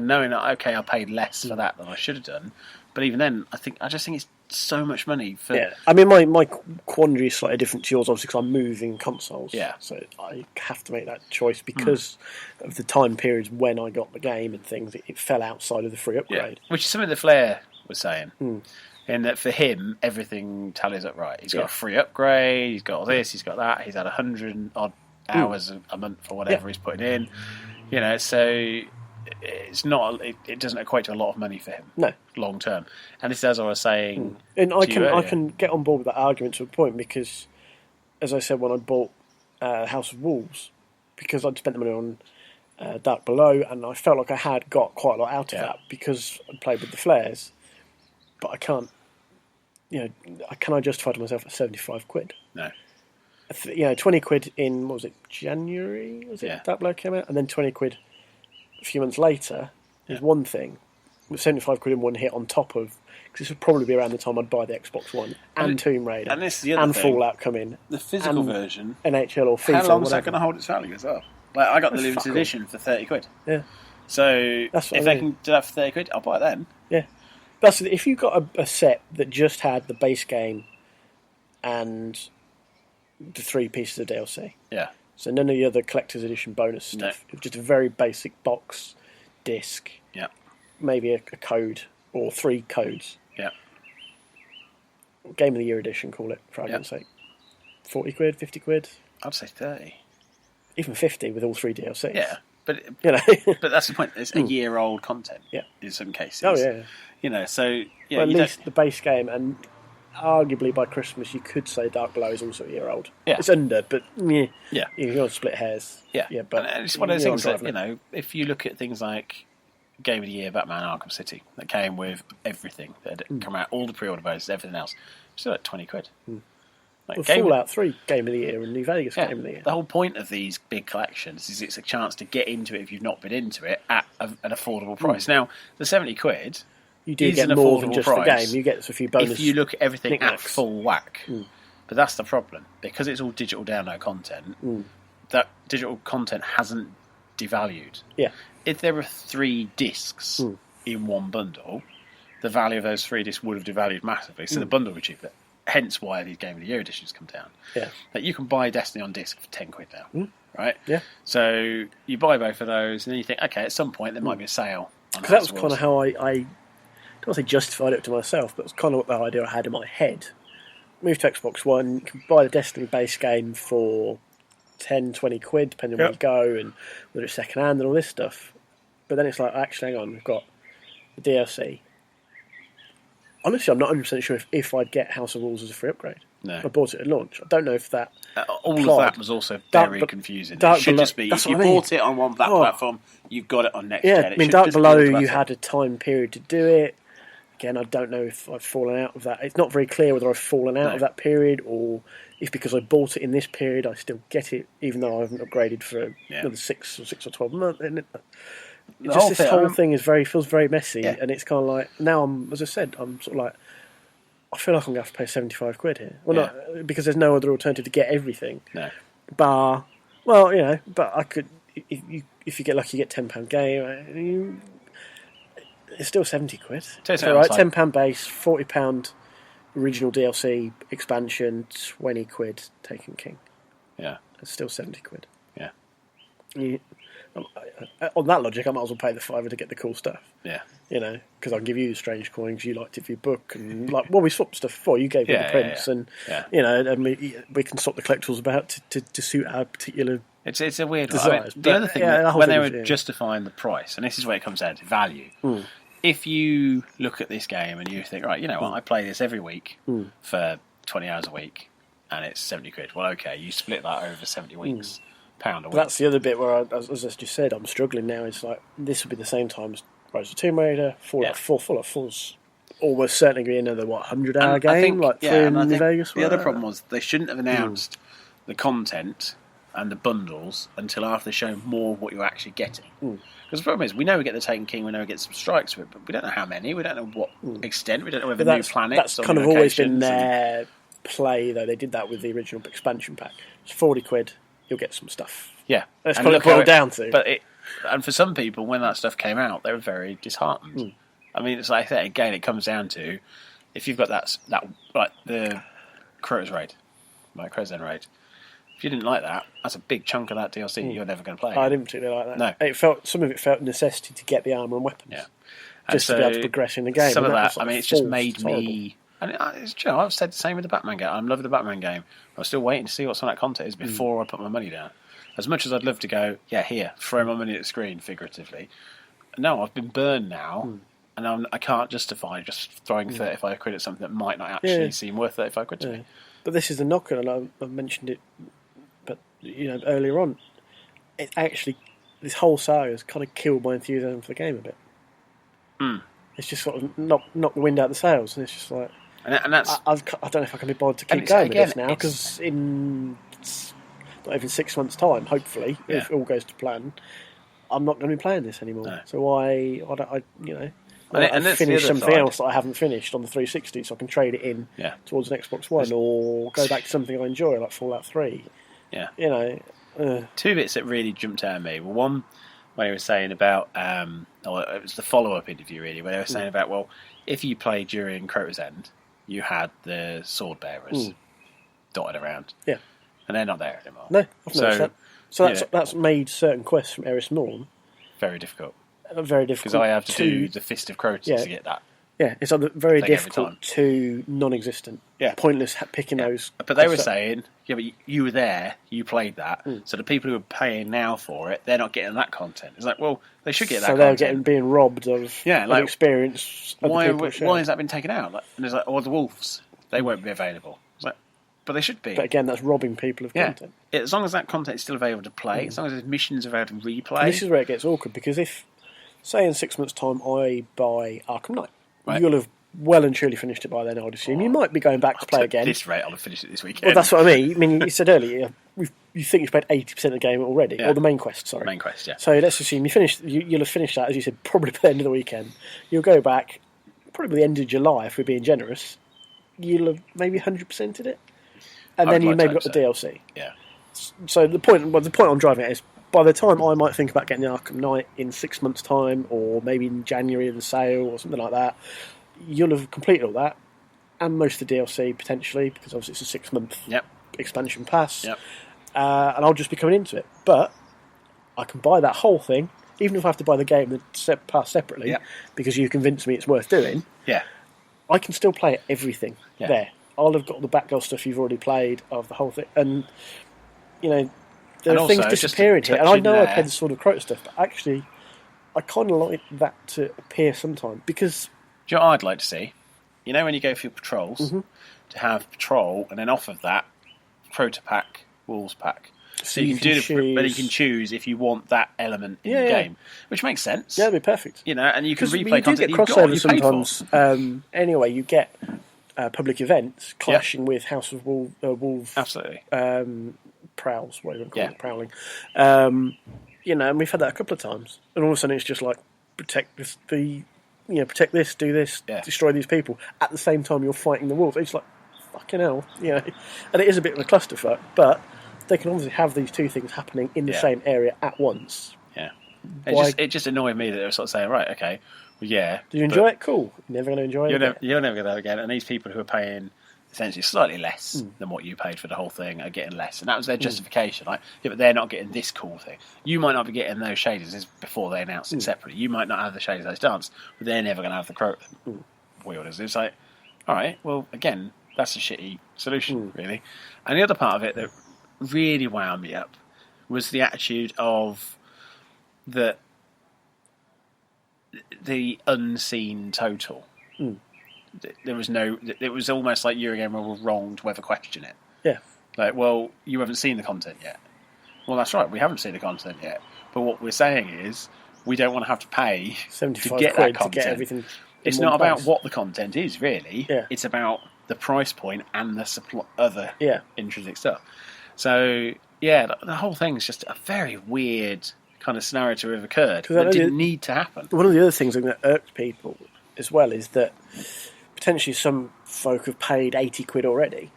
knowing that I paid less for that than I should have done. But even then, I just think it's so much money for. Yeah, I mean, my quandary is slightly different to yours, obviously, because I'm moving consoles. Yeah. So I have to make that choice because of the time periods when I got the game and things. It fell outside of the free Yeah, upgrade. which is something that Flair was saying. In that for him, everything tallies up right. He's got a free upgrade, he's got all this, he's got that, he's had 100 odd hours a month or whatever he's putting in. So it's not. It doesn't equate to a lot of money for him. No. Long term. And this is as I was saying. And I to you can earlier. get on board with that argument to a point because, as I said, when I bought House of Wolves, because I'd spent the money on Dark Below, and I felt like I had got quite a lot out of that because I'd played with the flares. But I can't. Can I justify to myself at £75? No. 20 quid in, what was it, January? Was it Dark Below came out? And then 20 quid a few months later is one thing. With 75 quid in one hit on top of, because this would probably be around the time I'd buy the Xbox One and Tomb Raider and this is the other and thing. Fallout come in. The physical and version. NHL or FIFA. How long is whatever. that going to hold its value as well? Like I got the That's limited fuck all. edition for £30. Yeah. So That's what if I they mean. can do that for £30, I'll buy it then. Yeah. That's if you got a set that just had the base game and the 3 pieces of DLC. Yeah. So none of the other collector's edition bonus stuff. It was just a very basic box, disc, Yeah. maybe a code or 3 codes. Yeah. Game of the Year edition, call it, for argument's sake. 40 quid, 50 quid, I'd say 30. even 50 with all 3 DLCs. Yeah. But but that's the point. It's a year-old content. Yeah. In some cases. Oh, yeah. So yeah. Well, at you least don't- the base game, and arguably by Christmas you could say Dark Below is also a year old. Yeah. It's under, but Yeah. you want to split hairs. Yeah. But and it's one of those you're things not that driving it. if you look at things like Game of the Year, Batman Arkham City, that came with everything that had come out, all the pre-order bonuses, everything else, still at £20. Like Well, Game of- Fallout 3 Game of the Year and New Vegas Game of the Year. The whole point of these big collections is it's a chance to get into it if you've not been into it at an affordable price. Now, the £70 You do is get an more than affordable just price the game. You get a few bonus. if you look at everything at knickknacks. full whack. But that's the problem. Because it's all digital download content, that digital content hasn't devalued. Yeah. If there were 3 discs in one bundle, the value of those 3 discs would have devalued massively, so the bundle would be cheaper. Hence why these Game of the Year editions come down. Yeah. Like you can buy Destiny on disc for £10 now, right? Yeah. So you buy both of those, and then you think, okay, at some point there might be a sale. Because that was kind of how I don't want to say justified it to myself, but it was kind of what the idea I had in my head. Move to Xbox One, you can buy the Destiny base game for 10, 20 quid, depending on where you go and whether it's second hand and all this stuff. But then it's like, actually, hang on, we've got the DLC. Honestly, I'm not 100% sure if I'd get House of Wolves as a free upgrade. No. I bought it at launch. I don't know if that... all applied. of that was also very confusing. It should just be, if you bought it on one platform, you've got it on next gen. Yeah, I mean, Dark Below, you had a time period to do it. Again, I don't know if I've fallen out of that. It's not very clear whether I've fallen out of that period or if because I bought it in this period, I still get it, even though I haven't upgraded for another 6 or 12 months. This whole thing feels very messy, and it's kind of like, now as I said, I'm sort of like, I feel like I'm going to have to pay 75 quid here. Well, not because there's no other alternative to get everything. No. Bar, well, but I could, if you get lucky, you get £10 game. It's still 70 quid. It's all right, £10 base, £40 original DLC expansion, 20 quid Taken King. Yeah. It's still 70 quid. Yeah. On that logic, I might as well pay the £5 to get the cool stuff. Yeah. Because I can give you the strange coins, you liked it for your book, and we swapped stuff before. You gave me the prints, and and we can swap the collectibles about to suit our particular. It's a weird one. desires. The other thing, when they were justifying the price, and this is where it comes down to value. If you look at this game and you think, right, you know what, I play this every week for 20 hours a week, and it's 70 quid. Well, okay, you split that over 70 weeks. Pound a week. That's the other bit where, as I just said, I'm struggling now. It's like this will be the same time as Rise of the Tomb Raider, Fallout 4's almost certainly going to be another 100-hour game, like in New Vegas. The other problem was they shouldn't have announced the content and the bundles until after they show more of what you're actually getting. Because the problem is, we know we get the Taken King, we know we get some strikes with it, but we don't know how many, we don't know what extent, we don't know whether new planets. That's kind of always been their play, though. They did that with the original expansion pack. It's 40 quid. You'll get some stuff. Yeah. That's kind of boiled down to. And for some people, when that stuff came out, they were very disheartened. I mean, it's like that again, it comes down to if you've got that like the Crow's Raid, like Crow's End Raid. If you didn't like that, that's a big chunk of that DLC you're never going to play. I didn't particularly like that. No. Some of it felt necessity to get the armour and weapons. Yeah. Just to be able to progress in the game. Some of that, I mean, it's just made me... And it's true, I've said the same with the Batman game. I'm loving the Batman game. I'm still waiting to see what some of that content is before I put my money down. As much as I'd love to go, here, throw my money at the screen, figuratively. No, I've been burned now, and I can't justify just throwing 35 quid at something that might not actually seem worth 35 quid to me. But this is the knocker, and I mentioned it, but earlier on, it actually, this whole saga has kind of killed my enthusiasm for the game a bit. It's just sort of knocked the wind out of the sails, and it's just like... And that's, I don't know if I can be bothered to keep going with this now, because in not even 6 months' time, hopefully, if it all goes to plan, I'm not going to be playing this anymore. No. So why don't I finish something else that I haven't finished on the 360, so I can trade it in towards an Xbox One, or go back to something I enjoy, like Fallout 3. Yeah. Two bits that really jumped out at me. Well, one, when he was saying about, it was the follow-up interview, really, where they were saying about, well, if you played during Crow's End, you had the sword bearers dotted around. Yeah. And they're not there anymore. No, I've noticed that. So that's made certain quests from Eris Morn very difficult. Very difficult. Because I have to do the Fist of Crotus to get that. Yeah, it's very difficult to non-existent. Yeah. Pointless picking those. But they were saying, but you were there, you played that, so the people who are paying now for it, they're not getting that content. It's like, well, they should get that content. So they're being robbed of experience. Why has that been taken out? And it's like, the wolves, they won't be available. It's like, but they should be. But again, that's robbing people of content. As long as that content is still available to play, as long as there's missions available to replay. And this is where it gets awkward, because if, say in 6 months' time, I buy Arkham Knight, you'll have well and truly finished it by then, I would assume. You might be going back to play again. At this rate, I'll have finished it this weekend. Well, that's what I mean. I mean, you said earlier, you think you've played 80% of the game already, or the main quest, sorry. Main quest, yeah. So let's assume you'll have finished that, as you said, probably by the end of the weekend. You'll go back, probably by the end of July, if we're being generous. You'll have maybe 100%ed it. And then you maybe got the DLC. Yeah. So the point I'm driving at is, by the time I might think about getting the Arkham Knight in 6 months' time, or maybe in January in the sale, or something like that, you'll have completed all that, and most of the DLC, potentially, because obviously it's a 6 month expansion pass, and I'll just be coming into it. But I can buy that whole thing, even if I have to buy the game and pass separately, because you convinced me it's worth doing, I can still play everything there. I'll have got the Batgirl stuff you've already played, of the whole thing, and, there And are things also, just disappearing here, and I touching know I there- played the Sword of Crota stuff, but actually, I kind of like that to appear sometime because Do you know what I'd like to see? You know when you go for your patrols, Mm-hmm. to have patrol, and then off of that, Crota pack, Wolves pack. So you can do choose. but you can choose if you want that element in Yeah, the yeah. game, which makes sense. yeah, it'd be perfect. You know, and you can Because replay you do content get you've got, crossovers you paid for. sometimes. Anyway, you get public events clashing with House of Wolves Absolutely. prowls, whatever you call Yeah. it, prowling. You know, and we've had that a couple of times, and all of a sudden it's just like protect this, protect this, do this, Yeah. destroy these people. At the same time, you're fighting the wolves. It's like fucking hell, you know. And it is a bit of a clusterfuck, but they can obviously have these two things happening in the Yeah. same area at once. Yeah. Why- It just annoyed me that they were sort of saying, right, okay, well, yeah. Do you enjoy it? Cool. You're never going to enjoy it. You're again. never going to have it again. And these people who are paying essentially slightly less than what you paid for the whole thing are getting less. And that was their justification. Like, yeah, but they're not getting this cool thing. You might not be getting those shaders this is before they announce it separately. You might not have the shaders those dance, but they're never going to have the wielders. It's like, all right, well, again, that's a shitty solution, really. And the other part of it that really wound me up was the attitude of the unseen total. There was no. It was almost like Eurogamer were wrong to ever question it. Yeah. Like, well, you haven't seen the content yet. Well, that's right. We haven't seen the content yet. But what we're saying is, we don't want to have to pay 75 to get quid that to content. get everything. in It's one not about place. what the content is, really. Yeah. It's about the price point and the other Yeah. intrinsic stuff. So, yeah, the whole thing's just a very weird kind of scenario to have occurred 'Cause I know that didn't you- need to happen. One of the other things that irks people as well is that potentially some folk have paid 80 quid already.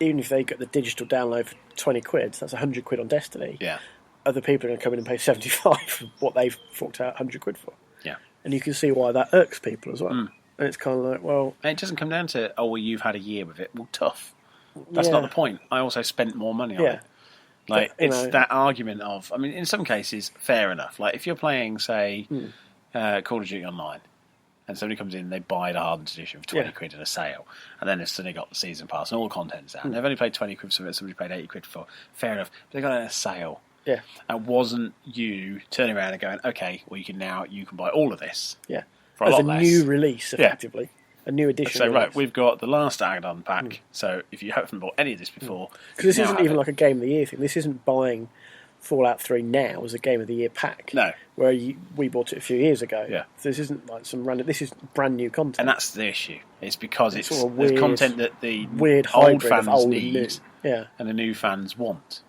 Even if they got the digital download for 20 quid, so that's 100 quid on Destiny. Yeah. Other people are going to come in and pay 75 for what they've forked out 100 quid for. Yeah. And you can see why that irks people as well. And it's kind of like, well, And it doesn't come down to, oh, well, you've had a year with it. Well, tough. That's yeah. not the point. I also spent more money on Yeah. it. Like, But, you it's know- that argument of, I mean, in some cases, fair enough. Like, if you're playing, say, Call of Duty Online, and somebody comes in and they buy the Hardened Edition for 20 Yeah. quid in a sale, and then they've suddenly got the Season Pass and all the content's out, and they've only paid 20 quid for it, somebody paid 80 quid for, fair enough. But they got it in a sale. yeah, And wasn't you turning around and going, okay, well, you can buy all of this yeah. for a As lot a less. new release, effectively. A new edition. So, right, release. we've got the last add-on pack, so if you haven't bought any of this before... Because this you now isn't have even it. like a Game of the Year thing. This isn't buying Fallout 3 now as a Game of the Year pack. No. Where we bought it a few years ago. Yeah. So this isn't like some random... This is brand new content. And that's the issue. It's because it's sort of the weird- content that the weird old hybrid fans of old need and new. Yeah. and the new fans want.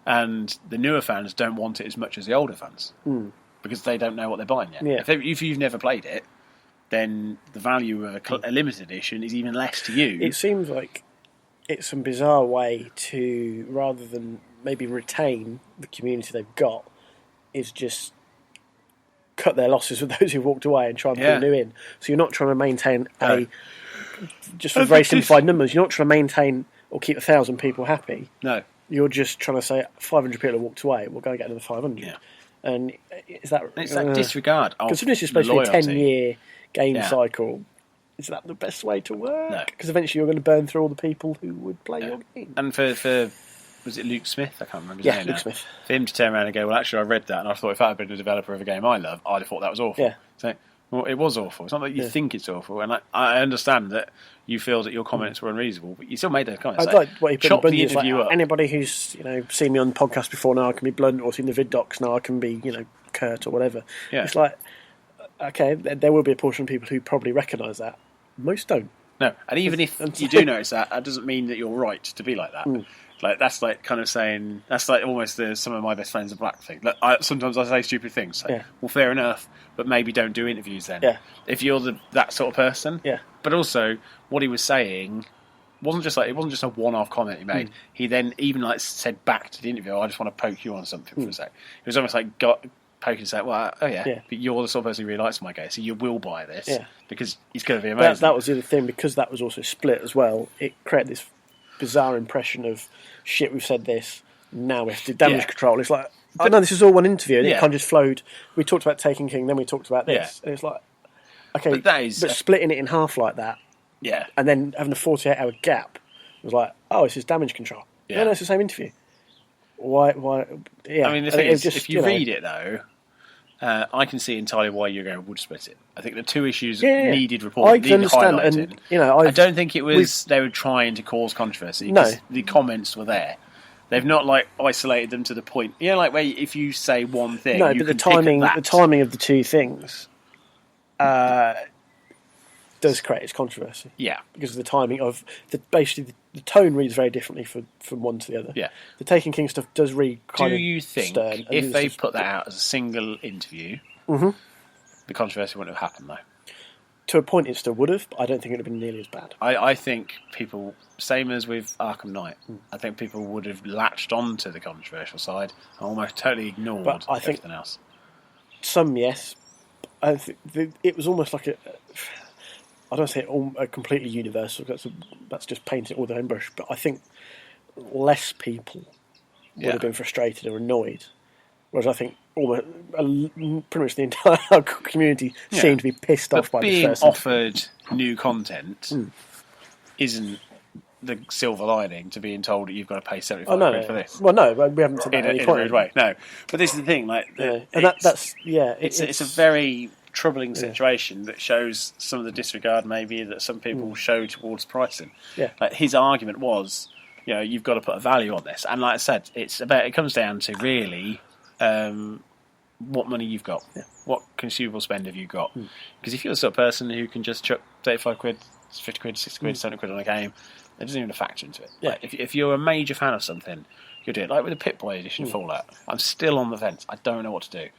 And the newer fans don't want it as much as the older fans because they don't know what they're buying yet. Yeah. If you've never played it, then the value of a limited edition is even less to you. It seems like it's some bizarre way to, rather than maybe retain the community they've got, is just cut their losses with those who walked away and try and Yeah. pull new in. So you're not trying to maintain No. just for very simplified numbers, you're not trying to maintain or keep 1,000 people happy. No. You're just trying to say 500 people have walked away, we'll go and get another 500. Yeah. And is that... It's that disregard of considering it's supposed loyalty. to be a 10-year game Yeah. cycle, is that the best way to work? No. Because eventually you're going to burn through all the people who would play your game. And for was it Luke Smith? I can't remember his Yeah, name Luke now. Smith. For him to turn around and go, well, actually, I read that, and I thought if I had been a developer of a game I love, I'd have thought that was awful. Yeah. So, well, it was awful. It's not that you Yeah. think it's awful, and I understand that you feel that your comments were unreasonable, but you still made those comments. I'd like what he put in chop the Bungie is like, interview up. anybody who's seen me on the podcast before now, I can be blunt, or seen the vid docs now, I can be curt or whatever. Yeah. It's like, okay, there will be a portion of people who probably recognise that. Most don't. No, and even if And you do notice that, that doesn't mean that you're right to be like that. Like that's like kind of saying that's like almost the some of my best friends are black thing. Like, sometimes I say stupid things. Like, Yeah. well, fair enough, but maybe don't do interviews then. Yeah. If you're that sort of person. Yeah. But also, what he was saying wasn't just a one-off comment he made. He then even like said back to the interview, "I just want to poke you on something for a sec." It was almost like poking and saying, "Well, oh yeah, Yeah. but you're the sort of person who really likes my game, so you will buy this Yeah. because it's going to be amazing." That was the other thing, because that was also split as well. It created this bizarre impression of, shit, we've said this, now we have to do damage Yeah. control. It's like, oh no, this is all one interview, and Yeah. it kind of just flowed. We talked about Taken King, then we talked about this. Yeah. And it's like, okay, But that is- but splitting it in half like that, yeah. and then having a 48-hour gap, was like, oh, this is damage control. Yeah. No, it's the same interview. Why? Yeah. I mean, the thing is, if you read it though, I can see entirely why Eurogamer would split it. I think the two issues needed reporting, needed highlighting. And, I don't think it was they were trying to cause controversy. Because the comments were there. They've not isolated them to the point. Like where if you say one thing, no, but the timing of the two things does create its controversy. Yeah, because of the timing of basically the tone reads very differently from one to the other. Yeah, the Taken King stuff does read kind of. Do you think stern, if they put that out as a single interview, the controversy wouldn't have happened though? To a point, it still would have, but I don't think it would have been nearly as bad. I think people, same as with Arkham Knight, I think people would have latched on to the controversial side and almost totally ignored everything else. Some, yes. I think it was almost like I don't say a completely universal. That's just painting it with their own brush. But I think less people would have been frustrated or annoyed, whereas I think pretty much the entire community seemed to be pissed off by being this. Being offered new content isn't the silver lining to being told that you've got to pay £75 for this. Well, no, we haven't said that in a rude way. No, but this is the thing. It's a very troubling situation that shows some of the disregard maybe that some people show towards pricing. Yeah. Like his argument was, you've got to put a value on this, and like I said, it comes down to really what money you've got, what consumable spend have you got? Because if you're the sort of person who can just chuck £35, £50, £60, £70 on a game, it doesn't even factor into it. Yeah. Like, if you're a major fan of something, you'll do it. Like with the Pip-Boy edition of Fallout, I'm still on the fence. I don't know what to do.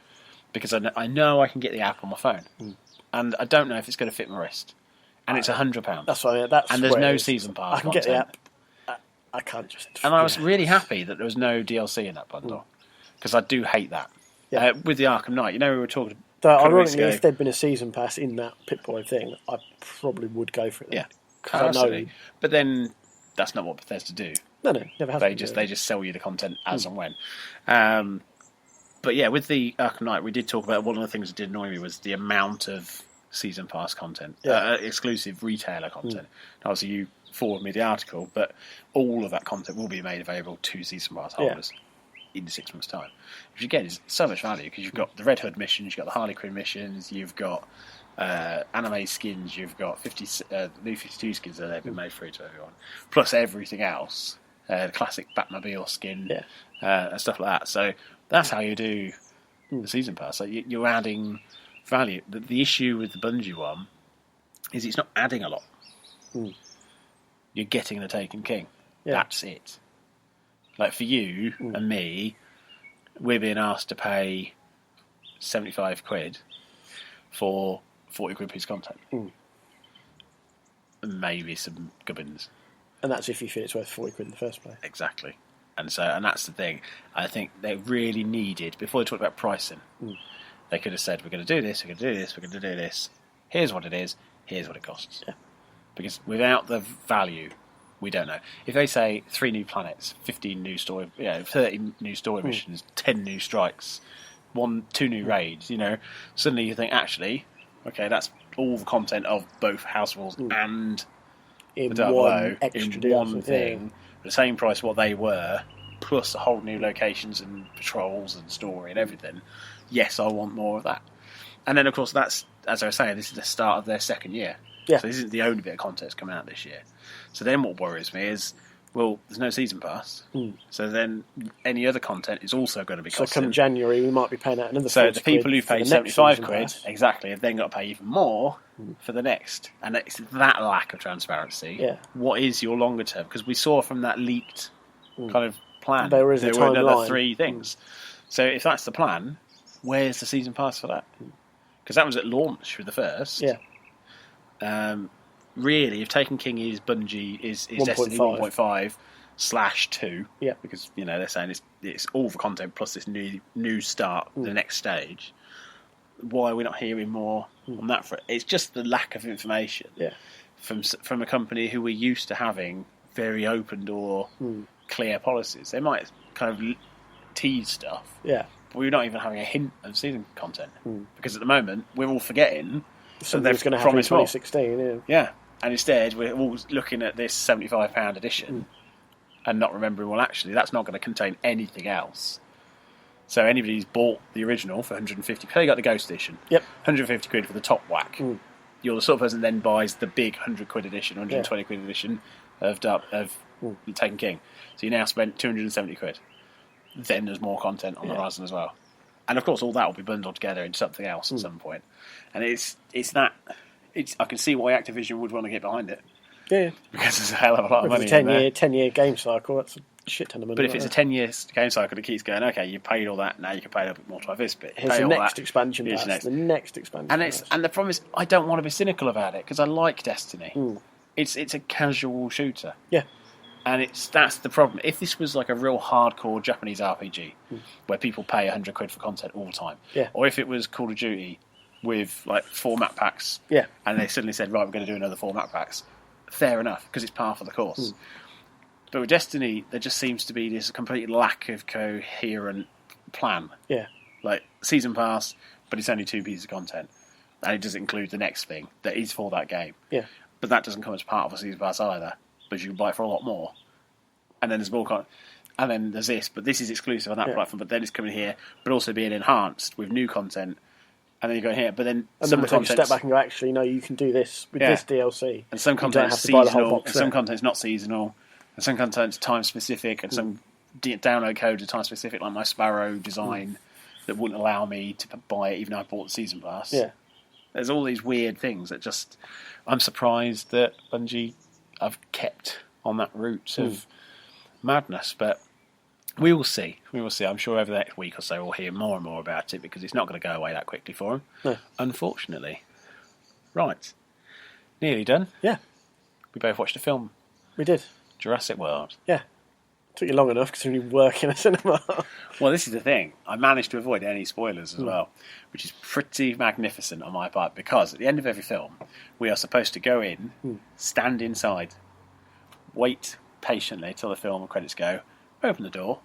Because I know I can get the app on my phone, and I don't know if it's going to fit my wrist, and it's £100. That's why. And there's no season pass. I can get the app. I can't just. And I was really happy that there was no DLC in that bundle, because I do hate that. Yeah. With the Arkham Knight, we were talking. Ironically, if there'd been a season pass in that Pip-Boy thing, I probably would go for it. Yeah, absolutely. But then that's not what Bethesda do. No, never has. They just sell you the content as and when. But yeah, with the Arkham Knight, we did talk about one of the things that did annoy me was the amount of season pass content, exclusive retailer content. Obviously, you forwarded me the article, but all of that content will be made available to season pass holders in 6 months' time. Which again is so much value because you've got the Red Hood missions, you've got the Harley Quinn missions, you've got anime skins, you've got new 52 skins that have been made free to everyone, plus everything else, the classic Batmobile skin, and stuff like that. So that's how you do the season pass. So you're adding value. The issue with the Bungie one is it's not adding a lot. You're getting the Taken King. That's it. Like for you and me, we're being asked to pay £75 for £40 piece of content. And maybe some gubbins. And that's if you feel it's worth £40 in the first place. Exactly. And that's the thing. I think they really needed, before they talked about pricing, they could have said, we're going to do this, we're going to do this, we're going to do this. Here's what it is, here's what it costs. Yeah. Because without the value, we don't know. If they say 3 new planets, 15 new story, 30 new story missions, 10 new strikes, 2 new raids, suddenly you think, actually, okay, that's all the content of both House Rules and in the one in one thing. The same price what they were, plus a whole new locations and patrols and story and everything. Yes, I want more of that. And then, of course, that's, as I was saying, this is the start of their second year. Yeah. So this isn't the only bit of content that's coming out this year. So then what worries me is, well, there's no season pass. So then any other content is also going to be costing. So come January, we might be paying out another So the people who pay £75, exactly, have then got to pay even more for the next. And it's that lack of transparency. Yeah. What is your longer term? Because we saw from that leaked kind of plan, there were another 3 things. So if that's the plan, where's the season pass for that? Because that was at launch for the first. Yeah. Really, if Taken King is Bungie is Destiny 1.5/2, because they're saying it's all the content plus this new start, the next stage. Why are we not hearing more on that front? It's just the lack of information from a company who we're used to having very open door, clear policies. They might kind of tease stuff, but we're not even having a hint of season content because at the moment we're all forgetting something's going to happen in 2016. Yeah. And instead, we're all looking at this £75 edition, and not remembering, well, actually, that's not going to contain anything else. So anybody who's bought the original for 150, say you got the Ghost Edition, Yep. 150 quid for the top whack. You're the sort of person that then buys the big 100 quid edition, 120 quid edition of the Taken King. So you now spent 270 quid. Then there's more content on the horizon as well. And of course, all that will be bundled together into something else at some point. And I can see why Activision would want to get behind it. Yeah. Because there's a hell of a lot of money If it's in there. 10-year game cycle, that's a shit ton of money. But if it's a 10-year game cycle that keeps going, okay, you paid all that, now you can pay a little bit more to have this bit. Here's the next expansion pass. The next expansion pass. And the problem is, I don't want to be cynical about it, because I like Destiny. It's a casual shooter. Yeah. And that's the problem. If this was like a real hardcore Japanese RPG, where people pay 100 quid for content all the time, or if it was Call of Duty with like 4 map packs, and they suddenly said, right, we're going to do another 4 map packs, fair enough, because it's par for the course. But with Destiny, there just seems to be this complete lack of coherent plan. Yeah. Like, season pass, but it's only 2 pieces of content. And it doesn't include the next thing that is for that game. Yeah. But that doesn't come as part of a season pass either. But you can buy it for a lot more. And then there's more content. And then there's this, but this is exclusive on that platform, but then it's coming here, but also being enhanced with new content. And then you go here, but then some take a step back and go, actually, no, you can do this with this DLC. And some content's seasonal, and some content's not seasonal, and some content's time specific, and some download codes are time specific, like my Sparrow design that wouldn't allow me to buy it even though I bought the season pass. Yeah. There's all these weird things that just... I'm surprised that Bungie have kept on that route of madness, but we will see. We will see. I'm sure over the next week or so we'll hear more and more about it, because it's not going to go away that quickly for them. No. Unfortunately. Right. Nearly done. Yeah. We both watched a film. We did. Jurassic World. Yeah. Took you long enough because you work in a cinema. Well, this is the thing. I managed to avoid any spoilers as well, which is pretty magnificent on my part, because at the end of every film, we are supposed to go in, stand inside, wait patiently till the film credits go, open the door,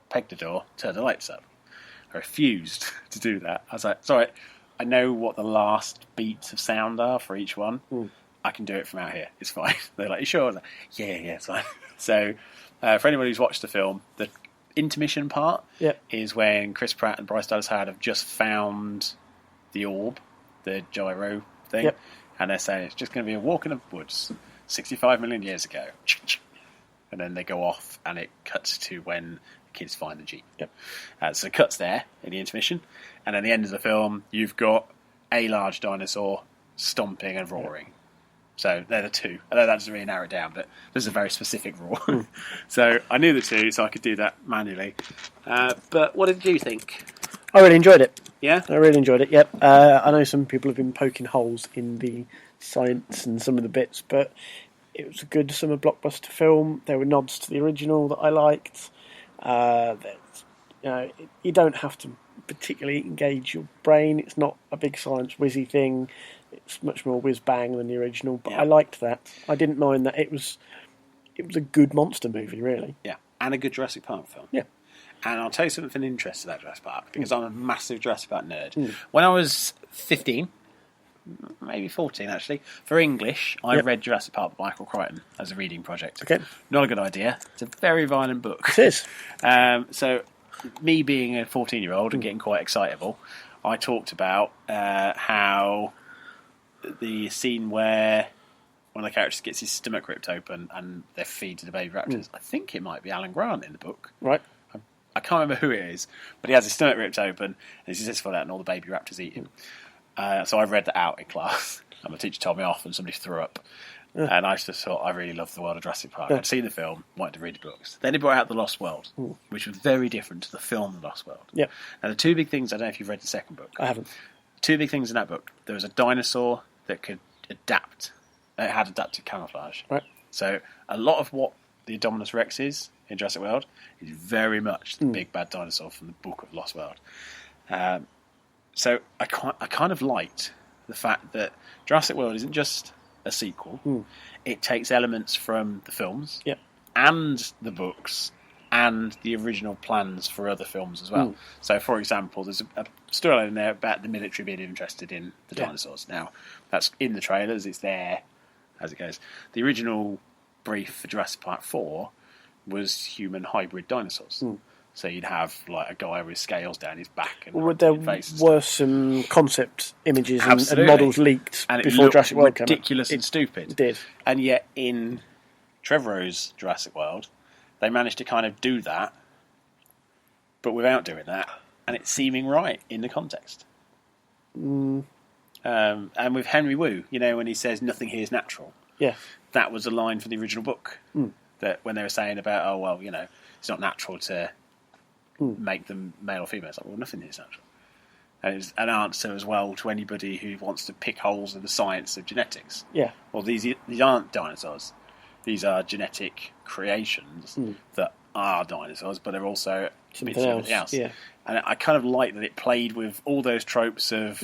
peg the door, turn the lights up. I refused to do that. I was like, sorry, I know what the last beats of sound are for each one. I can do it from out here. It's fine. They're like, you sure? I was like, yeah, it's fine. So, for anyone who's watched the film, the intermission part is when Chris Pratt and Bryce Dallas Howard have just found the orb, the gyro thing, and they're saying it's just going to be a walk in the woods 65 million years ago. And then they go off, and it cuts to when the kids find the Jeep. So it cuts there in the intermission, and at the end of the film, you've got a large dinosaur stomping and roaring. So they're the two. I know that doesn't really narrow it down, but there's a very specific roar. So I knew the two, so I could do that manually. But what did you think? I really enjoyed it. Yeah? I really enjoyed it, yep. I know some people have been poking holes in the science and some of the bits, but it was a good summer blockbuster film. There were nods to the original that I liked. You don't have to particularly engage your brain. It's not a big science whizzy thing. It's much more whiz-bang than the original, but I liked that. I didn't mind that. It was a good monster movie, really. Yeah, and a good Jurassic Park film. Yeah. And I'll tell you something interesting about Jurassic Park, because I'm a massive Jurassic Park nerd. When I was 15, maybe 14 actually, for English, I read Jurassic Park by Michael Crichton as a reading project. Okay. Not a good idea. It's a very violent book. It is. So, me being a 14-year-old and getting quite excitable, I talked about how the scene where one of the characters gets his stomach ripped open and they're feeding the baby raptors. I think it might be Alan Grant in the book. Right. I can't remember who it is, but he has his stomach ripped open and he's successful at that, and all the baby raptors eat him. So I read that out in class, and my teacher told me off, and somebody threw up. And I just thought I really loved the world of Jurassic Park. I'd seen the film, wanted to read the books. Then he brought out The Lost World, which was very different to the film The Lost World. Yeah. Now the two big things, I don't know if you've read the second book. I haven't. Two big things in that book. There was a dinosaur that could adapt. It had adaptive camouflage. Right. So a lot of what the Indominus Rex is in Jurassic World is very much the big bad dinosaur from the book of Lost World. So I kind of liked the fact that Jurassic World isn't just a sequel. It takes elements from the films and the books and the original plans for other films as well. So, for example, there's a storyline in there about the military being interested in the dinosaurs. Now, that's in the trailers. It's there as it goes. The original brief for Jurassic Park 4 was human hybrid dinosaurs. So you'd have like a guy with scales down his back and Well, there face and were stuff. some concept images and Absolutely. models leaked And it before looked Jurassic World came out. ridiculous and stupid. It did. And yet in Trevorrow's Jurassic World, they managed to kind of do that, but without doing that, and it's seeming right in the context. And with Henry Wu, when he says nothing here is natural, Yeah. that was a line from the original book. That when they were saying about, it's not natural to make them male or female. It's like, well, nothing is natural. And it's an answer as well to anybody who wants to pick holes in the science of genetics. Yeah. Well, these aren't dinosaurs. These are genetic creations that are dinosaurs, but they're also something else. Yeah. And I kind of like that it played with all those tropes of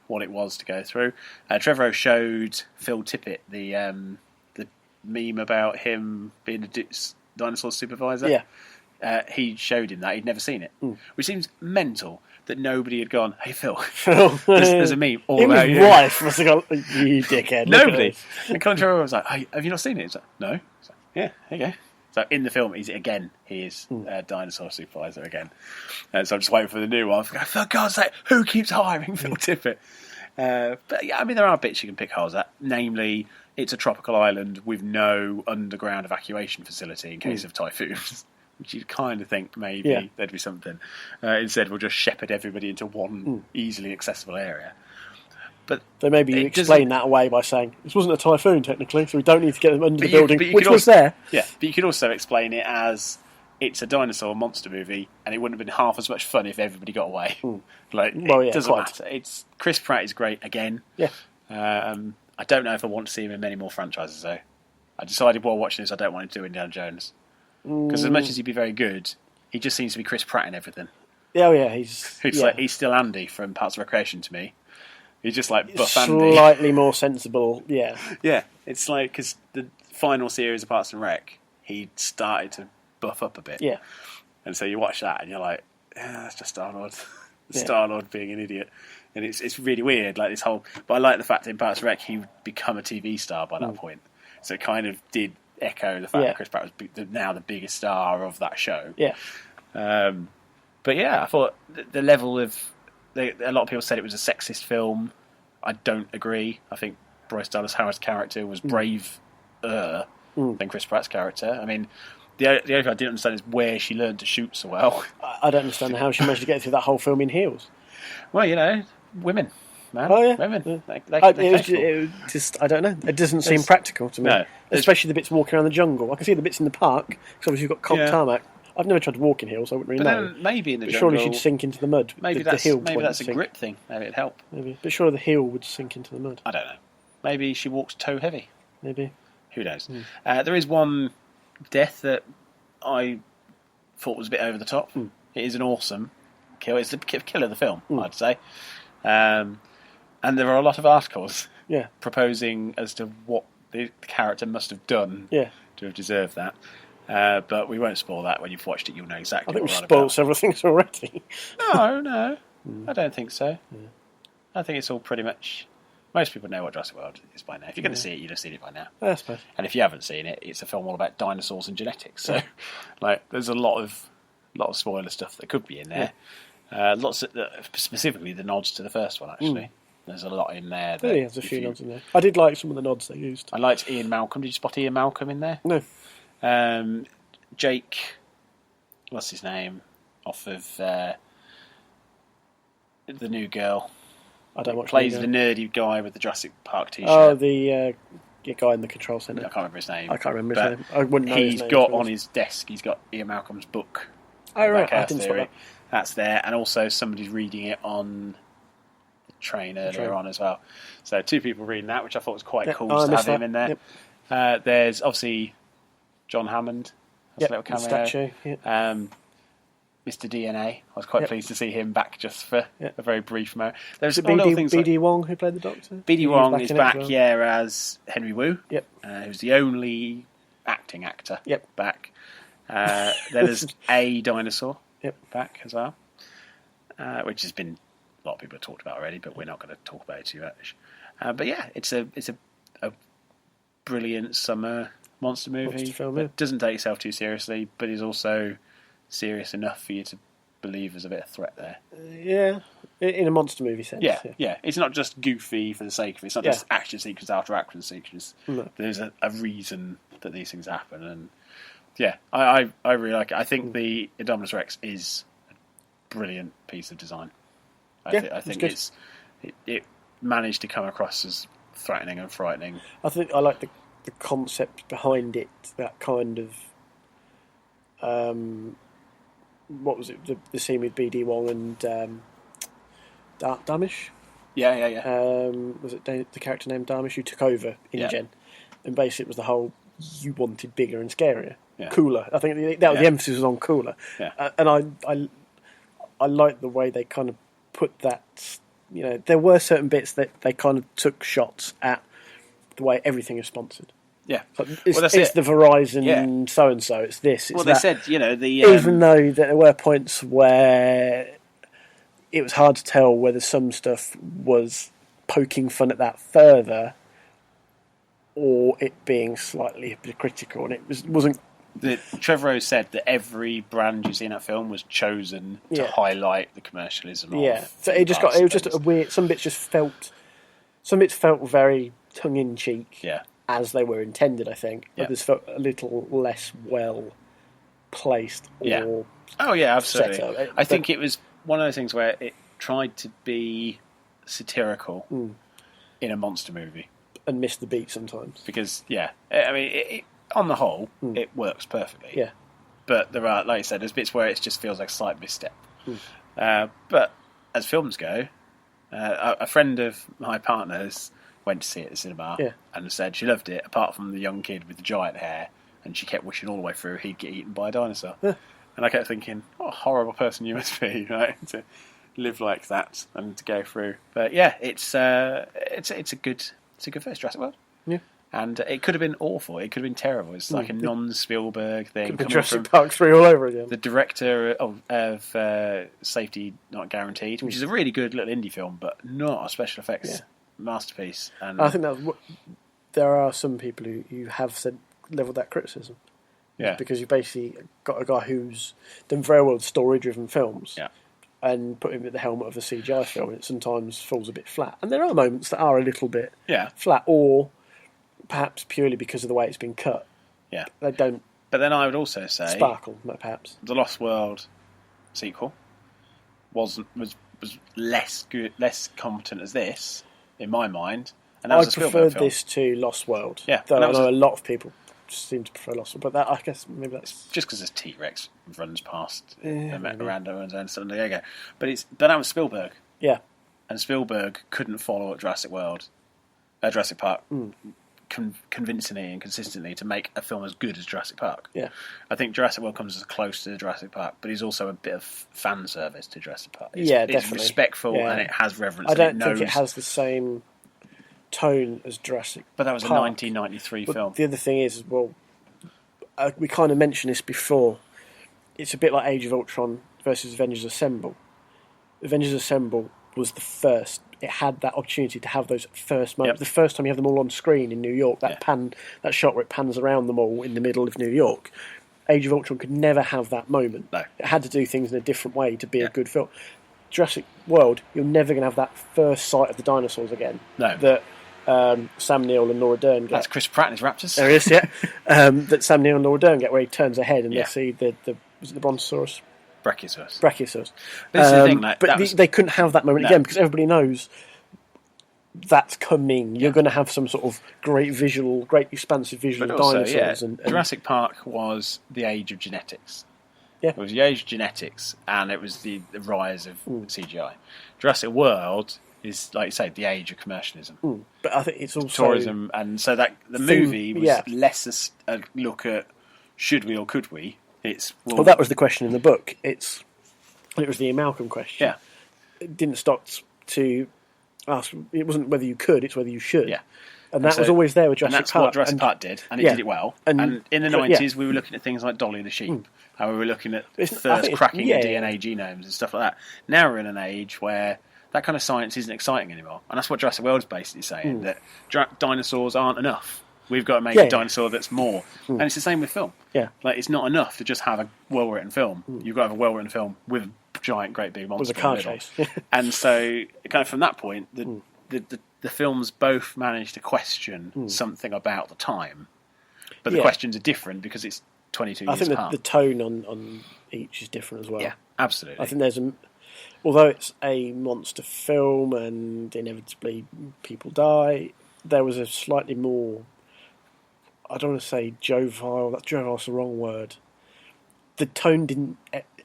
what it was to go through. Trevorrow showed Phil Tippett the meme about him being a dinosaur supervisor. Yeah. He showed him that. He'd never seen it. Which seems mental that nobody had gone, hey, Phil, there's a meme all Him about his you. wife must have gone, you dickhead. look at Nobody. this." And Colin Trevorrow was like, hey, have you not seen it? He's like, no. He's like, yeah, there you go. So in the film, he is a dinosaur supervisor again. And so I'm just waiting for the new one. For God's sake, who keeps hiring Phil Tippett? But yeah, I mean, there are bits you can pick holes at. Namely, it's a tropical island with no underground evacuation facility in case of typhoons. Which you'd kind of think maybe there'd be something. Instead, we'll just shepherd everybody into one easily accessible area. But So maybe you explain that away by saying, this wasn't a typhoon technically, so we don't need to get them under the building, which was there. Yeah, but you could also explain it as it's a dinosaur monster movie, and it wouldn't have been half as much fun if everybody got away. It doesn't matter. It's Chris Pratt is great again. Yeah. I don't know if I want to see him in many more franchises though. I decided while watching this I don't want him to do Indiana Jones because as much as he'd be very good, he just seems to be Chris Pratt in everything. Yeah, he's He's still Andy from Parks and Recreation to me. He's just like buff Andy. Slightly more sensible, yeah. Yeah, it's like because the final series of Parks and Rec, he started to buff up a bit. Yeah. And so you watch that and you're like, yeah, that's just Star-Lord. Star-Lord being an idiot. And it's really weird, like this whole... But I like the fact that in Parks and Rec, he would become a TV star by that point. So it kind of did echo the fact that Chris Pratt was now the biggest star of that show. Yeah. But yeah, I thought the level of... A lot of people said it was a sexist film. I don't agree. I think Bryce Dallas Howard's character was braver than Chris Pratt's character. I mean, the only thing I didn't understand is where she learned to shoot so well. I don't understand how she managed to get through that whole film in heels. Well, women, man. Oh, yeah. Women. Yeah. They It just, I don't know. It doesn't seem practical to me. No. Especially the bits walking around the jungle. I can see the bits in the park, because obviously you've got comp tarmac. I've never tried to walk in heels, so I wouldn't really know. Then maybe in the but jungle... surely she'd sink into the mud. Maybe the that's heel a grip thing. Maybe it'd help. Maybe. But surely the heel would sink into the mud. I don't know. Maybe she walks toe heavy. Maybe. Who knows? There is one death that I thought was a bit over the top. It is an awesome kill. It's the kill of the film, I'd say. And there are a lot of articles proposing as to what the character must have done to have deserved that. But we won't spoil that. When you've watched it, you'll know exactly I think what we've we're on spoiled about. several things already. No. I don't think so. I think it's all pretty much... Most people know what Jurassic World is by now. If you're going to see it, you'd have seen it by now. I suppose. And if you haven't seen it, it's a film all about dinosaurs and genetics. So, there's a lot of spoiler stuff that could be in there. Lots of, specifically the nods to the first one. Actually, there's a lot in there. There is a few nods in there. I did like some of the nods they used. I liked Ian Malcolm. Did you spot Ian Malcolm in there? No. Jake, what's his name? Off of the New Girl. I don't watch. Plays the nerdy guy with the Jurassic Park t-shirt. Oh, the guy in the control centre. I can't remember his name. I can't remember his name. I wouldn't know his He's name, got to be on honest. his desk, he's got Ian Malcolm's book. Oh, right. I Chaos didn't spot Theory. that. That's there. And also somebody's reading it on the train earlier on as well. So two people reading that, which I thought was quite cool I to have missed him that. in there. Yep. There's obviously John Hammond. That's a little the cameo. statue. Yeah. Mr. DNA. I was quite pleased to see him back just for a very brief moment. There's Was it little things BD Wong who played the Doctor? BD He was Wong is in it as back, well. as Henry Wu. Yep. Who's the only acting actor Yep. back. Then there's a dinosaur Yep. back as well, which has been a lot of people have talked about already, but we're not going to talk about it too much. But yeah, it's a brilliant summer monster movie. Monster film, that yeah. doesn't take itself too seriously, but is also serious enough for you to believe there's a bit of threat there. Yeah, in a monster movie sense. Yeah. It's not just goofy for the sake of it. It's not just action sequence after action sequence. No. There's a reason that these things happen, and I really like it. I think the Indominus Rex is a brilliant piece of design. I think it managed to come across as threatening and frightening. I think I like the concept behind it. That kind of what was it? The scene with BD Wong and Darmish. Yeah. Was it the character named Darmish who took over InGen? And basically, it was the whole you wanted bigger and scarier, cooler. I think that was the emphasis was on cooler. Yeah. And I like the way they kind of put that. You know, there were certain bits that they kind of took shots at the way everything is sponsored. Yeah. It's the Verizon so and so. It's this. It's they that. said Even though there were points where it was hard to tell whether some stuff was poking fun at that further or it being slightly hypocritical, and it wasn't. Trevorrow said that every brand you see in that film was chosen to highlight the commercialism. So it was just a weird. Some bits felt very tongue in cheek. Yeah. As they were intended, I think. Others felt a little less well placed. Or absolutely. set up. I think it was one of those things where it tried to be satirical in a monster movie and missed the beat sometimes. Because I mean, it, on the whole, it works perfectly. Yeah. But there are, like I said, there's bits where it just feels like a slight misstep. But as films go, a friend of my partner's went to see it at the cinema and said she loved it, apart from the young kid with the giant hair, and she kept wishing all the way through he'd get eaten by a dinosaur. And I kept thinking, what a horrible person you must be, right, to live like that and to go through. But it's a good first Jurassic World. Yeah. And it could have been awful. It could have been terrible. It's like a non-Spielberg thing. Jurassic Park 3 all over again. The director of Safety Not Guaranteed, which is a really good little indie film, but not a special effects masterpiece. And I think there are some people who have levelled that criticism. Yeah. Because you've basically got a guy who's done very well with story-driven films. Yeah. And put him at the helm of a CGI film, and it sometimes falls a bit flat. And there are moments that are a little bit flat, or perhaps purely because of the way it's been cut. Yeah. They don't. But then I would also say sparkle, perhaps. The Lost World sequel was less good, less competent as this, in my mind. And that was a Spielberg preferred film. this to Lost World. Yeah. Though I know a lot of people seem to prefer Lost World, but that, I guess maybe that's just because this T-Rex runs past around and San Diego. But that was Spielberg. Yeah. And Spielberg couldn't follow up Jurassic Park convincingly and consistently to make a film as good as Jurassic Park. Yeah. I think Jurassic World comes as close to Jurassic Park, but he's also a bit of fan service to Jurassic Park. It's definitely. It's respectful and it has reverence. I don't think it has the same tone as Jurassic Park. But that was a 1993 film. The other thing is, we kind of mentioned this before. It's a bit like Age of Ultron versus Avengers Assemble. Avengers Assemble was the first. It had that opportunity to have those first moments. The first time you have them all on screen in New York, that shot where it pans around them all in the middle of New York. Age of Ultron could never have that moment. No. It had to do things in a different way to be a good film. Jurassic World, you're never going to have that first sight of the dinosaurs again. No. That Sam Neill and Laura Dern get. That's Chris Pratt and his Raptors. There is, that Sam Neill and Laura Dern get, where he turns ahead and they see was it the Brontosaurus? Brachiosaurus. But this is the thing, they couldn't have that moment again because everybody knows that's coming. You're going to have some sort of great expansive visual of dinosaurs. And Jurassic Park was the age of genetics. Yeah. It was the age of genetics, and it was the rise of CGI. Jurassic World is, like you say, the age of commercialism. But I think it's also tourism, and so that the movie was less a look at should we or could we. It's well, that was the question in the book. It was the Malcolm question. Yeah, it didn't stop to ask. It wasn't whether you could; it's whether you should. Yeah, and that was always there with Jurassic Park. And that's what Jurassic Park did, and it did it well. And in the 90s, we were looking at things like Dolly the sheep, and we were looking at first cracking of DNA genomes and stuff like that. Now we're in an age where that kind of science isn't exciting anymore, and that's what Jurassic World's basically saying, that dinosaurs aren't enough. We've got to make Yeah, a dinosaur that's more. And it's the same with film. Yeah. Like, it's not enough to just have a well-written film. You've got to have a well-written film with a giant, great big monster. With a car in the middle. chase. And so, kind of from that point, the films both manage to question something about the time. But the questions are different because it's 22 years I think apart. the tone on each is different as well. Yeah, absolutely. I think there's although it's a monster film and inevitably people die, there was a slightly more, I don't want to say jovial, that's jovial's the wrong word. The tone didn't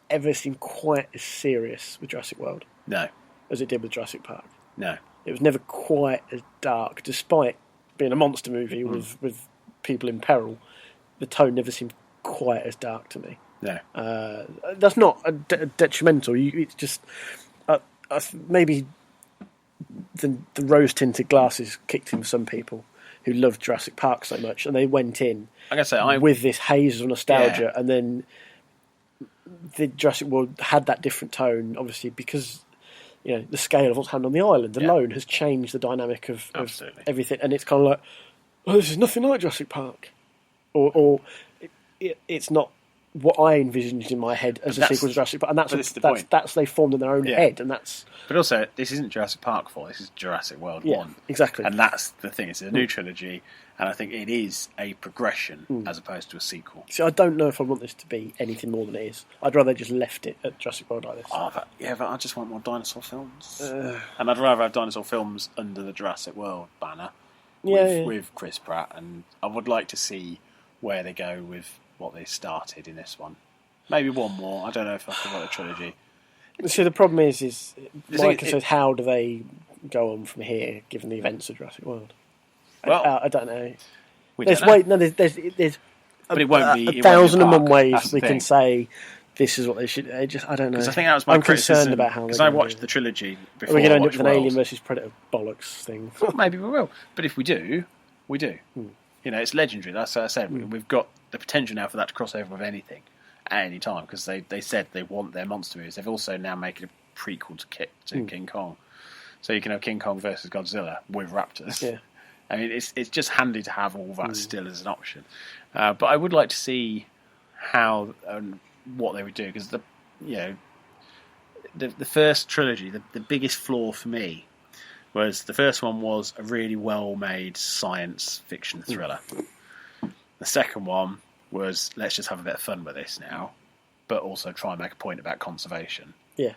ever seem quite as serious with Jurassic World No. as it did with Jurassic Park. No. It was never quite as dark, despite being a monster movie with people in peril. The tone never seemed quite as dark to me. No. That's not detrimental. It's just maybe the rose-tinted glasses kicked in for some people who loved Jurassic Park so much, and they went in Like I say, with this haze of nostalgia, and then the Jurassic World had that different tone, obviously, because the scale of what's happened on the island alone has changed the dynamic of everything, and it's kind of like, oh, this is nothing like Jurassic Park, or it's not what I envisioned in my head as a sequel to Jurassic Park, and that's they formed in their own head, and that's. But also, this isn't Jurassic Park 4. This is Jurassic World 1. Exactly. And that's the thing. It's a new trilogy, and I think it is a progression as opposed to a sequel. See, I don't know if I want this to be anything more than it is. I'd rather just left it at Jurassic World like this. But I just want more dinosaur films. And I'd rather have dinosaur films under the Jurassic World banner with Chris Pratt, and I would like to see where they go with what they started in this one. Maybe one more. I don't know if I can write a trilogy. See, the problem is Mike says, how do they go on from here, given the events of Jurassic World? Well, I don't know. There's but it won't be a thousand and one ways That's we the can thing. say this is what they should. I don't know. Because I think that was my I'm criticism. concerned about how because they're I gonna watched do the it. trilogy before We're going to I end up watched with an Alien World. versus Predator bollocks thing. Well, maybe we will. But if we do, we do. It's legendary. That's what I said. We've got the potential now for that to cross over with anything at any time, because they said they want their monster movies. They've also now made a prequel to King Kong. So you can have King Kong versus Godzilla with raptors. Yeah. I mean, it's just handy to have all that still as an option. But I would like to see how and what they would do, because the first trilogy, the biggest flaw for me was the first one was a really well-made science fiction thriller. The second one was, let's just have a bit of fun with this now, but also try and make a point about conservation. Yeah.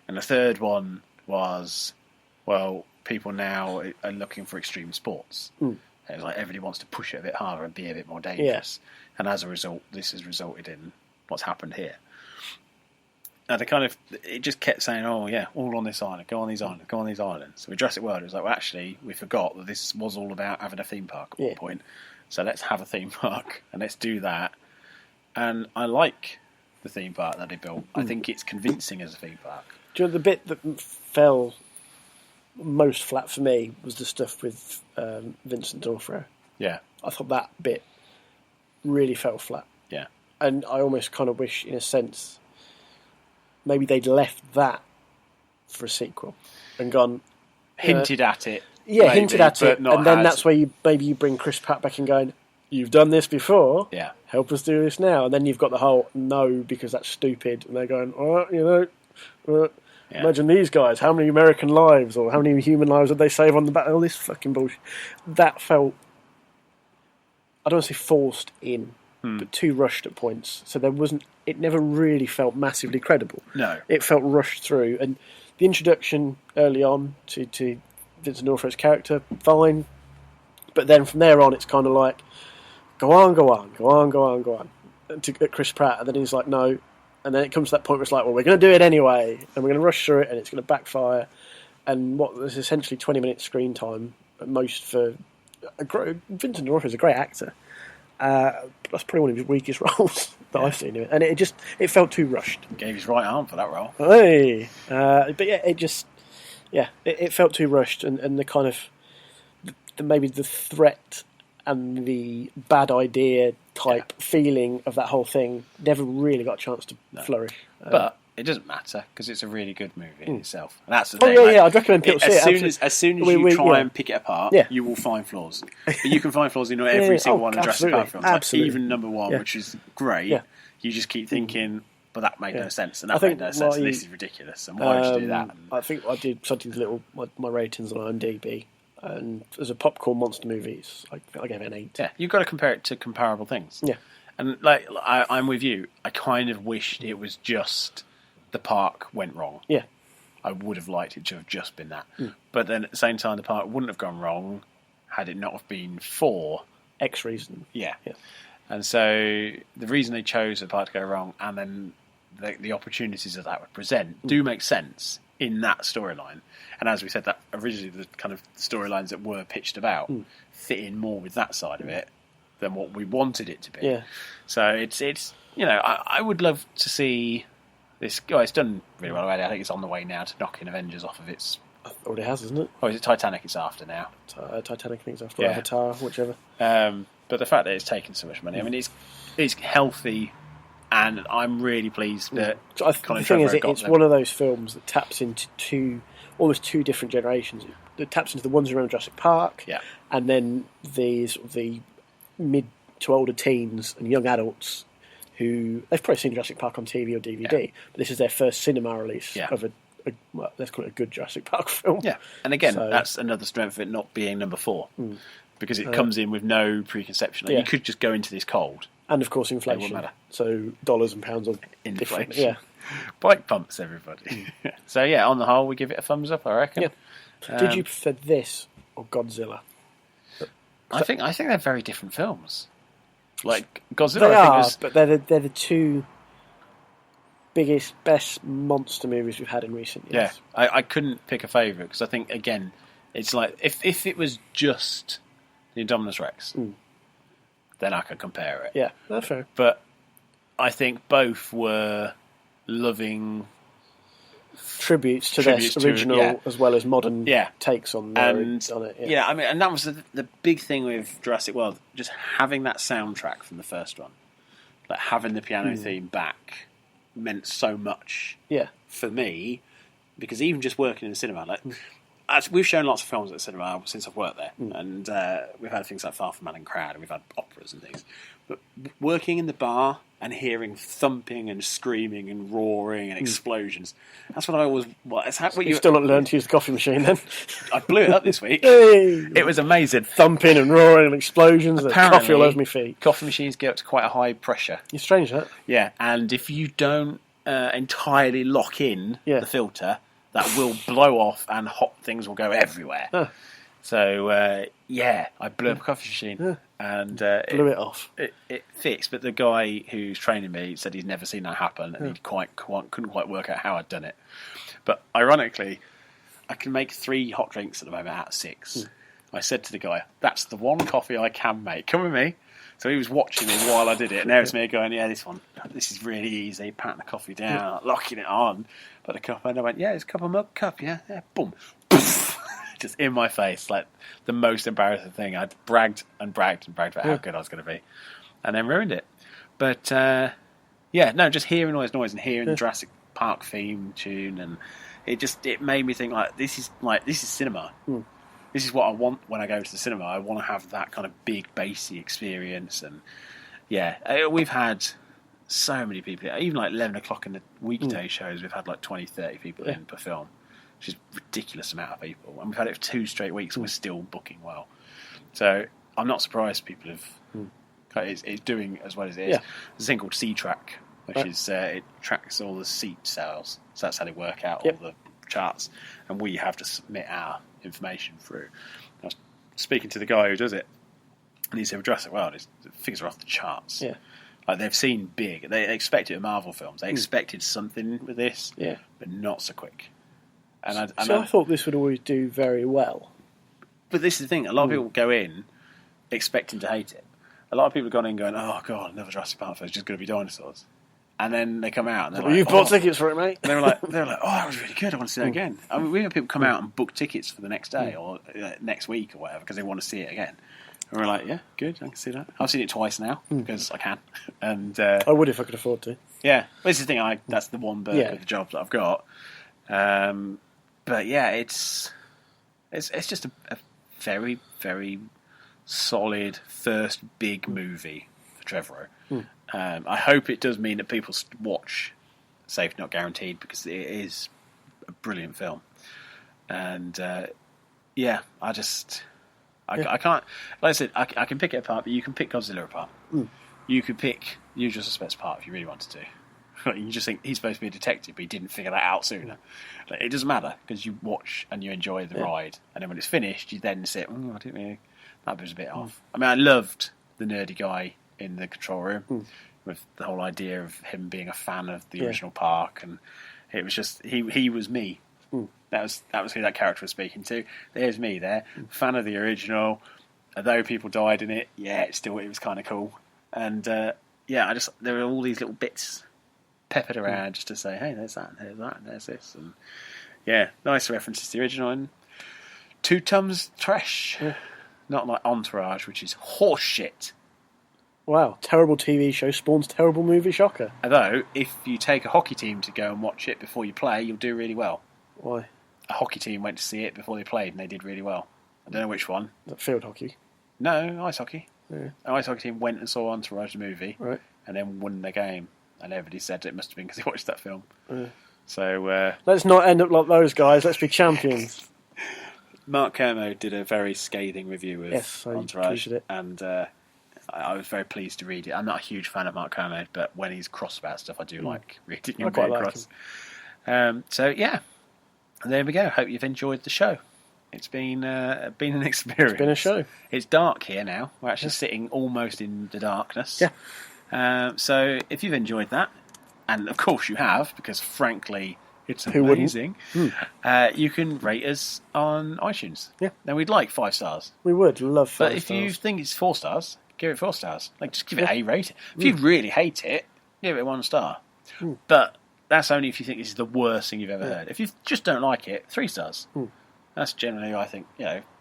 And the third one was, well, people now are looking for extreme sports. It's like everybody wants to push it a bit harder and be a bit more dangerous. And as a result, this has resulted in what's happened here. And it just kept saying, oh yeah, all on this island, go on these islands, go on these islands. So with Jurassic World, it was like, well, actually, we forgot that this was all about having a theme park at one point. So let's have a theme park, and let's do that. And I like the theme park that they built. I think it's convincing as a theme park. Do you know the bit that fell most flat for me was the stuff with Vincent D'Onofrio. Yeah. I thought that bit really fell flat. Yeah. And I almost kind of wish, in a sense, maybe they'd left that for a sequel and gone... Hinted at it. Yeah, maybe, hinted at it. not And then as- that's where you bring Chris Pratt back and going, you've done this before. Yeah. Help us do this now. And then you've got the whole, no, because that's stupid. And they're going, imagine these guys, how many American lives or how many human lives did they save on the back? All this fucking bullshit. That felt, I don't want to say forced in, but too rushed at points. So it never really felt massively credible. No. It felt rushed through. And the introduction early on to Vincent D'Onofrio's character, fine. But then from there on, it's kind of like, go on. At Chris Pratt. And then he's like, no. And then it comes to that point where it's like, well, we're going to do it anyway, and we're going to rush through it, and it's going to backfire. And what was essentially 20 minutes screen time at most for Vincent D'Onofrio is a great actor. That's probably one of his weakest roles that I've seen him in. And it felt too rushed. Gave his right arm for that role. Hey, but yeah, it felt too rushed, and the kind of maybe the threat and the bad idea type feeling of that whole thing never really got a chance to flourish. But it doesn't matter because it's a really good movie in itself. And that's the Oh thing. yeah, like, yeah. I'd recommend people see it. As soon as We- you we- try yeah. and pick it apart, Yeah. you will find flaws. But you can find flaws in every yeah. single Oh, one of Jurassic absolutely. Park films. Like, Absolutely. even number one, Yeah. which is great. Yeah. You just keep thinking, but that made no sense, and I that made think no sense. And my- this is ridiculous. And why would you do that? And, I think I did something little my ratings on IMDb, and as a popcorn monster movie, I gave it an 8. yeah, you've got to compare it to comparable things. Yeah. And like I'm with you. I kind of wished it was just the park went wrong. Yeah. I would have liked it to have just been that. But then at the same time, the park wouldn't have gone wrong had it not have been for X reason. yeah. Yeah. And so the reason they chose the park to go wrong, and then the opportunities that would present, do make sense in that storyline. And as we said, that originally the kind of storylines that were pitched about fit in more with that side of it than what we wanted it to be. Yeah. So it's I would love to see this guy. It's done really well already. I think it's on the way now to knocking Avengers off of its. Already has, isn't it? Oh, is it Titanic? It's after now. Titanic, I think it's after Yeah. Avatar, whichever. But the fact that it's taken so much money, I mean, it's healthy, and I'm really pleased that So the Colin thing is, Trevorrow got it's them. one of those films that taps into almost two different generations. It taps into the ones around Jurassic Park, Yeah. and then the mid to older teens and young adults who they've probably seen Jurassic Park on TV or DVD, but this is their first cinema release Yeah. of well, let's call it a good Jurassic Park film. Yeah, and again, So- that's another strength of it not being number 4, because it comes in with no preconception. Like, yeah. you could just go into this cold. And of course, inflation. wouldn't matter. So dollars and pounds are different. Inflation. Yeah. Bike bumps, everybody. So yeah, on the whole, we give it a thumbs up, I reckon. Yeah. Did you prefer this or Godzilla? I think they're very different films. Like Godzilla, They I think are, was but they're the two biggest, best monster movies we've had in recent years. yeah. I couldn't pick a favourite because I think again, it's like if it was just the Indominus Rex, then I could compare it. Yeah, that's fair. But I think both were loving. Tributes to Tributes their to it, original yeah. as well as modern Yeah. takes on And on it. yeah, I mean, and that was the big thing with Jurassic World, just having that soundtrack from the first one, like having the piano theme back, meant so much Yeah. for me, because even just working in the cinema, like as we've shown lots of films at the cinema since I've worked there, and we've had things like Far From Man and Crowd, and we've had operas and things. But working in the bar and hearing thumping and screaming and roaring and explosions, that's what I always. Well, it's what You've still not learned to use the coffee machine then? I blew it up this week. Hey! It was amazing. Thumping and roaring and explosions and Apparently, coffee all over my feet. Coffee machines get up to quite a high pressure. It's strange, that. Yeah, and if you don't entirely lock in Yeah. the filter, that will blow off and hot things will go everywhere. Huh. So, yeah, I blew up a coffee machine and Blew it off. it fixed. But the guy who's training me said he's never seen that happen and he couldn't quite work out how I'd done it. But ironically, I can make 3 hot drinks at the moment out of 6. I said to the guy, that's the one coffee I can make. Come with me. So he was watching me while I did it, and there was me going, yeah, this is really easy, patting the coffee down, locking it on, put the cup, and I went, yeah, it's a cup of milk, cup, yeah, boom. Just in my face, like the most embarrassing thing. I'd bragged about how good I was going to be, and then ruined it. But, yeah, no, just hearing all this noise and hearing the Jurassic Park theme tune, and it made me think, this is cinema. This is what I want when I go to the cinema. I want to have that kind of big, bassy experience. And yeah, we've had so many people, even like 11 o'clock in the weekday shows, we've had like 20, 30 people in per film, which is a ridiculous amount of people. And we've had it for 2 straight weeks and we're still booking well. So I'm not surprised people have, it's doing as well as it is. Yeah. There's a thing called C-Track, which is, it tracks all the seat sales. So that's how they work out all the charts. And we have to submit our information through. I was speaking to the guy who does it, and he said, with Jurassic World, the figures are off the charts. Yeah. Like they've seen big. They expected with Marvel films. They expected something with this, Yeah. but not so quick. I thought this would always do very well. But this is the thing. A lot of people go in expecting to hate it. A lot of people have gone in going, oh, God, another Jurassic Park film is just going to be dinosaurs. And then they come out and they're like, You've bought tickets for it, mate. They were like, oh, that was really good. I want to see that again. I mean, we have people come out and book tickets for the next day or next week or whatever because they want to see it again. And we're like, yeah, good. I can see that. I've seen it twice now because I can. And I would if I could afford to. Yeah, well, this is the thing. That's the one bird of the job that I've got. But yeah, it's just a very, very solid first big movie for Trevorrow. I hope it does mean that people watch Safe Not Guaranteed, because it is a brilliant film. And yeah, I can't. Like I said, I can pick it apart, but you can pick Godzilla apart. You could pick Usual Suspects apart if you really wanted to. You just think he's supposed to be a detective, but he didn't figure that out sooner. Like, it doesn't matter, because you watch and you enjoy the ride, and then when it's finished, you then say, "Oh, I didn't really. That was a bit off." I mean, I loved the nerdy guy in the control room with the whole idea of him being a fan of the original park, and it was just he was me. That was who that character was speaking to. There's me there, fan of the original. Although people died in it, it was kind of cool. And there were all these little bits peppered around just to say, hey, there's that, and there's this, and nice references to the original. And 2 tums trash, not like Entourage, which is horse shit. Wow, terrible TV show spawns terrible movie, shocker. Although, if you take a hockey team to go and watch it before you play, you'll do really well. Why? A hockey team went to see it before they played, and they did really well. I don't know which one. Is that field hockey? No, ice hockey. Yeah. An ice hockey team went and saw Entourage the movie, right, and then won the game. And everybody said it must have been because they watched that film. So let's not end up like those guys. Let's be champions. Mark Kermode did a very scathing review of Entourage, and I was very pleased to read it. I'm not a huge fan of Mark Kermode, but when he's cross about stuff, I do like reading him very cross. So yeah, and there we go. Hope you've enjoyed the show. It's been an experience. It's been a show. It's dark here now. We're actually sitting almost in the darkness. Yeah. So if you've enjoyed that, and of course you have, because frankly it's amazing, you can rate us on iTunes. Yeah. Now we'd like 5 stars. We would love 5 stars. But if you think it's 4 stars, give it 4 stars. Like, just give it a rating. If Mm. you really hate it, give it 1 star. But that's only if you think this is the worst thing you've ever heard. If you just don't like it, 3 stars. That's generally, I think,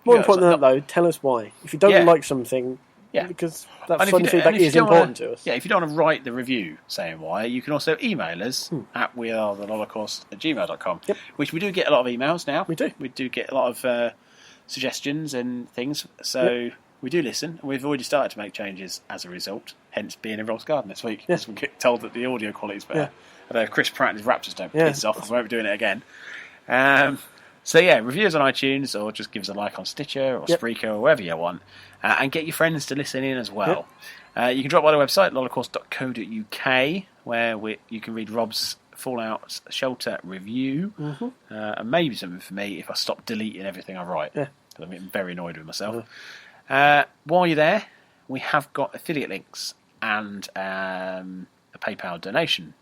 More important than that, though, tell us why. If you don't like something, because that fun feedback is important to us. Yeah, if you don't want to write the review saying why, you can also email us at wearethelolocost@gmail.com, which we do get a lot of emails now. We do. We do get a lot of suggestions and things, so we do listen, and we've already started to make changes as a result, hence being in Rob's Garden this week, because we get told that the audio quality is better. Although if Chris Pratt and his Raptors don't piss off, we won't be doing it again. So reviews on iTunes, or just give us a like on Stitcher or Spreaker or wherever you want, and get your friends to listen in as well. You can drop by the website, lolacourse.co.uk, where you can read Rob's Fallout Shelter review, and maybe something for me if I stop deleting everything I write, because I'm getting very annoyed with myself. While you're there, we have got affiliate links and a PayPal donation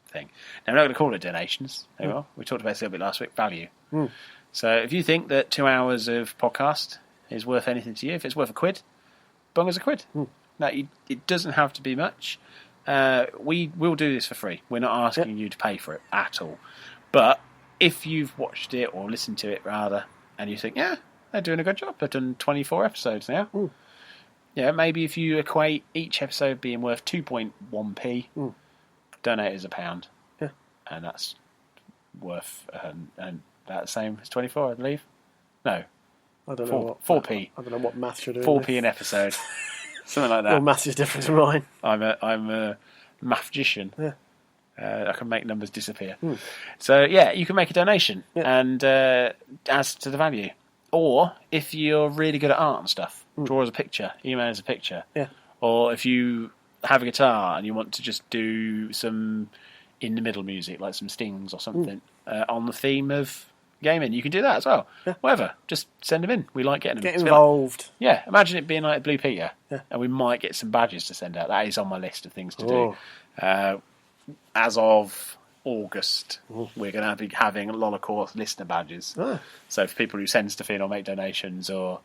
thing. Now, we're not going to call it donations. We talked about this a little bit last week, value. So if you think that 2 hours of podcast is worth anything to you, if it's worth £1, bung us £1. Now, it doesn't have to be much. We will do this for free. We're not asking you to pay for it at all. But if you've watched it, or listened to it rather, and you think, they're doing a good job, they've done 24 episodes now. Maybe if you equate each episode being worth 2.1p, donate us £1. And that's worth, and that's the same as 24, I believe. No. I don't know 4p. I don't know what maths you're doing. 4p an episode. Something like that. Well, maths is different to mine. I'm a mathmagician. I can make numbers disappear. So, you can make a donation and as to the value. Or, if you're really good at art and stuff, draw us a picture, email us a picture. Or if you have a guitar and you want to just do some in-the-middle music, like some stings or something, on the theme of gaming, you can do that as well. Whatever, just send them in. We like getting them. Get involved. Imagine it being like a Blue Peter, and we might get some badges to send out. That is on my list of things to do. As of August, we're going to be having a lot of course listener badges. So for people who send stuff in or make donations or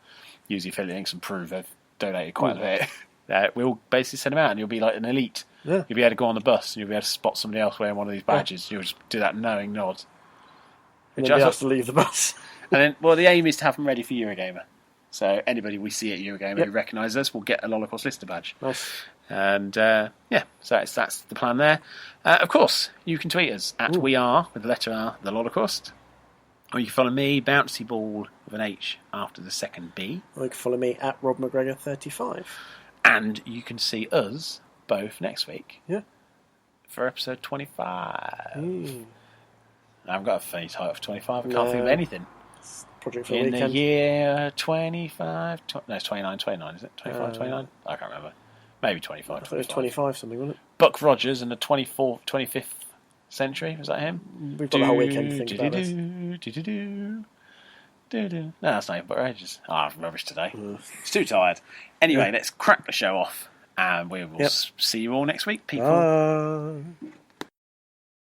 use the affiliate links and prove they've donated quite a bit, we'll basically send them out, and you'll be like an elite. You'll be able to go on the bus and you'll be able to spot somebody else wearing one of these badges. You'll just do that knowing nod. And then be asked to leave the bus. And then, the aim is to have them ready for Eurogamer. So anybody we see at Eurogamer who recognises us will get a Lolacourse listener badge. Nice. And yeah, so that's the plan there. Of course, you can tweet us at we are with the letter R, the Holocaust. Or you can follow me, Bouncy Ball with an H after the second B. Or you can follow me at Rob McGregor 35. And you can see us both next week. Yeah. For episode 25. Mm. I've got a funny title for 25. I can't think of anything. Project for In Weekend. the year 25... no, it's 29, is it? 25, 29? I can't remember. Maybe 25, I thought it was 25. 25 something, wasn't it? Buck Rogers in the 25th century. Was that him? We've got the whole weekend to think about this. No, that's not even Buck Rogers. I'm rubbish today. It's too tired. Anyway, let's crack the show off. And we will see you all next week, people. Bye.